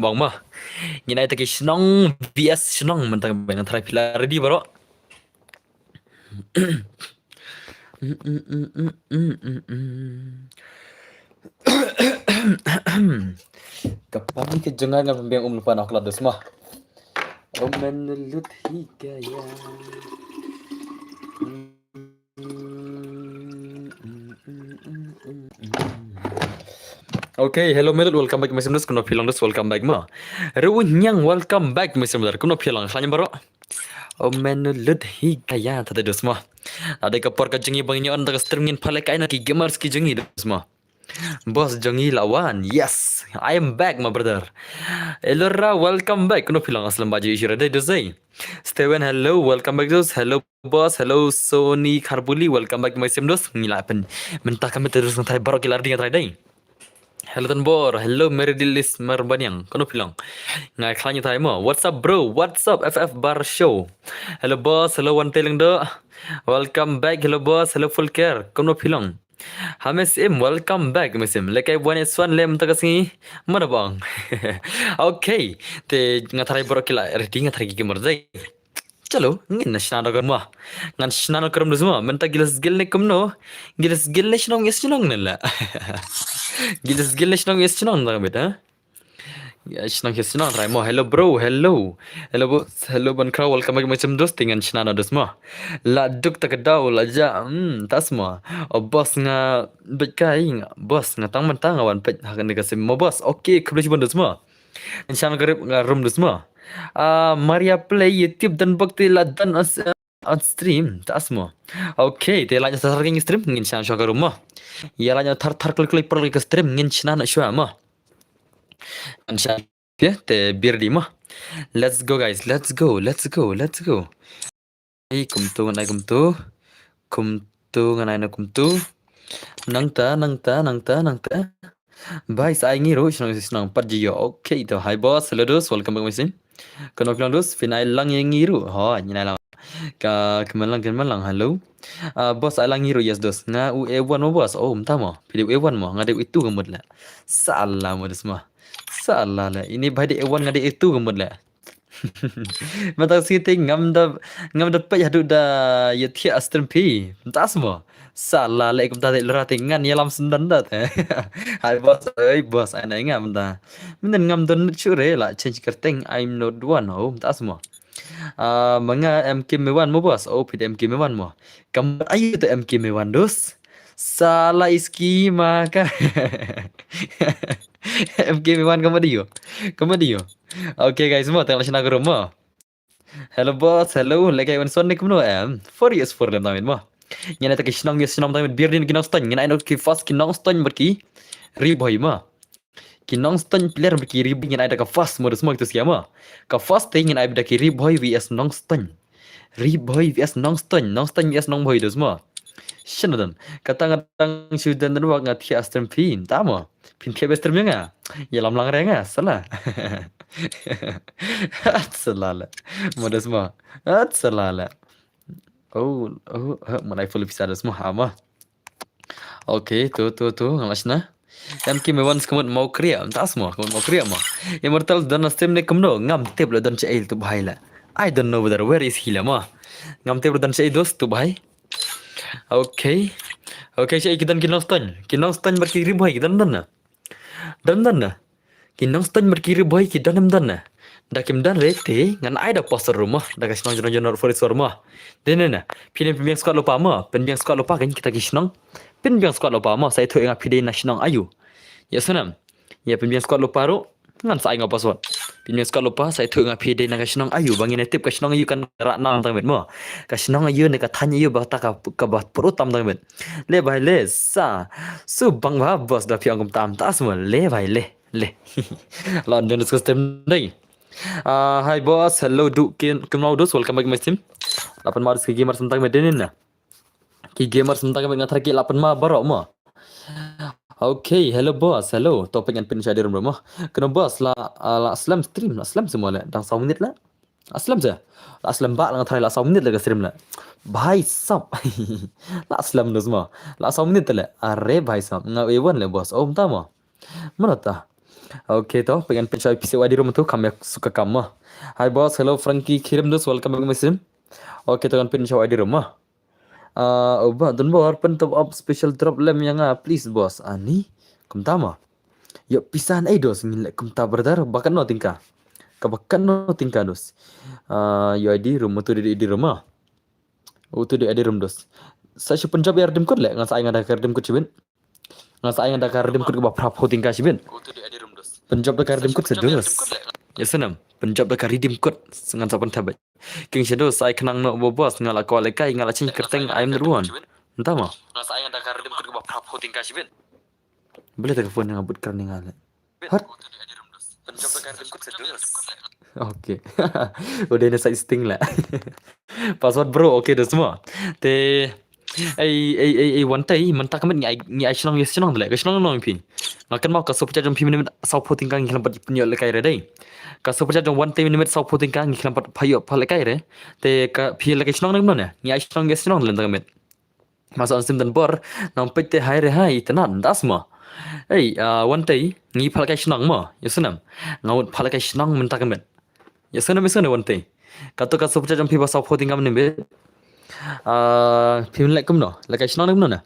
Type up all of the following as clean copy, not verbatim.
Bang mah, ngina ita ki senong VS senong mentang bang antara pilar ready bro. Kapag ka jangan nga pembiyang lupa na klados mah. O menulut hikaya. Okay, hello melut, welcome back Mr. Kuno pilang dus welcome back ma. Ruwun nyang welcome back Mr. Kuno pilang sanya bro. O menulut hikaya tadi dus mah. Ada kapor ka jengi bangnya on taga streamingin pale kaina ki gamers ki jengi dus mah. Bos jengi lawan. Yes, I am back my brother. Elora welcome back. Kuno pilang aslam baju ishira dai dus dai. Steven hello, welcome back dus. Hello boss, hello Sony Karbuli, welcome back my sim dus. Ngila pen mentah kami terus ngai baru kilar di ngai dai. Hello Tanbor, hello Meridilis Marbanyang, kono bilang. Ngai klanya tayo mo. What's up bro? What's up FF Bar Show? Hello boss, hello One Tailing do. Welcome back, hello boss, hello Full Care, kono bilang. Hames im, welcome back mesim. Lekai buan eswan lem takasi mana bang? Okay, te ngatari bro kila ready ngatari gigi merdai. चलो ngin nashna कर मा ngan shna कर mdu zuma menta gilas gil ne kumno gilas gil ne shnong yes shnong nela gilas gil ne shnong yes shnong da beta shnong yes shnong rai mo hello bro hello hello hello ban kra welcome back macam dos tingan shna na dos ma la duk tak daw la ja tas ma o boss nga bekai nga boss nga tang mentang awan pet hakan ne kasim mo boss okay khulish ban dos ma shna garib rum dos ma Maria Play YouTube dan bakti ladan on stream tak semua. Okay, dia lanya sasar ke stream ngin shan shaka rumah. Ya lanya tar klik per ke stream ngin shana nak shwa mah. Anshan ya te bir di mah. Let's go guys, let's go. Hey, kum tu nganai na kum tu. Nang ta. Bye, saya ngiru senang pergi yo. Okay, itu hi boss, hello dos, welcome back mesin. Kena bilang dos, final lang yang ngiru. Oh, nyinai lang. Kemelang, hello. Bos, alang ngiru yes dos. Nga UE1 mo bos. Oh, entah mo. Pilih UE1 mo. Ngadik itu gemud lah. Salah mo dos mah. Salah lah. Ini bahaya E1 ngadik itu gemud lah. Mata siti ngam da pay hadu da yathia astrim pi. Entah semua. Salah lah ikum tadi lerati ngan yalam sendan dat. Hai bos, bos, ana ngam da. Menden ngam don chure lah change kerteng I'm not one. Oh, entah semua. Mga MK1 mo bos. Oh, pide MK1 mo. Gambar ayo tu MK1 dos. Salah iski maka. MK1 kamu dia. Okay guys, semua tengok sini aku rumah. Hello boss, hello. Lagi iwan son ni kamu For years for them tamin mo. Yang nanti kisnong tamin biar din kinong ston. Yang nanti fast kinong ston berki riboy mo. Kinong ston player berki riboy yang ada ka fast modus mo itu siapa? Ka fast thing yang ada ki riboy vs nong ston. Riboy vs nong ston vs nong boy dos mo. Sinadan. Katang sudan dan wak ngati astrum pin tamo. Pin ke bestrum nga. Yalam lang renga salah. Salah. Modus mo. Salah. Oh, mulai full episode semua ama. Okay, tu ngalasna. MK mewan skemut mau kriya, entah semua skemut mau kriya mah. Immortal dan stream ne kemno ngam table dan chail tu bahai la. I don't know where is he la mah. Ngam table dan chail dos tu bahai. Okay, saya ikitan kinong ston berkiri boy dan na. Kinong ston berkiri boy dan na. Dakim dan rete ngan ai da poster rumah, da kasih nong jono for rumah. Denena, pimpiang squad lupa mah, pimpiang squad lupa kan kita kisnong. Pimpiang squad lupa mah saya tu ingat pide nasional ayu. Ya senam. Ya pimpiang squad lupa ro ngan saya ngapa password. Pimpiang squad lupa saya tu ingat pide nasional ayu, bangin tip kasnong ayu kan raknang tang mah. Kasnong ayu ne katanya ayu bah tak ka bah perutam tang met. Le bai le sa. Su bang bah bos da piang tam ta semua le bai le. London system dai. Hi boss, hello du kenal dos, welcome back my team. 8 Maret ki gamer sentang medenin na. Ki gamer sentang med ngathar ki 8 ma barok mo. Okay, hello boss, hello. Topik yang pin shadir rumah. Kena boss la aslam stream, aslam semua la. Dang 1 minit la. Aslam je. Aslam ba lang thai la 1 minit la stream la. Bhai sab. La aslam dos mo. La 1 minit la. Are bhai sab. Ngau ewan le boss. Om ta mo. Mana ta? Oke toh, pengen pencari PC di rumah tuh kami suka kamu. Hai bos, hello Frankie, kirim dus welcome back mesin. Oke, tekan pencari di rumah. Ubah dan bawa pen top up special drop lem yang please bos. Ani, kumtama. Yuk pisahan dos ngilek kumta berdar bahkan no tingkah. Kabakan no tingkah dos. Yo di rumah tuh di rumah. Tu di room dos. Saya penjab ya redim kod lek ngan saya ngada redim kod cibin. Ngan saya ngada redim kod ke prap tingkah cibin. Penjab da redim kod sedus. Ya senam. Penjab da redim kod ngan sa pentab. King shadow saya kenang no bobos ngala ko lekai ngala cing kerteng I'm the one. Entah mah. Ngan saya ngada redim kod ke prap tingkah cibin. Boleh telepon ngabut kerni ngala. Hat. Penjab da redim kod sedus. Oke. Udah ini saya sting lah. Password bro, oke dah semua. Te ai wantai mentak kamet ngi ai senang yes senang dale. Senang nong pi. Ngakan mau ka so percaya jom pi minit sau poting kang ngilam pat punyo le kai re dai. Ka so percaya jom wantai minit sau poting kang ngilam pat payo pa le kai re. Te ka pi le kai senang nang mana. Ngi ai senang yes senang dale kamet. Masa ansim dan bor nang pete hai re hai tenan das mo. Wantai ngi pal kai senang mo. Yesunam. Ngaut pal kai senang mentak kamet. Yesunam wantai. Kato ka so percaya jom pi ba sau poting kang nimbe. Phim lại cũng nó là cái nó đúng nè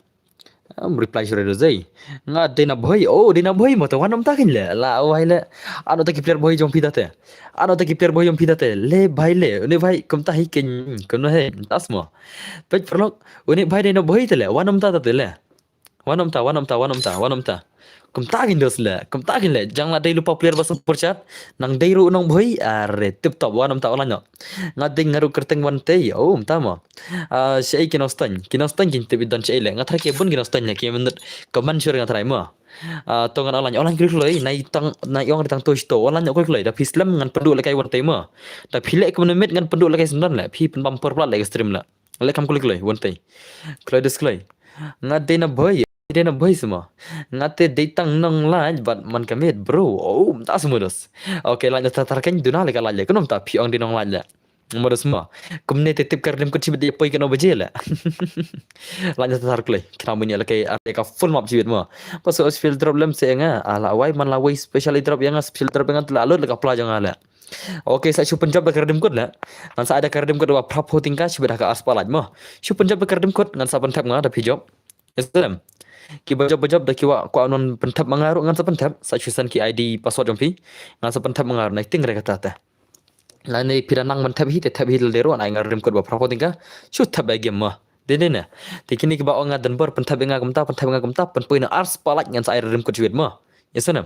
reply cho rồi dây nga dena boy mo to wanam takin le la o hay le ano ta ki player boy jom pidate le bhai le ne bhai kum ta hi kin kun he tas mo pej prolog une bhai dena boy te le wanam ta le wanam ta kum ta gin le jangan dai lupa player basa percat nang dai ru nong boy are tip top wanam ta olanyo nga ding ngaru kerteng wan te ta mo sei kinostan kin te bidan sei le nga thra ke bun kinostan ne ke menut kaman sure nga thrai mo tongan olanyo klik loi nai yong tang to sto olanyo klik loi da pislam ngan pendu le kai wan te mo da phile ke menit ngan pendu le kai sendan le phi pen bumper plat le stream le kam klik loi wan te kloi diskloi nga dena boy semua ngate datang nong laj bat man kamet bro ta semua dos oke lanjut tatarkan duna le kalaj kunom ta piong di nong laj modus semua kumne tetip kardim kut cibet poi kena bejela lanjut tatar klei kenapa ni la kai ka full map cibet mo pas special drop lem se nga ala wai man la wai special drop yang special drop yang lalu le ka pla jang ala oke saya su penjab kardim kut la ngan sa ada kardim kut wa prap ho tingka cibet ka aspalaj mo su penjab kardim kut ngan sa pentap nga da pijob Islam ki bajab da ki wa ko anon pentap mangaru ngan sa pentap sa chusan ki ID password jompi ngan sa pentap mangaru na ting re kata ta la nei piranang mentap hi te tab hi lero na ngarim ko ba prapo tingka chu tab ba game ma dene na te kini ki ba onga dan bor pentap nga gamta pen poina ars palak ngan sa rim ko chiwet ma yesana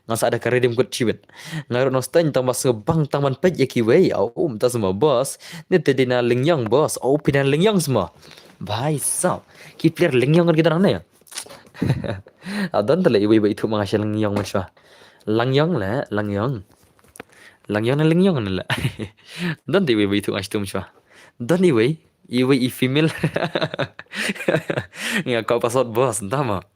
ngan sa ada karedim ko chiwet ngaru no stan tang mas bang tang man pej ki wei ta semua bos ne te dina lingyang bos pinan lingyang semua bhai sao ki player lingyang kita nang ya Adan tala ibu itu mengasih langyong macam langyong lah langyong na langyong lah dan ibu itu ngasih tu macam dan ibu female nggak kau pasal bos entah mah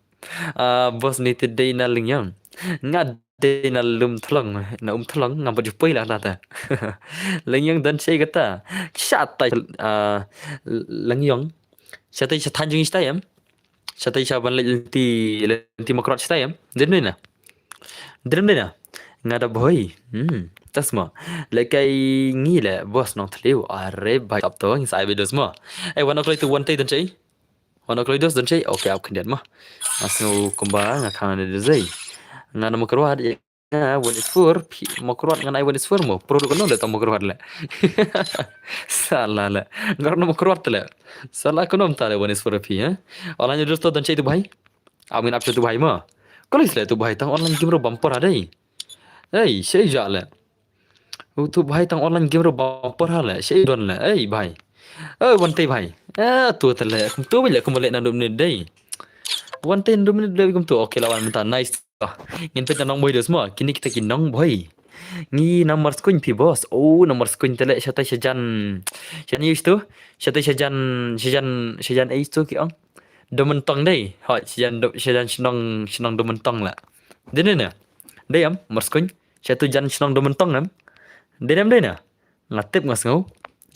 bos ni today na langyong nggak de na thlong ngam jupoi lah nata langyong dan saya kata syata langyong syata tanjung istayam Shatay Shaban lenti makrot stayam. Didn't ngada boy. Tasma. Lekai ngile bos nong tliu are by up to ng sai videos mo. Wanna play to one tay dan chay. Wanna play dos dan chay. Okay, aku kendian mah. Asu kumbang akan ada zai. Ngana makrot one is for makrot ngana one is for mo. Produk no datang makrot le. Salah le. Ngarno makrot le. Salah konom tale one is for pi online dosto dan chay tu bhai amin ap tu bhai ma kolis le tu bhai tang online game ro bumper adai sei ja le tu bhai tang online game ro bumper ha le sei don le bhai one tay bhai tu tale tu bile kum le na dum ni dai one tay dum ni dai kum tu okay lawan minta nice ngin pe nong boy dos mo kini kita kinong boy ngi nomor skuin pi bos nomor skuin tele syata syajan tu syata syajan tu ki ong domentong dai ha syajan shnong domentong la dene na dai am nomor skuin syatu jan shnong domentong nam dai na ngatip ngasngau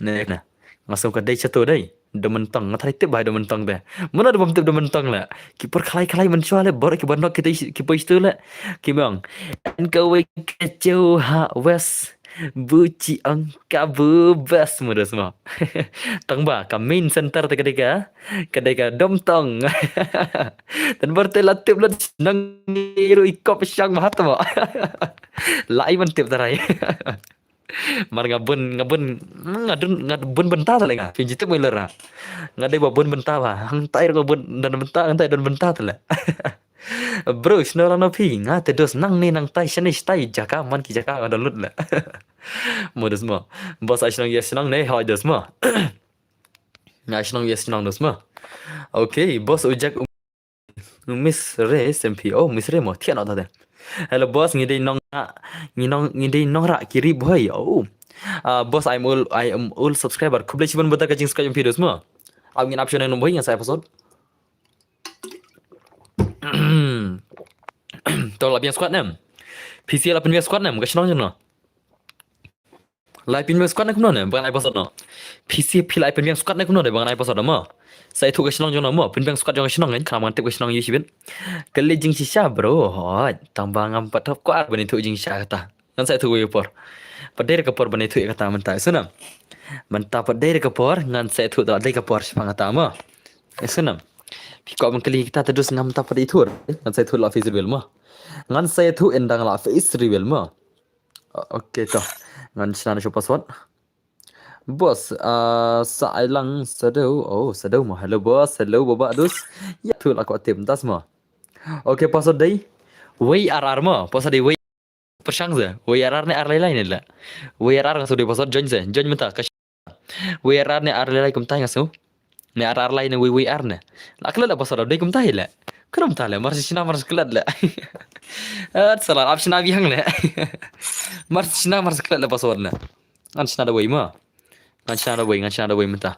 ne na ngasau ka dai syatu dai mentang ngatai tip bai mentang deh mana ada tip mentang lah kiper kalai men le bor ki banok kita kiper itu lah ki bang en kawe kecau ha wes buci angka bebas muda semua tang ba ka main center ketika dom tong dan bertelat tip lah nang iru ikop syang mahat mo lai man tip tarai mar ngabun bentah tale nga pinjit mo ilera ngade babun bentah ba hang tair ko bun dan bentah antai dan bentah tale bro snora no pi nga te dos nang ni nang tai shani tai jaka man ki jaka ada lut la modus mo bos asnang yes nang ne ha dos mo nga asnang yes nang dos mo okay bos ujak miss re SMP oh miss re mo thian ada hello boss ngidei nong ra kiri boy oh boss I am all subscriber kublai chiban bata kajing subscribe videos mo aw ngin option nang boy yang saya episode to labian squad nem PC la penvia squad nem kasino jono la penvia squad nem no bang episode no PC pilai penvia squad nem no de bang episode mo saya tu kasino jono mo penvia squad jong kasino ngan kaman tip kasino yusibin kali jing sisa bro hot tambang ampat top ko ar bani tu jing sisa kata kan saya tu por padai ke por bani tu kata mentah sunam mentah padai ke por ngan saya tu dai ke por sepang kata mo sunam Piko mengkali kita terus ngam tak pada itu ngan saya tu la face reveal mo ngan saya tu endang la face reveal mo okay to ngan sana show password bos sa lang sadau oh sadau mo hello bos hello baba dus ya tu la ko tim tas mo okay password dai WRR mo password dai persang ze WRR ne ar lain la WRR ngasu dai password join ze join menta ka WRR ne ar lain kum tai ngasu ne ar lain ne WR ne la kala password dai kum tai la kram ta la marsi sina mars klad la salah option abi hang la marsi sina mars klad la password na an sina da wei ma ngan chana da wei menta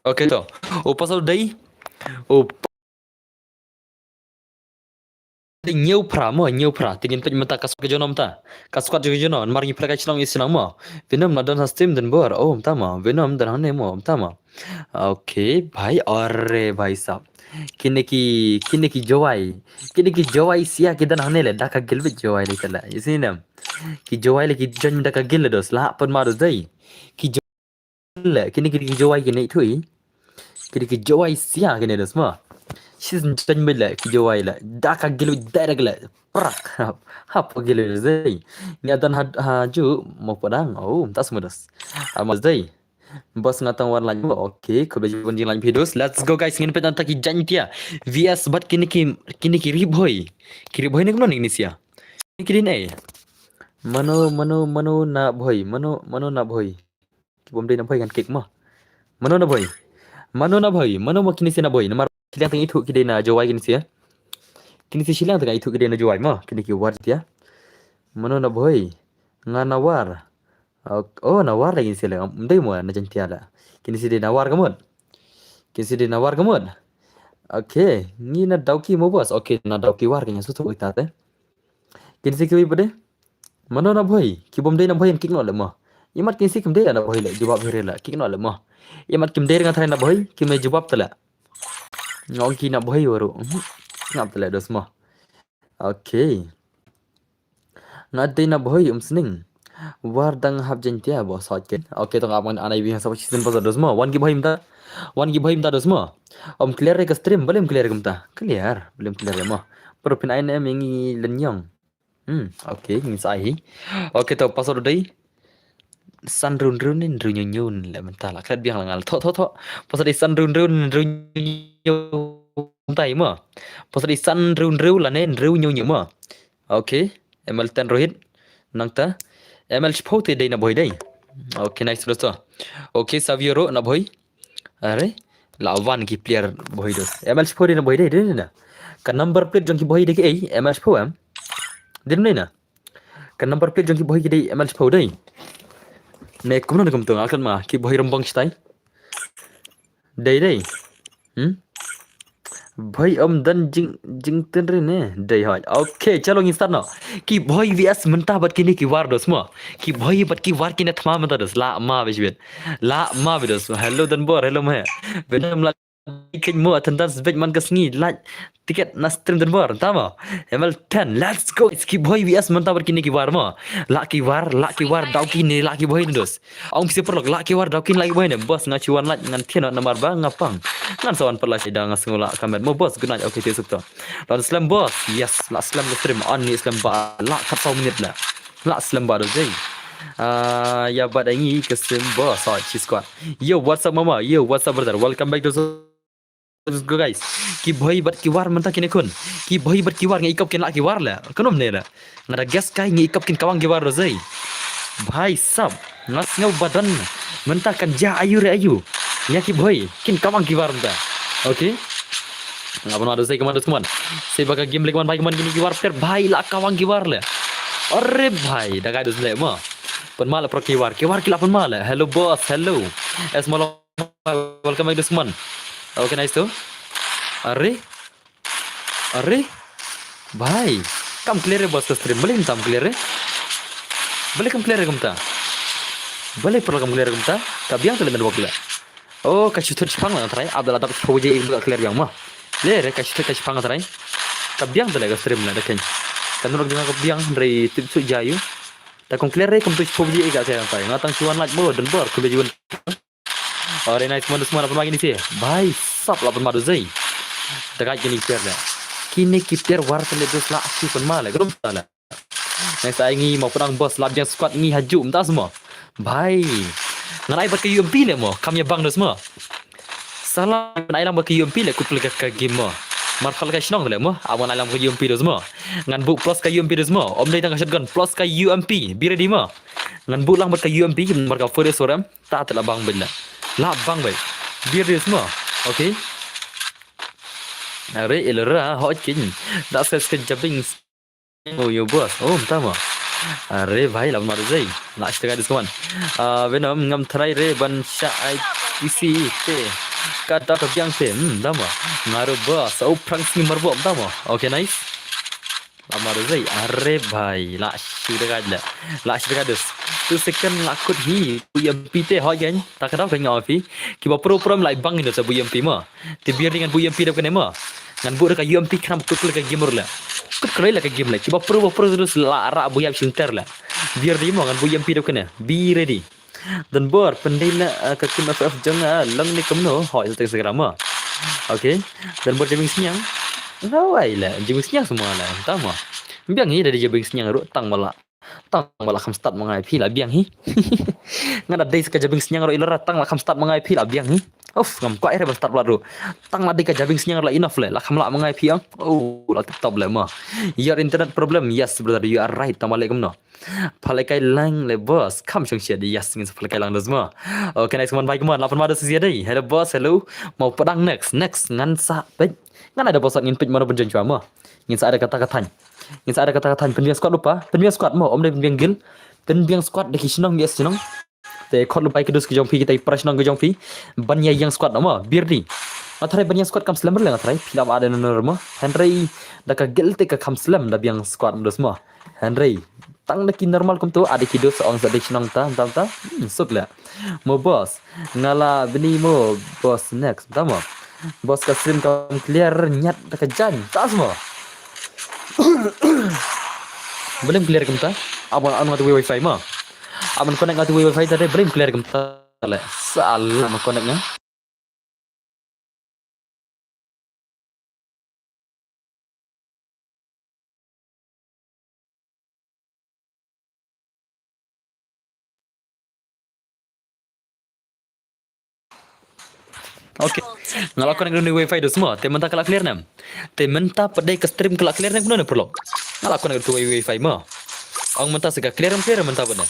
okay to o password dai o nyeu pra tingin pej mata kasuk jonom ta kasuk jono margi plaka chnong isnang mo venom na don system den bor oh mta ma venom dan hane mo mta ma okay bhai arre bhai sab kine ki jawai sia ki dan hane le daka gilbe jawai le kala isinam ki jawai le ki jon daka gil dos la pan ma do dai ki le kine ki jawai ki nei thui ki jawai sia kine dos ma She's done me like jawai la daka gilu direct la prak hap gilu zai ngadan haju mo padang oh tas mudas amas dai bos ngatang war lanjut okay kubej bunjing lanjut videos let's go guys ngin petan taki jantia vs bat kini ki riboy ni kuno ni sia kini nei mano na boy mano na boy bom dei na boy kan kick mo mano na boy mano mo kini si na boy Silang tengah itu kita na jawai kini sia. Kini si silang tengah itu kita na jawai mah. Kini ki war dia. Mano na boy. Nga nawar. Oh nawar lagi sila. Mdai mo na jantia la. Kini si dia nawar kamut. Okay. Ni na dauki mo bos. Okay na dauki war kanya susu kita te. Kini si kiwi pade. Mano na boy. Ki bom dai na boy kick no le mah. Imat kini si kim dai na boy le jawab bere la. Kick no le mah. Imat kim dai ngan thai na boy. Kim me jawab tala. Ngong ki nak boy baru. Ngap tele dos mah. Okay. Ngadai nak boy sening. War dang hab jentia bos hot ken. Okay to ngapan anai bi sa season pas dos mah. Wan ki boy mta dos mah. Clear ke stream belum clear ke mta. Belum clear mah. Propin ain em ngi lenyong. Okay ngi sai. Okay to pas dai. San run nyun la menta la klat biang langal tho pas di san run tai ma pas di san run la nen nyun ma okay ml ten rohit nangta ml chpote dei na boy dei okay nice to okay saviero na boy are lawan ki player boy dos ml chpote na boy dei na ka number plate jong ki boy dei ai ml chpo din na ka number plate jong ki boy dei ml chpo dei ne kumno ne kumtung akan ma ki boy rombong stai dei भाई dan jing ten ne dai hai. Okay, chalo ngi start no. Ki boy vs mentah bat kini ki war dos mo. Ki boy bat ki war kini thma mata dos la ma bejbet. La ma bedos. Hello dan bor hello me. Benam la ikin mo attendance bet man kasngi la tiket na stream dan bor tama. Emal 10 let's go. Ki boy vs mentah bat kini ki war mo. La ki war dau kini la ki boy dos. Ong pisi perlok la ki war dau kini la ki boy ne bos ngacuan la ngan tian nomor ba ngapang. Ngan sawan perla sidang ngasngula kamet mo bos gunaj okay tesuk to. Lawan slam bos. Yes, la slam le stream on ni slam ba la 4 minit la. La slam ba do jai. Ya badangi ke stream bos so chi squad. Yo what's up mama? Yo what's up brother? Welcome back to let's go guys. Ki bhai bat ki war manta kini kun. Ki bhai bat ki war ngi ikap kin la ki war la. Kanom ne la. Ngada gas kai ngi ikap kin kawang ki war do jai. Bhai sab ngas ngau badan menta kan ja ayu re ayu. Ya ki bhai kin kawang ki war menta. Okay. Ngapun ada saya kemana. Saya bakal game lagi man gini ki war per bhai la kawang ki war la. Arre bhai dah kai dus le ma. Pen mala pro ki war ki la pen mala. Hello boss, hello. Es malam welcome back to Suman. Okay nice tu. Arre bhai kam clear bos ke stream boleh minta clear boleh kam clear kamta boleh perlu kam clear kamta kabiang tu lengan wakila oh kasih tu cipang lah terai abdal atap proje ibu clear yang mah le kasih tu cipang terai kabiang tu lega stream lah dekan kan orang dengan kabiang dari tim su jayu tak kam clear kam tu proje iga saya terai ngatang cuan laj mo dan bor kebejuan ore nice mo semua apa lagi ni sih bhai sap lah pemadu zai dekat gini clear dah kini kiper war tele dos la si pun mala grum tala nai sai ngi mau pedang bos lab yang squad ngi haju entah semua bhai ngai bat ke UMP le mo kamya bang dos mo salah nai lam bat ke UMP le kupul ke game mo mar fal ka shnong le mo awan alam ke UMP dos mo ngan bu plus ke UMP dos mo om dai tang shotgun plus ke UMP be ready mo ngan bu lang bat ke UMP mar ka fure soram ta tela bang benda la bang bai be ready mo okay. Are elera hokin dah ses jabing oh yo bos oh tama are bhai lam mar zai last ka diskawan venom ngam thrai re ban sha ai isi te kata ka biang te tama ngaru bos oh prang sing marbo tama okay nice lam mar zai are bhai la shi da des tu second lakut hi UMP te ho yan ta ka dau ka ngau fi ki ba pro lai bang ni sa UMP ma ti biar dengan UMP da ka ne ma ngan bu ka UMP kram kut ka gamer la kut kroi la ka game la ki ba pro terus la ra bu yap sinter la biar di mo ngan bu UMP da ka ne be ready dan bor pendela ka tim FF jang lang ni kamno ho Instagram ma okay dan bor jaming siang rawai la jaming siang semua la tama biang ni dari jaming siang ru tang mala kham start mangai phi la biang hi ngada dei ka jabing siang ro ilera tang la kham start mangai phi la biang hi of ngam kwa ere start la ru tang la dei ka jabing siang la enough le la kham la mangai phi ang oh la top le ma your internet problem yes brother you are right tamalaikum no phalai kai lang le boss kham chung sia yes ngin phalai kai lang dazma okay next one bye come on la pan ma sia dei hello boss hello mau pedang next ngan sa pej ngan ada boss ngin pej mana penjen chua ma ngin sa ada kata-kata ngin sa ada kata-kata penbiang squad lupa penbiang squad mo om dei penbiang gil penbiang squad de kisnong yes sinong te khot lupa ke dus ke jong pi kita prasnong ke jong pi banya yang squad mo birdi athare banya squad kam slam le athare pila ada nor mo henry da ka gil te ka kam slam da biang squad dus mo henry tang da ki normal kum tu ada ki dus ong sa de sinong ta suk la mo boss ngala bini mo boss next ta mo boss ka stream kam clear nyat da ka jan ta semua belum clear kamta abang anu tu wifi ma abang connect ngatu wifi tadi belum clear kamta le salah ma connect nya okay ngala connect dengan wifi tu semua te menta kala clear nam te menta pedai ke stream kala clear nam kuna perlu ngala connect tu wifi ma ang menta sega clear menta benda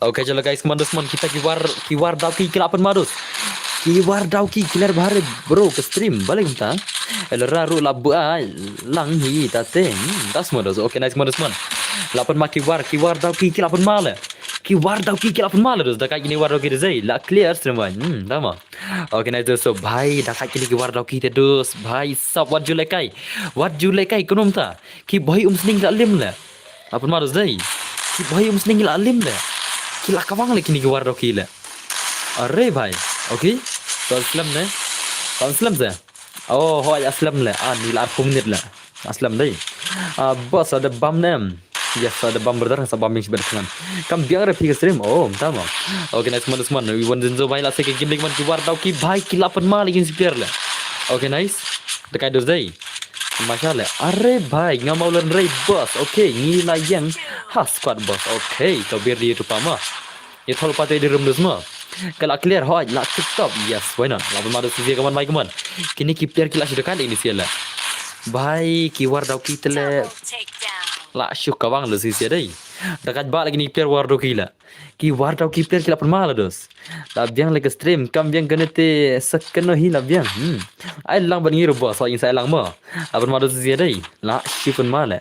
okay chalo guys kemana semua kita kiwar dau ki kila pan marus kiwar dau ki clear bahar bro ke stream balik menta elra ru labu lang hi ta te das modos okay nice modos man lapan ma kiwar dau ki kila pan mala kiwar dau ki kila pan mala dos da kai ni war ki zai la clear stream tama okay nice दोस्तों भाई ढाका के लिए वार लौकी थे दोस्त भाई सब what you like kai kunom ta कि भाई umsning alim le apa marus dai कि भाई umsning alim le kila kawang le kini war lौकी le अरे भाई ओके तो aslam za oh hoi aslam le ni la pum nit le aslam dai bos ada bam nem yes ada bam brother sa bam mix berkengan kam biang re phi stream oh tama oke nice teman we want to buy la se ke game man ki war dau ki bhai ki lapan ma lagi spear le oke nice dekai dos dai masalah अरे भाई ngamaulan ray boss oke ni la yang ha squad boss oke to biar di rupama ये थोड़ा पाते di room dos ma kalau clear hoi la tiktok yes why not lapan ma dos dia kaman mai kaman kini ki player ki la sudah kali ini siala भाई की war dau ki tele la syuk kawang le sisi dai dekat ba lagi ni player war dau ki la ki war dau ki player ki la permal dos la biang lagi stream kam biang ganete sakano hi la biang ai lang ban ngiro boss in sai lang ma apa ma dos sisi dai la syuk pun male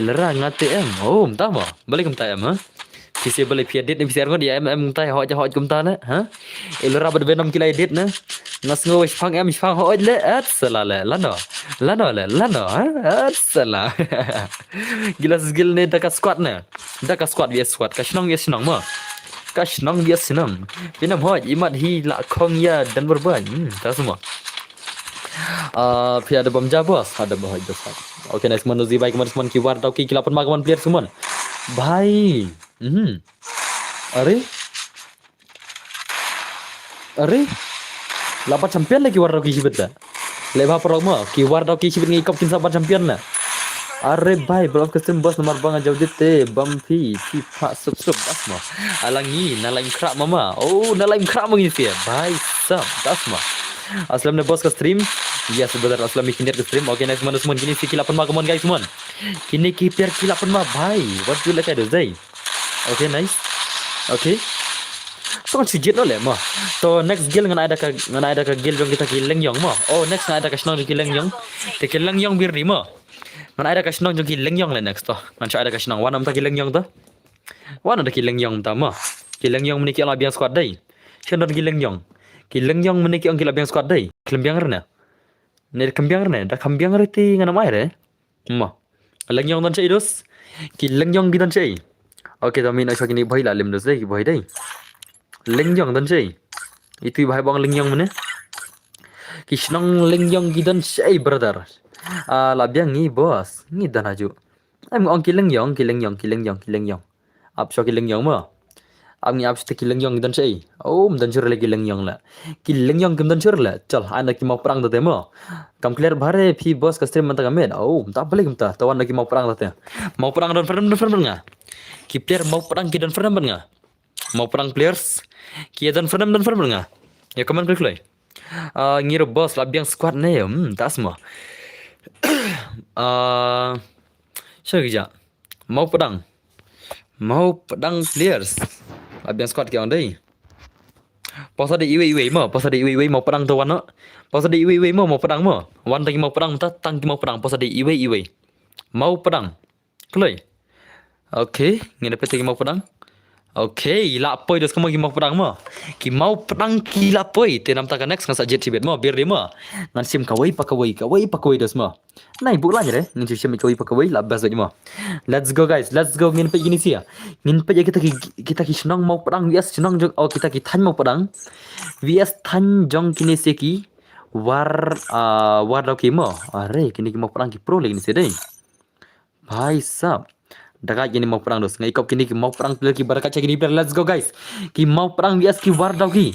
elra ngate em oh tama balik kem ta em ha kisi balik pia dit ni bisa ngon dia em tai ho ja ho kum ta na ha elra bad venom ki la edit na ngas ngo phang ho le at sala le lano ha at sala gila skill ni dekat squad na dekat squad vs squad kashnong vs snong ma kashnong vs snong pinam ho imat hi la khong ya dan berban tak semua pia ada bom jabos ada bah besar oke nice manuzi baik teman ki war tau ki 8 magaman player semua भाई अरे अरे lapan champion lagi war ki sibet leba promo ki war ki sibet ngi kop kin saban champion na अरे भाई belum custom bos nomor bang jauh dite bam fi pak sub asma alangi nalaim krak mama oh nalaim krak mengi sia भाई सब asma aslam ne bos ke stream ya sebentar aslam bikin ke stream oke nice manus mon kini si 8 ma kemon guys mon kini ki pier ki 8 ma भाई what you like ada zai oke nice oke so sijit no le ma so next gil ngan ada ka gil jong kita ki lengyong ma oh next ngan ada ka snong ki lengyong te ki lengyong bir di ma ngan ada ka snong jong ki lengyong le next to ngan ada ka snong wanam ta ki lengyong to wana da ki lengyong ta ma ki lengyong meniki ala biang squad dai chen ki lengyong meniki ang ki la biang squad dai klembiang rena ne kembiang rena da kembiang reti ngana mai re ma lengyong dan chei dos ki lengyong gi dan chei oke to min acha kini bhai la lim dos dai ki bhai dai lengyong dan chei itu bhai bang lengyong mane ki snong lengyong gi dan chei brother la biang ni boss ni dan aju am ong ki lengyong ap so ki lengyong ma am ni ap ste ki lengyong dan chei om dan chur lagi lengyong la ki lengyong kim dan chur la chal ana ki mau perang ta mo kam clear bare phi boss ka stream manta kamet oh tak balik mta tawan lagi mau perang ta mau perang dan friend nga ki player mau perang ki dan friend nga mau perang players ki dan friend nga ya kaman klik lay ngiro boss la biang squad ne tak semua so gija mau pedang players abiang squad ki on dai pausa de iwe mau pedang tu wan no pausa de iwe mau pedang mo wan tagi mau pedang ta tang ki mau pedang pausa de iwe mau pedang kloi okay ngene pete ki mau pedang okay la poi dos kamu ki mau pedang mo ki mau pedang ki la poi te nam ta ka next ngasa jet sibet mo bir de mo ngan sim kawai pakawai dos mo nai bu la jere ngin sim kawai pakawai la bas mo let's go guys let's go ngin pe gini sia ngin pe kita ki snong mau pedang vs snong jong oh kita ki than mau pedang vs than jong kini se ki war ki mo are kini ki mau pedang ki pro lagi ni se dei bhai sab dekat gini mau perang dos ngai kop kini ki mau perang player ki barakat kini player let's go guys ki mau perang vs ki war ki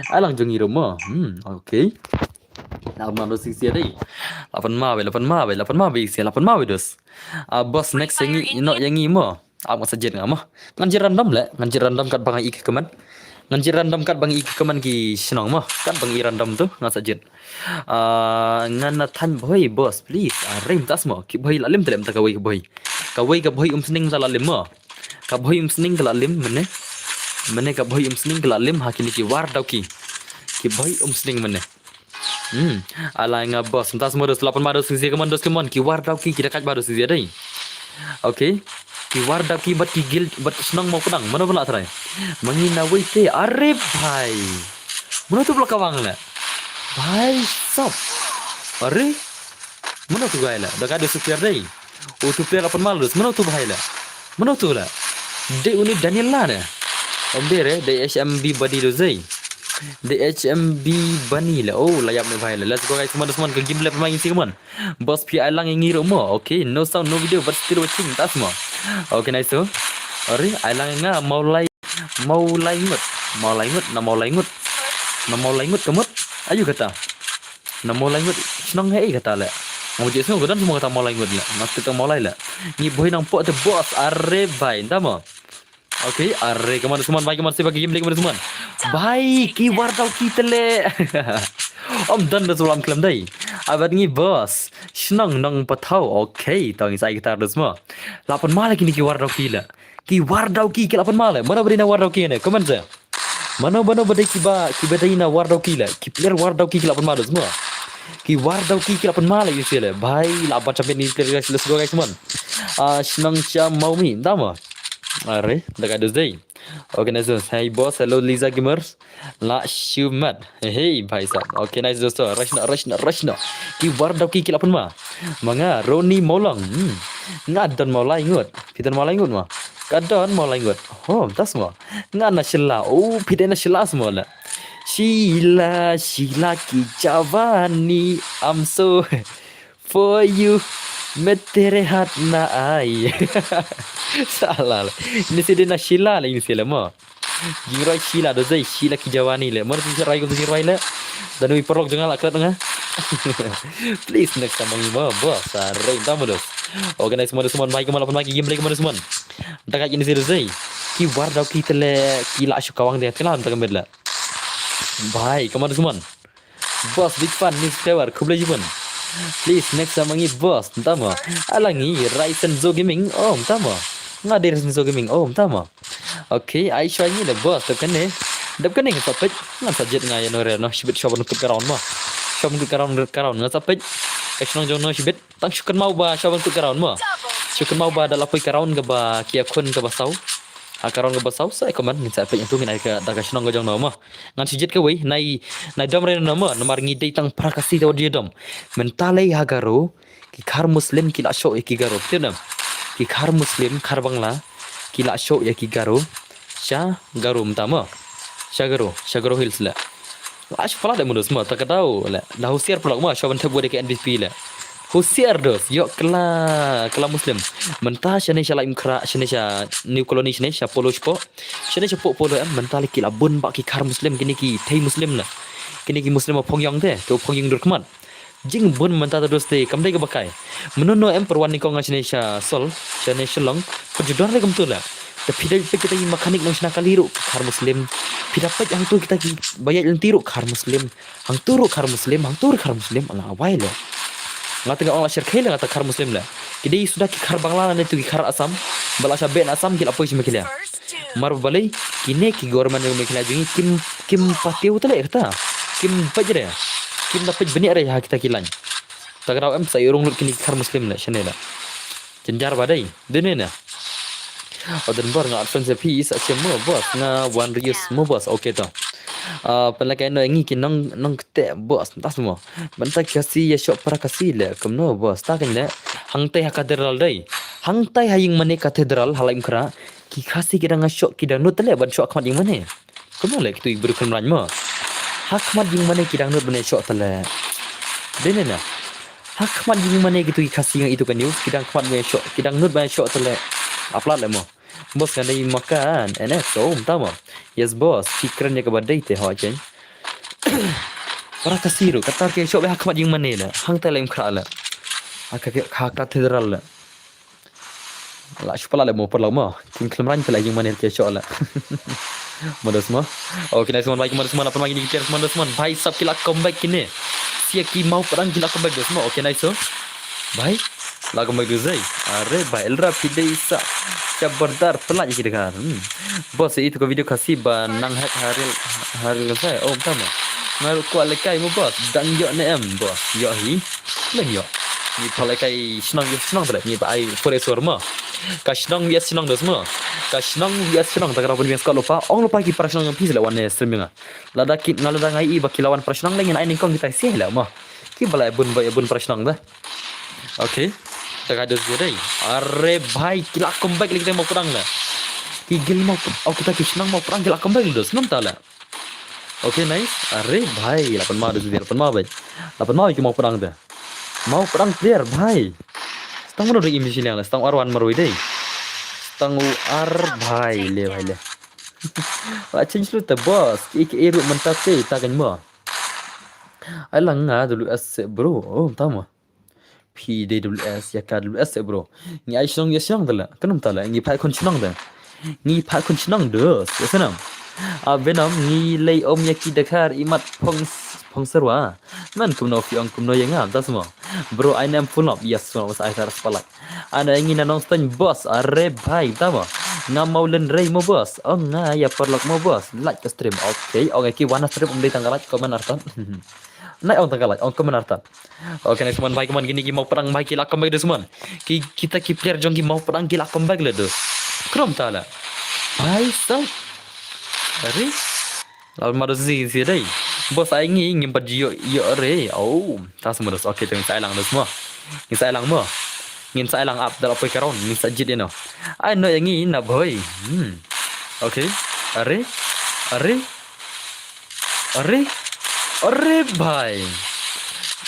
alang jong iro mo okay nama dos sia dei 8 ma be dos boss next yang mo apa saja ngamo nganjir random kat bang ik keman nganjir random kat bang ik keman ki snong mo kan bang i random tu ngan saja ngan than boy boss please rim tas mo ki boy la lim telem ta kawai ka boy sning la lim mo ka boy sning la lim mene ka boy sning la lim ha kini ki war ki boy sning mene ala nga boss tas mo dos 8 ma dos si kemon ki war ki dekat baru si dai okay ki war ki bat ki gil bat snong mau pedang mana pula try mengina wei te are bhai Mana tu pula kawang le? Bhai sab. Arre, mana tu gaya le? Dah ada supir deh. Oh tu player apa malus? Mana tu bhai le? Mana tu le? Dek uni Daniel lah ne. Om dere, dek HMB body tu zai. The HMB Bunny lah. Oh, layak ni bhai lah. Let's go guys, teman-teman ke game lab main sih teman. Boss PI lang yang ngiru mo. Okay, no sound, no video, but still watching. Tas mo. Okay, nice tu. Ori, ai lang nga mau lai ngut. Mau lai ngut, na mau lai ngut. Na mau lai ngut kemut. Ayo kata. Na mau lai ngut. Senang hei kata le. Mau je semua kedan semua kata mau lai ngut le. Nak kita mau lai le. Ni boy nang pot the boss. Arre bhai, entah mo. Okay, arre kemana teman, baik kemana sih bagi game lagi kemana teman. Baik, kiwar tau kita le. Om dan dah sulam kelam day. Abad ni bos, senang nang patau. Okay, tahu ni saya kita ada semua. Lapan malah kini kiwar tau kila. Kiwar tau kila lapan malah. Mana beri na war tau kila ni? Komen saya. Mana beri kiba dai na war tau kila. Ki player war tau kila lapan malah semua. Kiwar tau kila lapan malah you see le. Baik, lapan champion ni player guys. Let's go guys teman. Senang cia mau mi, tahu mo? Arre, dah ada day. Okay, nice dost. Hey boss, hello Lisa Gamers. La Shumat. Hey, bhai sahab. Okay, nice dost. Rashna. Ki wardaw ki kilapan ma. Mga Roni Molang. Ngadan Molay ngut. Pitan Molay ngut ma. Kadon Molay ngut. Oh, tas ma. Ngana shilla. Oh, pitan shilla semua la. Sheila ki jawani. I'm so for you. Metere hat na ai. Salah lah. Ini sih dia nak Sheila lah ini sih lah mo. Jingrai Sheila dah zai Sheila ki jawani le. Mana tu rai ko jingrai le. Dan wi perok jangan lah kerat tengah. Please next time ni mo bos. Rai dah mo dos. Okay nice semua baik kemana pun lagi game lagi kemana semua. Dekat ini sih dah zai. Ki war dau ki tele ki la shu kawang dia kelam tak kembali lah. Baik kemana semua. Bos big fan ni flavor kubla jiban. Please next time ngi boss tama alangi Ryzen Zo Gaming tama ngade Ryzen Zo Gaming tama okay Aisha ni le boss dap kan ni sapet ngan sajet ngai no re no shibit shop nukut karon ma shop nukut karon ngan sapet eknong jong no shibit tang syukan mau ba shop nukut karon ma syukan mau ba dalapoi karon ga ba kia kun ga basau karon ga basau sai komen ni sapet yang tu ngai ka daga shnong ga jong no ma ngan sijet ka wei nai dom re no ma nomar ngi dei tang prakasi taw dia dom mentalai hagaro ki khar muslim ki la sho ki garo tenam ki khar muslim khar bangla ki la sho ya ki garo sha garo mtama sha garo hills la ash pala de munus ma tak tahu la dah usiar pula ma sho ban thabu de ke NBP la Husiar dos, yo kela Muslim. Mentah shane shala imkra shane sha new colony shane sha polo spo. Shane sha polo mentah ki labun bak ki khar Muslim kini ki thai Muslim la. Kini ki Muslim phong yong te, to phong yong dur kmat. Jing bun mentah dos te kamdai ke bakai. Menono perwan ni ko nga shane sha sol, shane shalong, perjudan le kamtu la. Tapi dah kita makanik nang shana kaliru khar Muslim. Pida pet yang tu kita ki bayat yang tiru khar Muslim. Hang turu khar Muslim, ala awai le. Ngata ga orang syarkai lah ngata khar Muslim lah. Kini sudah ki khar Bangla ni tu ki khar Asam. Bala ben Asam ki apa sih mekila. Mar balai kini ki government yang mekila jungi kim patiu tu le kata. Kim pajre. Kim dapat beni are ha kita kilan. Tagrau em sai urung lut kini khar Muslim lah shanela. Jenjar badai. Dene na. Odan bor nga advance piece ache mo bos nga one reuse mo bos okay to. Pelakai no ngi ki nong te bos tas mo banta kasi ya shop para kasi le kamno bos ta kan le hangtai ha katedral dai hangtai haying mane katedral halaim khra ki khasi ki danga shop ki dang no tele ban shop khmat yang mane kamno le ki tu ibru kan ran mo hak khmat yang mane ki dang no bane shop tele dene na hak khmat yang mane ki tu ki khasi yang itu kan news ki dang khmat me shop ki dang no bane shop tele upload le mo bos kan dai makan enak tama yes bos fikrannya ke badai teh ho chen para kasiru kata ke shop hak mat yang mana la hang ta laim khra la hak katedral la shupala le mo per la mo kin klemran te la yang mana ke shop la modos mo okay nice one baik modos mo apa lagi ni kita modos mo bhai sab kila comeback kini sia ki mau perang kila comeback dos mo okay nice so bhai lagu mai duzai are bhai elra pidai sa Cabardar pelak je kita kan. Bos itu ke video kasih ban nang hack haril saya. Tama. Ngaru kuat lekai mo bos. Dan yo ne bos. Yo hi. Leh yo. Ni palekai senang balik ni bai foresor mo. Kashnong vs Shnong dos semua. Kashnong vs Shnong tak kena pun biasa lupa. Ong lupa ki Prashnong yang pis lawan stream nga. Lada ki ngalada ngai baki lawan Prashnong lagi nai kong kita sih lah mah. Ki balai bun Prashnong dah. Okay. Tak ada sedai. Are bhai kila comeback lagi kita mau perang lah. Tigil mau kita Kishnong mau perang kila comeback dos. Nam tak lah. Okay nice. Are bhai 8 mah dos dia 8 mah bhai. 8 mah ki mau perang dah. Mau perang player bhai. Stang mana lagi misi lah. Stang arwan marui deh. Stang ar bhai le bhai le. Wah change lu ta boss. Ki eru mentas ke tak kan mah. Alang nga dulu as bro. Oh tahu mah. PDWS ya KWS bro. Ni ai shnong ya shnong dala. Kanum tala ngi pai kun shnong da. Ngi pai kun shnong dos. Ya sanam. Venom ngi lay om yaki dakar imat phong serwa. Man kumno fiong kumno yang ngam ta semua. Bro I am full of yes so was I tar spalak. Ana ingin nanong stan boss are bhai tama. Ngam mau len rey mo boss. Oh nga ya perlok mo boss. Like ke stream. Okay. Okay ki wana stream um tanggal like komen artan. Naik on tanggal on komen artan. Oke next man baik man gini mau perang baik kila comeback dos man. Kita ki player jong mau perang kila comeback le dos. Krom tala. Hai sang. Ari. Lalu maru si dai. Bos ai ngi ngim yo re. Oh, ta semua dos. Oke tengok saya lang dos semua. Ni saya lang mo. Ngin saya lang up dalam apa karon ni sajid eno. Ai no yang ngi na boy. Oke. Are. Are bhai.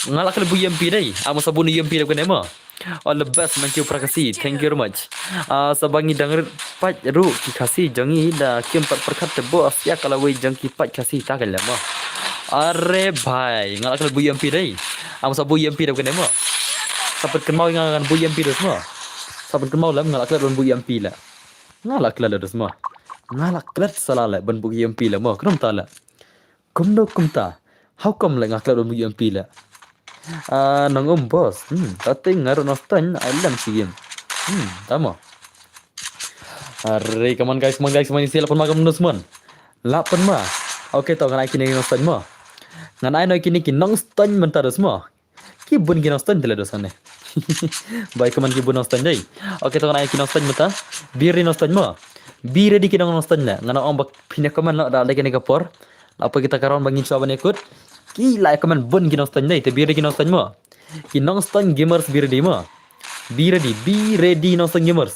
Ngalak lebu UMP dai. Amo sabun UMP dah kena mah. All the best thank you prakasi. Thank you very much. Sabangi denger pat ru ki kasih jangi da kim pat perkat te bos ya kalau we jang ki pat kasih tak lah mah. Are bhai. Ngalak lebu UMP dai. Amo sabun UMP dah kena mah. Sapat kenal dengan bu UMP dah semua. Sapat kenal lah ngalak lebu UMP lah. Ngalak lah dah semua. Ngalak let salah ban bu UMP lah mah. Kenapa tak lah? Kumta. How come like ngaklar bu UMP lah? Nang bos. Tapi ngaruh nostan alam si game. Tama. Are come on guys, semuanya sila pun magam nusman. 8 mah. Okay tau nganai kini nostan mah. Nganai no kini nostan mentar semua. Ki bun ki nostan tela dosane. Baik kaman ki bun nostan dai. Okay tau nganai kini nostan mata. Biri nostan mah. Biri di kini nostan lah. Ngana om bak pindah kaman lah dah kini kapor. Apa kita karon bangin coba ikut. Gila kaman bun ki nostan dai. Te biri ki nostan mah. Ki nostan gamers biri di mah. Be ready nostan gamers.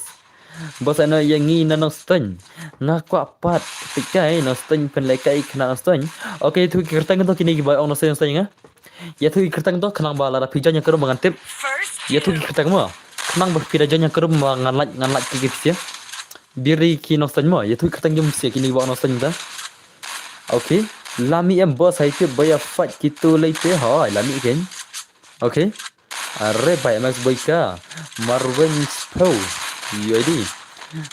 Bos ana yang ni nostan. Ngaku apat ketika nostan penlekai kena nostan. Okay tu kertang tu kini ba on nostan ngah. Ya tu kertang tu kenang bala la pijanya kerum mangantip. Ya tu kertang mah. Kenang berpijanya kerum nganlat kikit ya. Biri ki nostan mah. Ya tu kertang jom sia kini ba nostan ta. Okay. Lami em bos hai ke baya fight kitu leite ha lami kan. Okay. Are by Max Boyka Marvin Spo UID.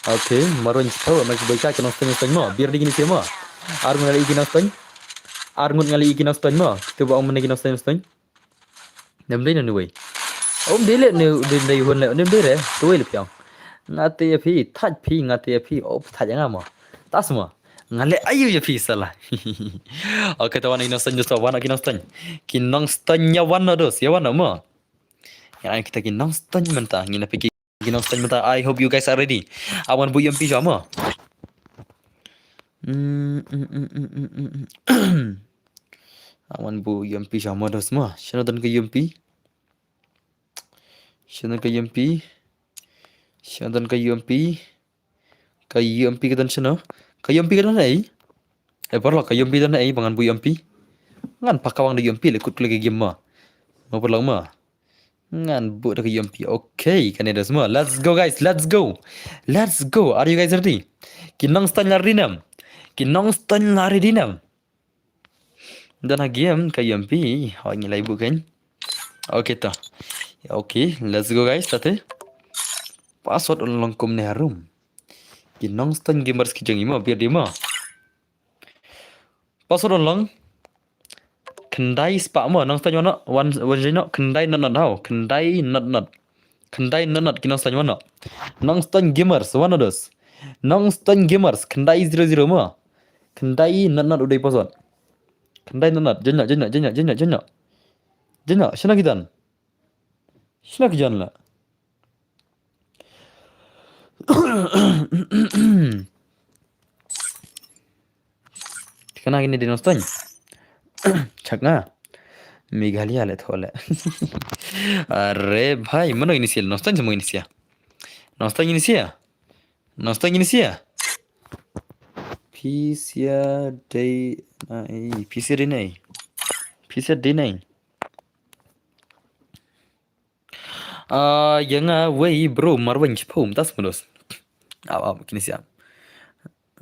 Okay, Marvin Spo Max Boyka kena steng mo. Biar digini semua. Argun ngali ikina steng. Argun ngali ikina steng mo. Kita buat omong ikina steng. Nem dei nu wei. Om dele nu dei hun le nem dei re. Tu wei le piang. Ngate phi thaj phi ngate phi op thaj nga mo. Tas mo. Ngale ayu ya phi salah. Okay, tawana ikina steng just wana ikina steng. Kinong steng nya wana dos. Ya wana mo. Yang kita ginong stun mentah, ngina pergi ginong stun mentah. I hope you guys are ready. Awan bu UMP sama. Awan bu UMP sama dah semua. Shana dan ke UMP. Shana ke UMP. Shana dan ke UMP. Ke UMP ke dan shana. Ke UMP ke dan ai. Perlu ke UMP dan ai bangan bu UMP. Ngan pakawang di UMP lekut lagi game mah. Mau perlu mah. Ngan bu dah ke UMP. Okay, kan ada semua. Let's go guys, let's go. Are you guys ready? Kinong stun lari dinam. Dan game ke UMP. Oh, ini lagi bukan? Okay ta. Okay, let's go guys. Tadi. Password ulang kum ni harum. Kinong stun gamers ki jangi mah biar dia mah. Password ulang. Kendai spak mo nang stanya no one jeno kendai not how kendai not kinong stanya no nang stan gamers one of those nang stan gamers kendai 00 mo kendai not udah password kendai not jena shina kidan la Kena gini di noston. Chakna. Meghalaya le thole. अरे भाई मनो initial noston semua inisia. Noston inisia. Noston inisia. Pisia day nai. Pisia day nai. Pisia day nai. Yang way bro marwan chpum tas menos. Kini siap.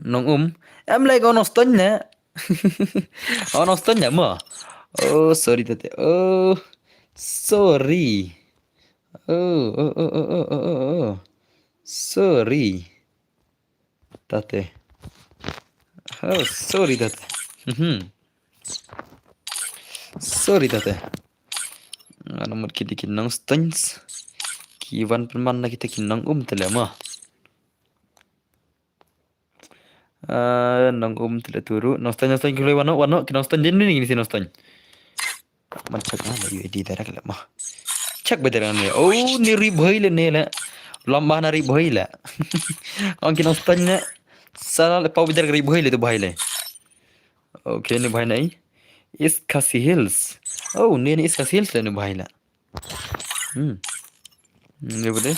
Nong em lại có noston nè. Noston nè mà. Oh sorry tete. Oh sorry. Oh. Sorry. Tate. Oh, sorry tate. Sorry tate. Nomor kita kinang stans. Kiwan perman na kita kinang tala ma. Nang tala turu. Nostan kulai wano kinang stan jenis ni si nostan. Man cak na la UAD darak la ma. Cak bederan ni. Oh ni ribhai le ne la. Lambah na ribhai la. Ang kinang stan na salah pau beder ribhai le tu bhai le. Okay ni bhai nai. Iskasi Hills. Oh ni Iskasi Hills le ni bhai la. Ni pada.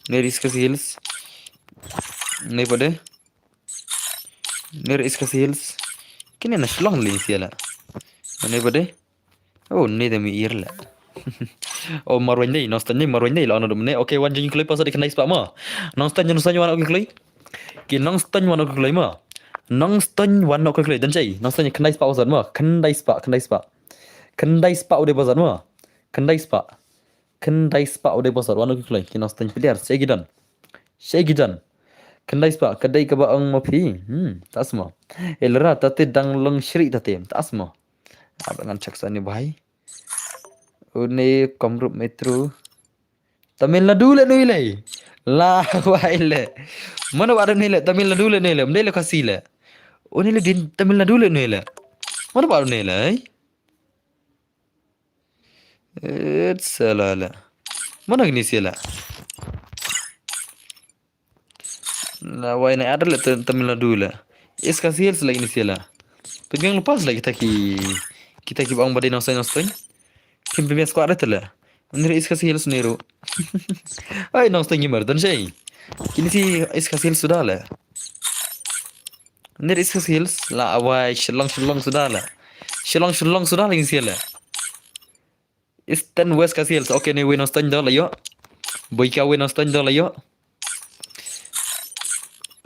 Ni Iskasi Hills. Ni pada. Ni Iskasi Hills. Kini na shlong le siala. Ni pada. Oh ni demi ir la. Oh marwan dai nostan ni marwan dai la ono dum ne. Okay wan jing klai pasal dikenai spa ma. Nostan wan ok klai. Ki nostan wan ok klai ma. Nostan wan ok klai dan chai. Nostan kenai spa pasal ma. Kendai spa. Kendai spa udah pasal ma. Kendai spa udah pasal wan ok klai. Ki nostan player segidan. Kendai spa kedai ke baang mapi. Tak semua. Elra tate dang long shri tate. Tak semua. Abangan caksa ni bhai. Une Kamrup Metro. Tamil Nadu le nui le. La bhai le. Mana ada ni le Tamil Nadu le nui le. Mde le kasi le. Une le din Tamil Nadu le nui le. Mana ada ni le. Salah le. Mana gini sila. La wai na ada le Tamil Nadu le. Iska sales lagi ni sila. Pegang lepas lagi kita ki bang badai nostan. Kim premier squad tala. Unir iska sales nero. Ai nostan gimar dan shay. Kini si iska sales sudah la. Unir iska sales la awai shalong sudah la. Shalong sudah lagi sila. Eastern West ka sales. Okay ni win nostan dah la yo. Boy ka win nostan dah la yo.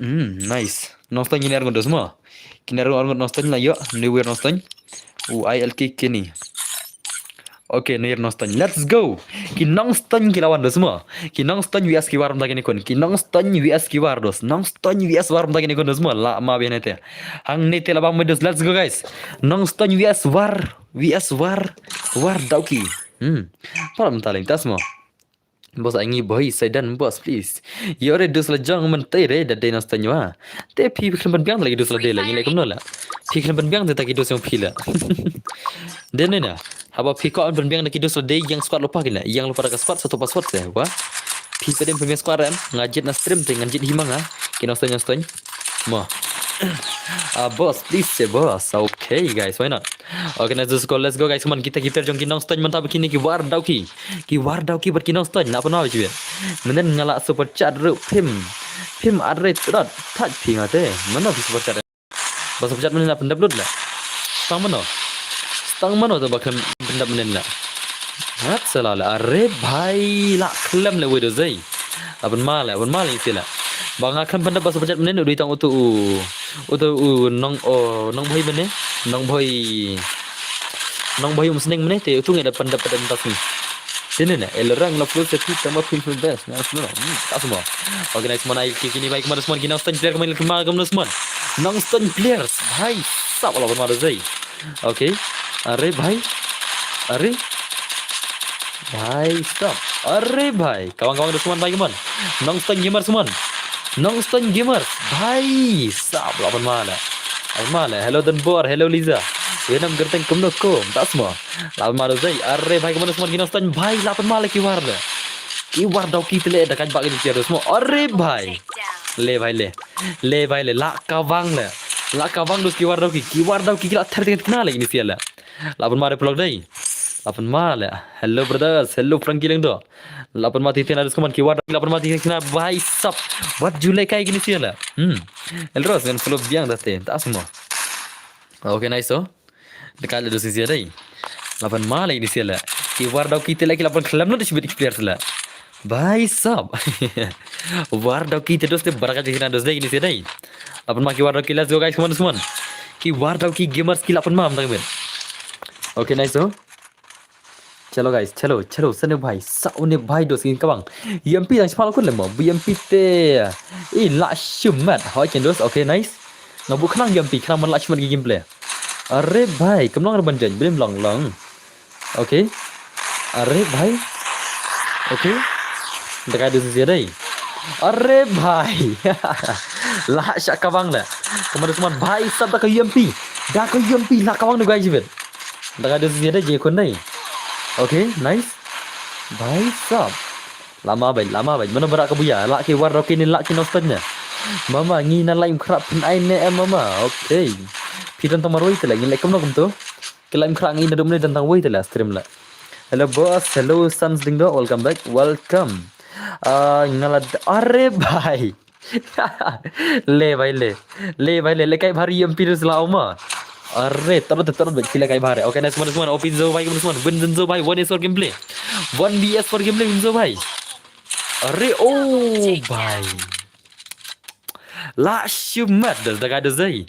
Nice. Nostan ini argon semua. Kini argon nostan la yo. Ni win nostan. ILK kini. Okay, near nostan. Let's go. Kinongstone kilawan dos semua. Kinongstone vs kiwaram tagini kon. Kinongstone vs kiwardos. Nongstone vs waram tagini kon dos semua. La ma benete. Hang nete labang medos. Let's go guys. Nongstone vs war dauki. Param taling tas semua. Bos aingi boy sedan bos please. Yore dos la jang mentai re da denas tanywa. Te pi kan biang lagi dos la de lagi like nola. Pi kan biang de taki dos yang pila. Denena. Haba pi ko an biang taki dos la de yang squad lupa gila. Yang lupa ka squad satu password saya. Wah. Pi pedem pemimpin squad kan ngajit na stream te ngajit himanga. Kinostanya stony. Mo. Boss, please say boss. Okay guys, why not? Okay, let's go guys. Come on, kita keeper jong kinong stun mantap kini ki war dau ki ber kinong stun. Apa nama cuy? Menen ngalak super chat ru pim adre dot touch ping ate. Mana super chat? Bas super chat menen la pendap lah. Stang mana tu bakal pendap menen la. Hat salah la. Arre bhai la klem le wedo zai. Abang mal ini sila. Bang akan pendap bas super chat menen udah ditang utu nong bhai menen. Nong bhai seneng menen te utu ngada pendap pada entas ni. Sini na elrang la plus seti tambah film best. Nah semua. Tak semua. Okay nice mana kini baik mana semua kini stand player kemarin kemana semua. Nong stand players. Bhai sab lah bermada zai. Okay. Arre bhai. Bhai stop. Arre bhai. Kawan-kawan semua bhai kemana? Nong stand gamer semua. Nongstone Gamer. Bhai sab lah bermada. Almala. Hello dan bor. Hello Liza. Wenam gerteng kumno kom. Tak semua. Lapan malu zai. Arre bhai kemana semua Nongstone. Bhai lapan malu ki warna. Ki war dau ki tele dah kan bak ni tiada semua. Are bhai. Le bhai le la kawang le. La kawang dus ki war dau ki la thar dengan kenal lagi ni siala. Lapan mare pelok dai. Lapan male. Hello brothers, hello Frankie leng do. Lapan mati tiada dus kaman ki war lapan mati kenal bhai sap. What Julai kai gini siala. Elros kan follow biang dah te. Tak semua. Okay nice so. Dekat ada dus sia dai. Lapan male ini siala. Ki war dau ki tele ki lapan kelam no disebut player sila. Bhai sab. War dau ki terus te barakat jina dos dai ini sia dai. Lapan ma ki war dau ki let's go guys come on semua. Ki war dau ki gamers ki lapan ma tak ben. Okay nice so. चलो गाइस चलो सने भाई साउने भाई दोस kin kabang EMP yang semal kun lemo EMP te la shumat hoi ken dos okay nice ngabu khnang EMP khnang man la shumat gi gameplay are bhai kamlong ban jan blim long okay are bhai okay dekat dos dia dai are bhai la syak kabang la kemudian teman bhai sab dak EMP la kabang nu guys jibet dekat dos dia dai je kun dai okay, nice. Bhai sab. Lama baik. Mana berak ke buya? Lak ke war rokin ni lak ke nostalnya. Mama ngina laim kerap pun aine mama. Okay. Pidan tamaroi tela ngin lekom nokum tu. Kelaim kerap ngina domne dan tangwoi tela stream la. Hello boss, hello sons dingdo, welcome back. Welcome. Ngalad are bhai. Le bhai le kai bhari MP ru sela oma. Arre, terus sila kai bahare. Okay, nice semua. Open zo bhai semua. Win zo bhai. 1 for gameplay. 1 BS for gameplay win zo bhai. Arre, oh bhai. La shumat dah dekat dah zai.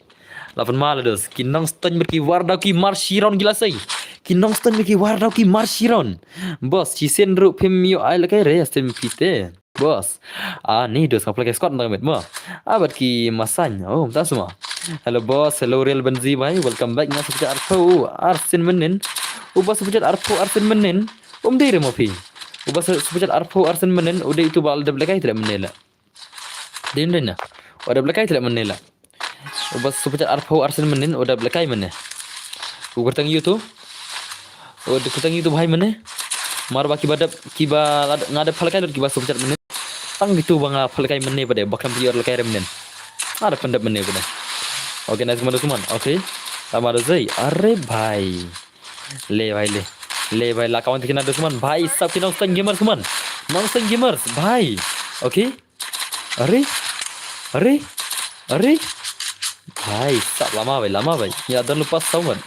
Lapan mal dah. Kinong stun berki wardau ki marshiron gila sai. Kinong stun berki wardau ki marshiron. Boss, cisen ru pim yo ai lakai re stem pite. Boss. Ni dos ngapla ke squad nang met mo. Abad ki masanya. Oh, tak semua. Hello boss, hello real Benzi bhai, welcome back. Nga sepucat arpo arsin menin. Ubah sepucat arpo arsin menin. Dire mo pi. Ubah sepucat arpo arsin menin. Udah itu bal double kai tidak menela. Din na. Udah double kai tidak menela. Ubah sepucat arpo arsin menin. Udah double kai meneh. Ubah tang YouTube. Udah kutang YouTube bhai meneh. Mar baki badap kiba ngada phalkai dot kiba sepucat menin. Tang gitu banga phalkai meneh pada bakam pior kai menin. Ada pendap meneh pada. Okay, nice teman-teman. Okay. Sama ada Zai. Are bhai. Le bhai la kawan kita ada teman. Bhai sab kita nonton gamers teman. Nonton gamers bhai. Okay. Are. Bhai sab lama bhai. Ya dan lupa sawan.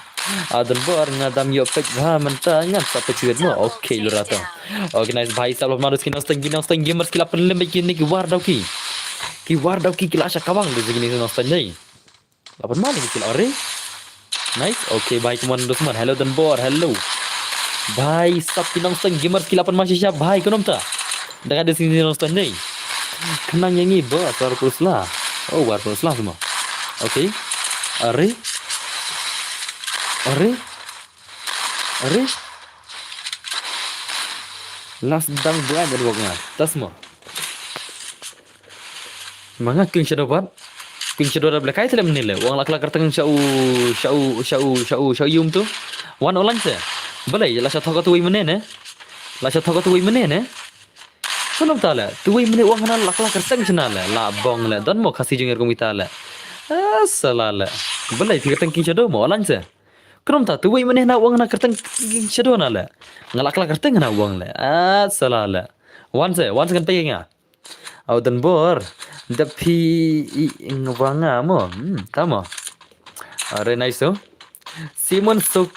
Dan bar ngadam yo pek ha mentanya sampai ciut mo. Okay lu rata. Okay, nice bhai sab lama harus kita nonton gamers kila penlem begini ki war dau ki. Ki war dau ki kila asya kawang di sini nonton jai. Lapan mana kecil ore? Nice. Okay, bhai teman teman. Hello dan bor. Hello. Bhai sab kinong stang gamers kilapan masih siap bhai konom ta. Dekat di sini nonton ni. Kenang nyanyi bos war plus lah. Oh, war plus lah semua. Okay. Are. Last dang buat ada boknya. Tas semua. Manga king shadow bat. King shadow dah belakang itu menilai. Wang lak kerteng syau yum tu. Wan online se. Balai lah satu kau tuai mana? La satu kau tuai mana? Kenapa tak lah? Tuai mana wang hana lak kerteng cina lah. La bong lah. Dan mau kasih jengir komita lah. Salah lah. Balai tiga kerteng king shadow mau online se. Kenapa tak? Tuai mana nak wang hana kerteng king shadow lah. Ngalak kerteng hana wang lah. Salah lah. Wan kan payah. Au dan bor. Tapi ngwanga mo. Tama. Are nice so. Simon so.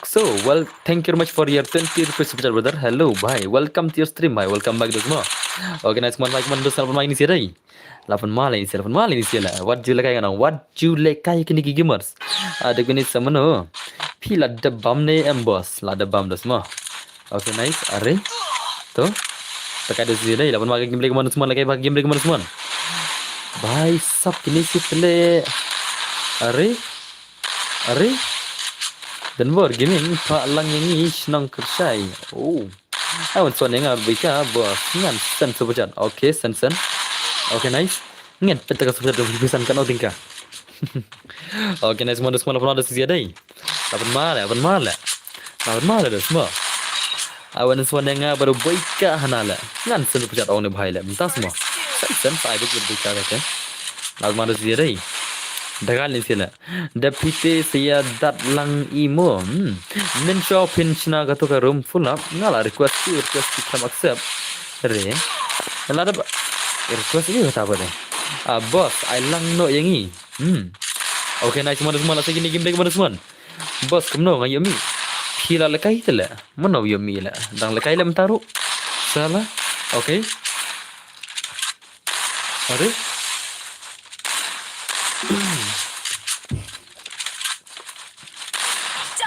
Well, thank you very much for your 20 rupees super chat brother. Hello bhai. Welcome to your stream bhai. Welcome back dos mo. Okay, nice man like man dos lapan main ini sia dai. Lapan mal ini sia lah. What you like kan? What you like kai kini gamers. Ada kini samano. Pi la de bam ne boss. La de bam dos mo. Okay, nice. Are. To. Dekat dos sia dai. Lapan mal gameplay kemana semua lagi bagi gameplay kemana semua. Bhai sab kini sitle. Are. Dan bor gaming pak lang yang ni senang kersai. Oh. Awan suan yang abika bos. Ngan sen sebujan. Okay, sen. Okay, nice. Ngan petak sebujan dong bisan kan tingkah. Okay, nice semua ada sisi ada. Lapan mal dah semua. Awan swan nga baru baika hanala. Ngan sen pujat awne bhai le. Mentas mo. Sen sai duk baika ke. Lag manus dia dei. Dagal ni sila. Dapite saya dat lang imo. Nen shop pin china gato ka room full up. Ngala request come accept. Re. Ngala ada request ini kata apa deh? Boss, I lang no yang ini. Okay, nice mana semua lah segini game dek mana semua. Boss, kemno ngayo mi. Hila lekai tela. Mana yo mi la. Dang lekai la mentaru. Salah. Okay. Are?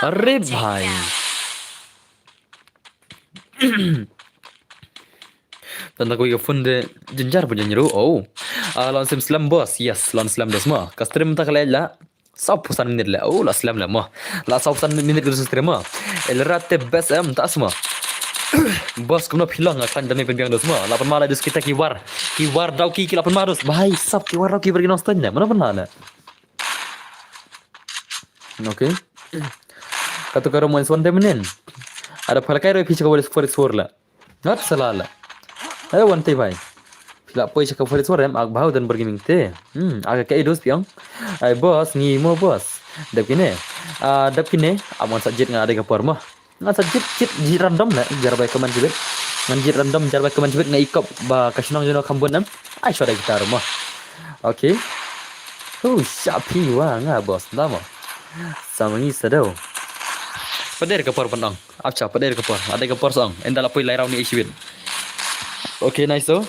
Are bhai. Tanda ko funde jinjar punya nyeru. Oh. Lawan slam boss. Yes, lawan slam das mah. Kastrim tak la. Sab pusan minit la. Oh, la slam la mah. La sab pusan minit kursus terima. El rate best tak semua. Bos kena hilang akan demi penbiang dos semua. Lapan malah dus kita kiwar dauki ki lapan marus. Bahai sab kiwar dauki pergi nostalnya. Mana pernah ada. Okay. Katu karo mo swan demenin. Ada palakai roi picha ko for la. Not salala. Ayo wanti bhai. Pila poi chaka for em ag bahau dan pergi mingte. Aga kai dos piang. Ai bos ni mo bos. Dapkine. Dapkine amon sajit nga ada kapor mah. Ngan sajit jit random la jar bai kaman jibet. Ngan jit random jar bai kaman jibet nga ikop ba kasnong jono kambon am. Ai shoda gitar mah. Okay. Syapi wa nga bos dama. Samangi sadau. Pader kapor panang. Acha pader kapor. Ada kapor sang. Endala poi lai raw ni isibit. Okay, nice so.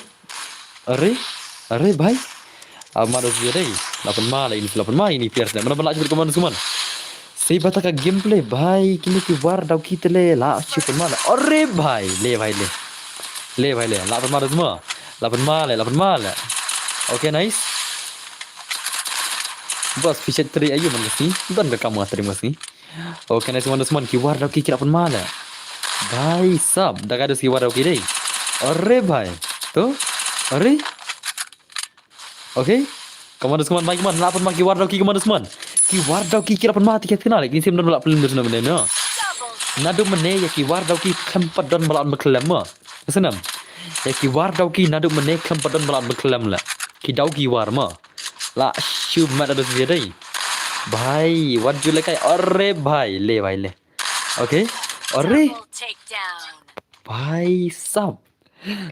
Are bhai. Amados dia dei. Lapan ma ini pierce. Mana balak jibet kaman suman. Saya bataka gameplay bhai kini ki war dau kitele la chupan mala. Are bhai le. Lapan ma semua. Lapan mala. Okay, nice. Bos fishet tri ayu man kasi. Dan ka kamu terima kasih. Okay, nice teman-teman ki war dau ki lapan mala. Bhai sab daga dus ki war dau ki dei. Are bhai. Tu? Are? Okay. Kamu teman baik man lapan ma ki war dau ki kamu teman. Ki war dau ki lapan ma tiket kenal. Ini sim don balak pelin dus nama dia. Nadu mene ya ki war dau ki kempat don balak bekelam ma. Senam. Ya ki war dau ki nadu mene kempat don balak bekelam la. Ki dau ki war ma. La shub mat ada dia dei. Bhai, what you like? Are bhai, le. Okay? Are? Bhai sab.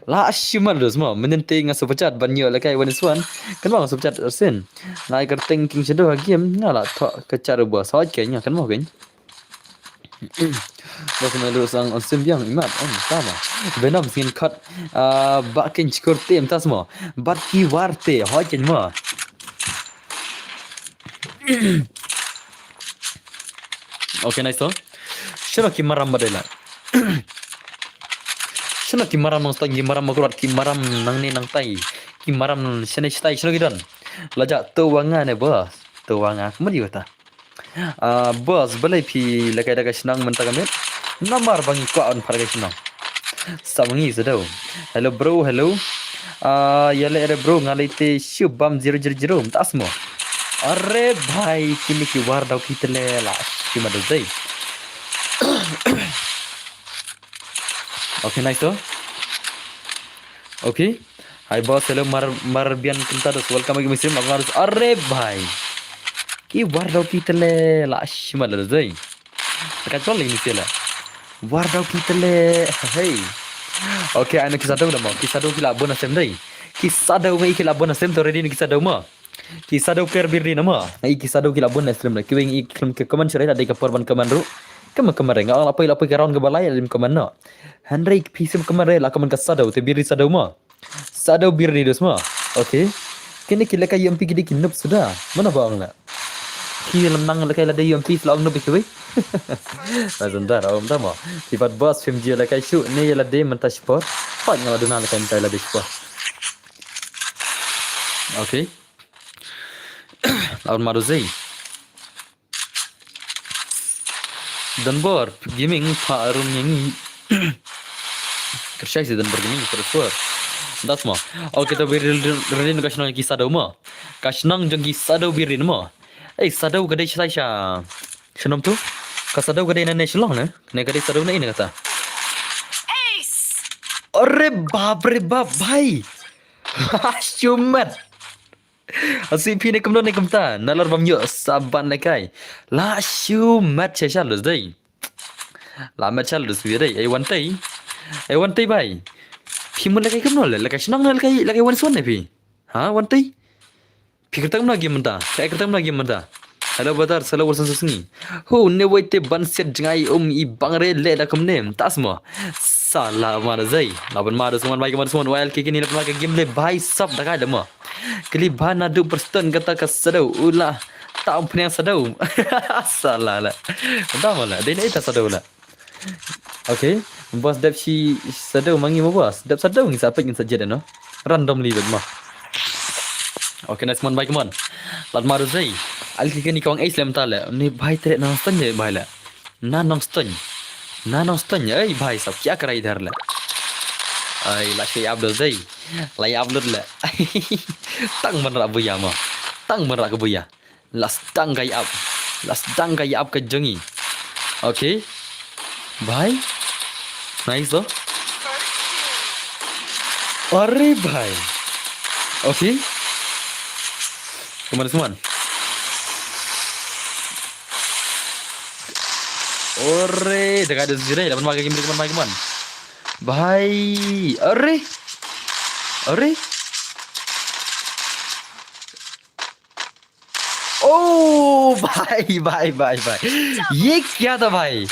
La shumar dos mo menente nga super chat banyo la kai one kan bang super chat sen na iker thinking shadow game ngala tho kecar bo soj kayaknya kan mo kan bos melu sang on simbiang imat on sama venom sin cut bakin chkur tem tas mo bat ki warte hoj ken mo okay nice so shino ki maram badela Shana ki maram nang tangi maram makurat ki maram nang ni nang tai ki maram shana stai shana gidan laja to wanga ne bos to wanga kemari kata bos balai pi lakai daga shnang menta kamet namar bangi ko on parga shnang samangi sedau hello bro hello yale are bro ngalai te shubam 000 tasmo are bhai kini ki war dau kitele la ki madai dai Okay, nice though. Okay. Hi boss, hello Marbian Kintados. Welcome again Mr. Magmarus. Are bhai. Ki war dau kitele la shima la zai. Kacol ini sila. War dau kitele. Hey. Okay, ano kisado na mo. Kisado kila bonus sem dai. Kisado mai kila bonus sem to ready ni kisado mo. Kisado per birdi na mo. Ai kisado kila bonus sem na. Kiwing iklim ke kaman sure ada ka porban kaman ru. Kemarin nggak apa ke round ke balai alim kemana? Henry pisim kemarin lah keman ke sadau te biri sadau mah. Sadau biri dos mah. Okay. Kini kila kaya yang pergi dikinup sudah. Mana bang nak? Kini lenang lah kaya ada yang pergi selalu nup ikut. Sebentar, om tak mah. Sifat bos film dia lah kaya shoot ni ialah dia mentas sport. Pat ngala duna lah kaya lah dia sport. Okay. Lawan Maruzai. Dan bor gaming parum yang kerja sih dan bergaming terus. Das mah. Okay, kita berin kasnang kisah dau mah. Kasnang jeng kisah dau berin mah. Sadau gadai saya. Senam tu? Kasadau gadai nene selong ne? Ne gadai sadau ne ini kata. अरे बाप रे बाप भाई Shumat CP này cầm đôn này cầm ta nó là bao nhiêu saban này cái là shumat chơi sao được đây là mà sao được gì đây ai one tay bay phi muốn là cái cầm nó là cái senang là cái one suan này phi hả one tay phi kertam lagi menta saya kertam lagi menta Hello Badar, selalu urusan sesengi. Hu ne waite ban set jangai i bangre le da kam nem tas mo. Salah mana zai. Laban mana semua baik mana semua WL kini lapan ke game le bhai sab da kai demo. Kali ban adu perston kata ka sadau ulah. Tak punya sadau. Salah lah. Dah malah. Dia ni tak sadau lah. Okay. Bos dap si sadau mangi mo bos. Dap sadau ni siapa ingin saja dah no. Randomly demo. Okay, nice man baik man. Lapan mana zai. Alki ni kawang Islam tala ni भाई तेरे नमस्तन है भाई ला ना नमस्तन है भाई सब क्या करा इधर ला ai la shay abdul zai la abdul la tang man ra buya ma tang man ra ke buya las tang gai up ke jangi okay भाई nice तो अरे भाई okay teman-teman Ore, dekat ada sejirai, lapan makan game teman. Bhai, अरे Oh, भाई ये क्या था भाई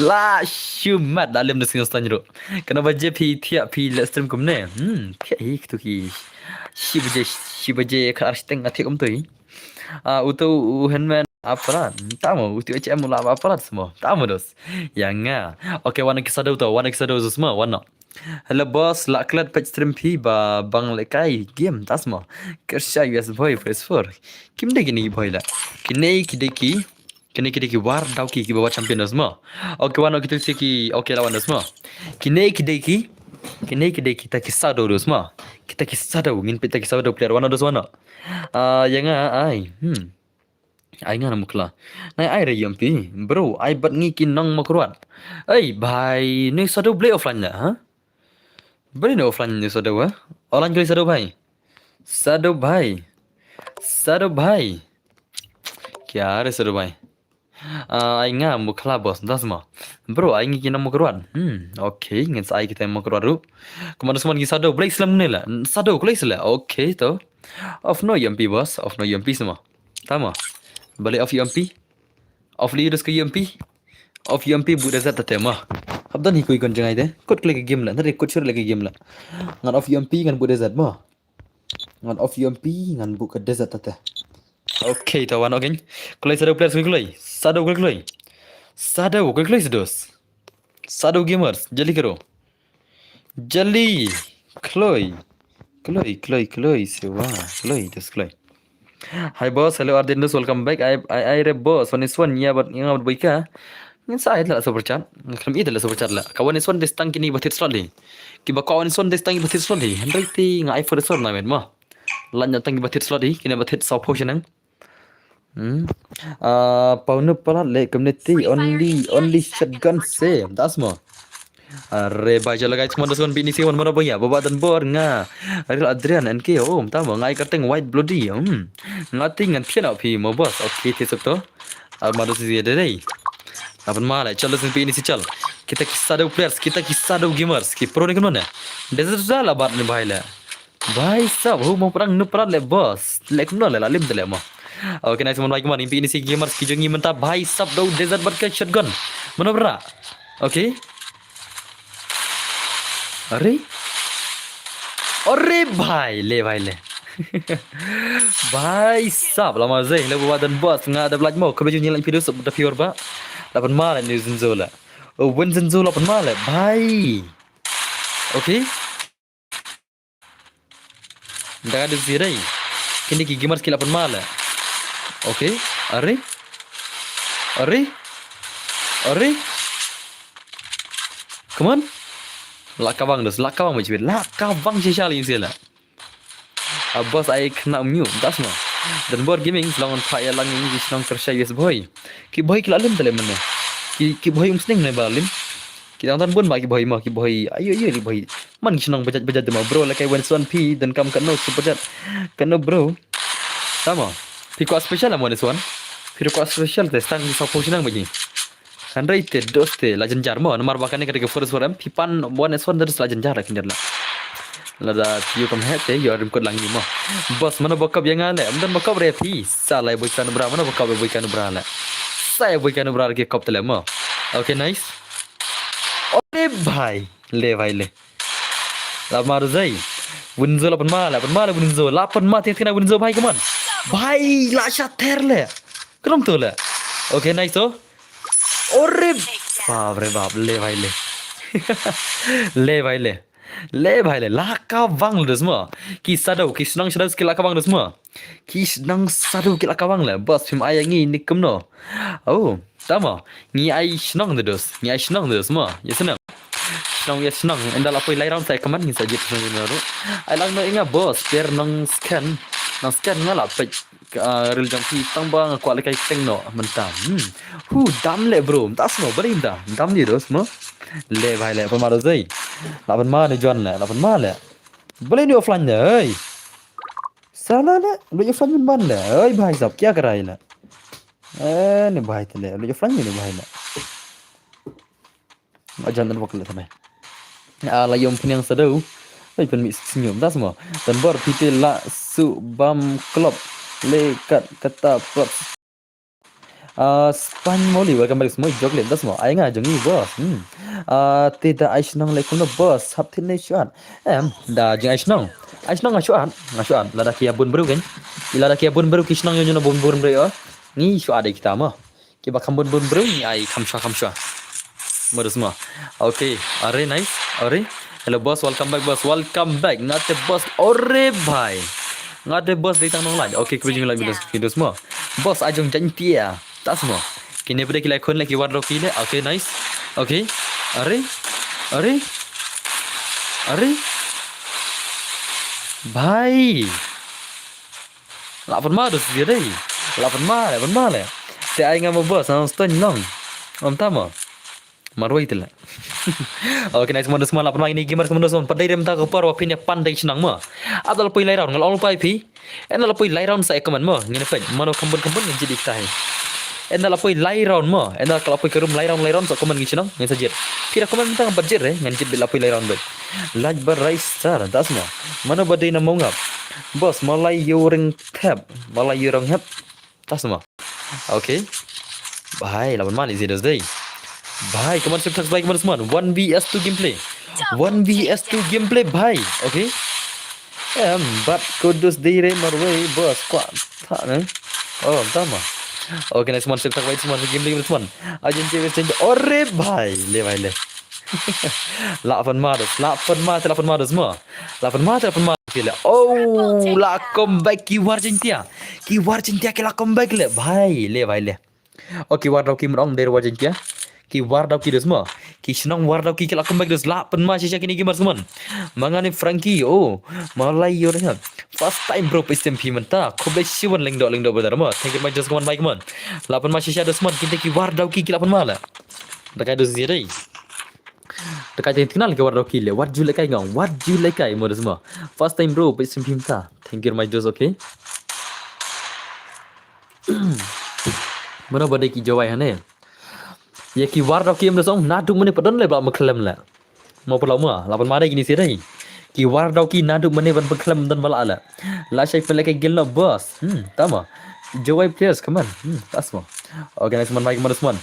ला shumat dalam nasi ngastan jero kenapa je pi stream kumne pia hik tu ki si baje khar steng athi kum tu utu henman apa tamu utu HM mula apa semua tamu dos yang okay wana kisado semua wana Hello boss la klat patch stream pi ba bang lekai game tasma kersha US boy PS4 kim de gini boy la kini kideki war dauki ki bawa champion semua okay wana kita siki okay lawan semua kini kideki kita kisah dulu semua kita kisah dulu ngin kita kisah dulu player wana dos wana yang ai ai ngana mukla nai ai re yampi bro ai bat ngi kinong makruat bhai ni sadu play offline la ha beri ni offline ni sadu ha online kali sadu bhai kya re sadu bhai ai nga mukla bos das ma bro ai ngi kinong makruat okay ngin sai kita makruat ru kemana semua ngi sadu play islam ni la sadu play sila okay to off no yampi boss off no yampi semua tama balik off UMP off leaders ke UMP off UMP budak zat tema habdan hi koi kon jangai de kod klik game la nare kod share lagi game la ngan off UMP ngan budak zat ma ngan off UMP ngan buka desert tata okay tawan again klai sadu players klai sadu klai sedos sadu gamers jali karo jali kloi sewa kloi des kloi Hi boss, hello Ardendus, welcome back. I re boss, one is one ya but yang abad baika. Ngin sa id la super chat. Kalam id la super chat la. Kawan is one destang kini batit slot li. Kiba kawan is one destang batit slot li. Hendrik ti ngai for slot na men mo. Lan tang batit slot li, kini batit sa potion nang. Paunu pala le community only shotgun same. Das mo. Arre baca lah guys semua dosen bini siwan mana boya baba dan bor nga Ariel Adrian NK tama ngai kateng white bloody ngati ngan pian pi mo boss okay tesuk to madu si dia dei apan mala chalo sen bini si chal kita kisah do players kita kisah do gamers ki pro ni kemana desert la bat ni bhai la bhai sab mau perang nu perang le boss le kemana le lalim dele mo okay nice mon like mon impi ini si gamers ki jongi menta bhai sab do desert bat ke shotgun mana bra okay अरे भाई ले भाई sab lama zai le badan bos nga ada belaj mau ke baju nyelang video sub da pior ba lapan mala ni zenzola wen zenzola lapan mala bhai okay dah ada zirai kini ki gamers ki lapan mala okay are come on lakawang macam lakawang sesial ini sila bos ai kena mute das mah dan board gaming lawan paya lang ini di senang kerja yes boy ki boy ki lalim tele mana ki boy umsning ne balim Kita nonton pun bagi boy mah, ki boy. Ayo di boy. Man senang bejat-bejat mah bro, like when Swan P dan kam kano super jet. Kano bro. Sama. Piko special lah mo Swan. Piko special teh stang sa po sinang bagi. Kan rate doste legend jar mo, nomor bakane ketika first one pipan one Swan terus legend jar kindir lah. Lada you come head yo rim kod lang ni mo. Bos mana bokap yang ale, amdan bokap repi. Salah boy kan bra, mana bokap boy kan bra lah. Saya boy kan bra ke kop tele mo. Okay, nice. अरे भाई ले la marzai bunzo la penmala bunzo la penma tiat kena bunzo भाई कमान भाई la shatter le kelom tu le okay nice तो अरे बाप रे बाप ले भाई ले laka bang le semua ki sadau ki senang ki laka bang le semua ki senang sadau ki laka bang le bos film ayangi ni kemno oh tama ni ai senang de semua ya senang senang enda la poi lai round saya kaman ni saja senang ni ro ai lang no inga bos biar nang scan ngala pe real jam pi tang bang ko kai teng no mentam dam le bro tas no berim dam ni ro semua le भाई le pemaro zai la ban ma ni jon la ban ma le boleh ni offline le oi salah le lo offline ban le oi भाई साहब क्या कर रहा है ले ni भाई ले lo offline ni भाई le ajan dan wakil tamai ala yom penyang sedau oi pen mi senyum dah semua dan bor pitil la su bam klop lekat kata plot Span Molly, welcome back semua jog dah semua. Ai ngah jangi bos. Tidak ai senang le kuno bos. Sabtin le syuan. Da jeng ai senang. Syuan. Lada kia bun baru kan. Lada kia bun baru kisnang nyono bun baru. Ni syuan ada kita mah. Ki bakam bun baru ni ai kam syua. Baru semua. Okay, are nice. Are. Hello boss, welcome back boss. Welcome back. Ngate boss. Ore bhai. Ngate boss datang nong lain. Okay, kujing lagi video semua. Boss ajong jantia. Tak semua. Kini pada kita ikon lagi warna kile. Okay, nice. Okay. Are. Bhai. Lapan madu dia deh. Lapan mal. Saya ingat mau bos, ang stone long. Tama. Marwai itulah. Okay, nice semua lapan mal ini gimana semua. Padai rem tak kepar wapin ya pandai senang mah. Adal poi lai round ngal pai pi. Enal poi lai round saya keman mah. Ngene pen. Mano kambun jadi kita. Enal poi lai round mah. Enal kalau poi kerum lai round so keman ngicinang ngan sajet. Kira keman tang budget ngan jid bila poi lai round bet. Laj bar rice star das mah. Mana badai na mongap. Bos malai yoreng tab. Malai yoreng hap. Tas mah. Okay. Bye, lawan mal is this day. Bye, keman sukses baik keman semua. 1vs2 gameplay bye. Okay. But kudus dire marway bos kuat tak ne. Oh, tama. Okay, next one tak baik semua game semua. Ajen cewek change. Ore bhai, le. 8 Maret semua. 8 Maret kila. Oh, la comeback ki Argentina ke la comeback le bhai le. Okay, warna ki merong dari Argentina. Ki warda ki semua. Ki senang warda ki la comeback des 8 Maret sisa kini gamer semua. Mangane Frankie malai yornya. First time bro SMP menta. Kobe siwan leng dok benar mah. Thank you just kawan baik man. 8 Maret sisa des semua kita ki warda ki 8 Maret. Dekat dos dia deh. Dekat yang kenal ke warna ki le. What you like mo semua. First time bro SMP menta. Thank you my just okay. Mana badai ki jawai hane. Ya ki warna ki mendosong nadu mene padan le ba maklem le. Mau pulau mah 8 Maret gini sih deh. Ki warna ki nadu mene ban maklem dan bala la. La shay pele ke gel boss. Tama. Jawai players come on. Tasma. Okay, nice man baik mana semua.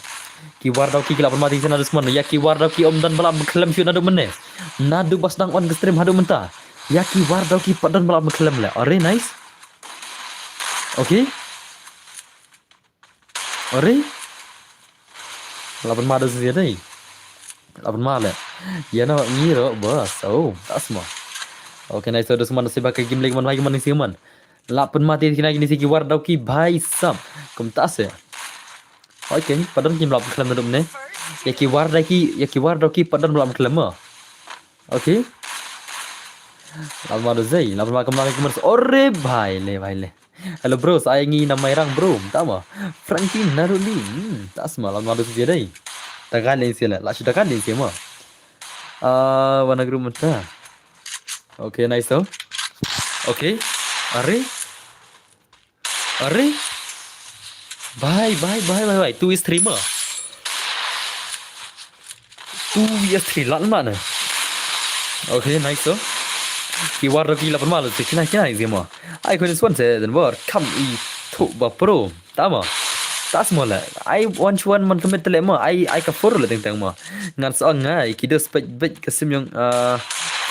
Ki warna ki 8 Maret sana semua. Ya ki warna ki dan bala maklem syu nadu mene. Nadu bas dang on stream hadu menta. Ya ki warna ki padan bala maklem le. Are nice. Okay. Are 8 Maret dia deh. 8 Maret. Ya na ngiro bos. Oh, tak semua. Okay, nice terus mana sebab game lagi mana sih man. 8 Maret kena gini sih warna ki bhai sam. Kum tak se. Okay, padan kim lap kelam dum ne. Ya ki warna ki padan belum kelam. Okay. 8 Maret zai. 8 Maret kemarin. Ore bhai le. Hello bro, saya ingin nama irang bro. Tama. Frankie Naruli. Tak semua 8 Maret dia deh. Takan ni sila. Lah sudah kan ni semua. Warna biru mata. Okay, nice though. Okay. Are? Bye. 2 is 3 mah. 2 is 3 lan mana? Okay, nice though. Ki warna kila permalu tu kena izin mah. I couldn't swan se den war kam I tu ba pro. Tama. Tas mola. I want one man commit le mah. I ka for le teng mah. Ngan so ngai ki dos bet kesim yang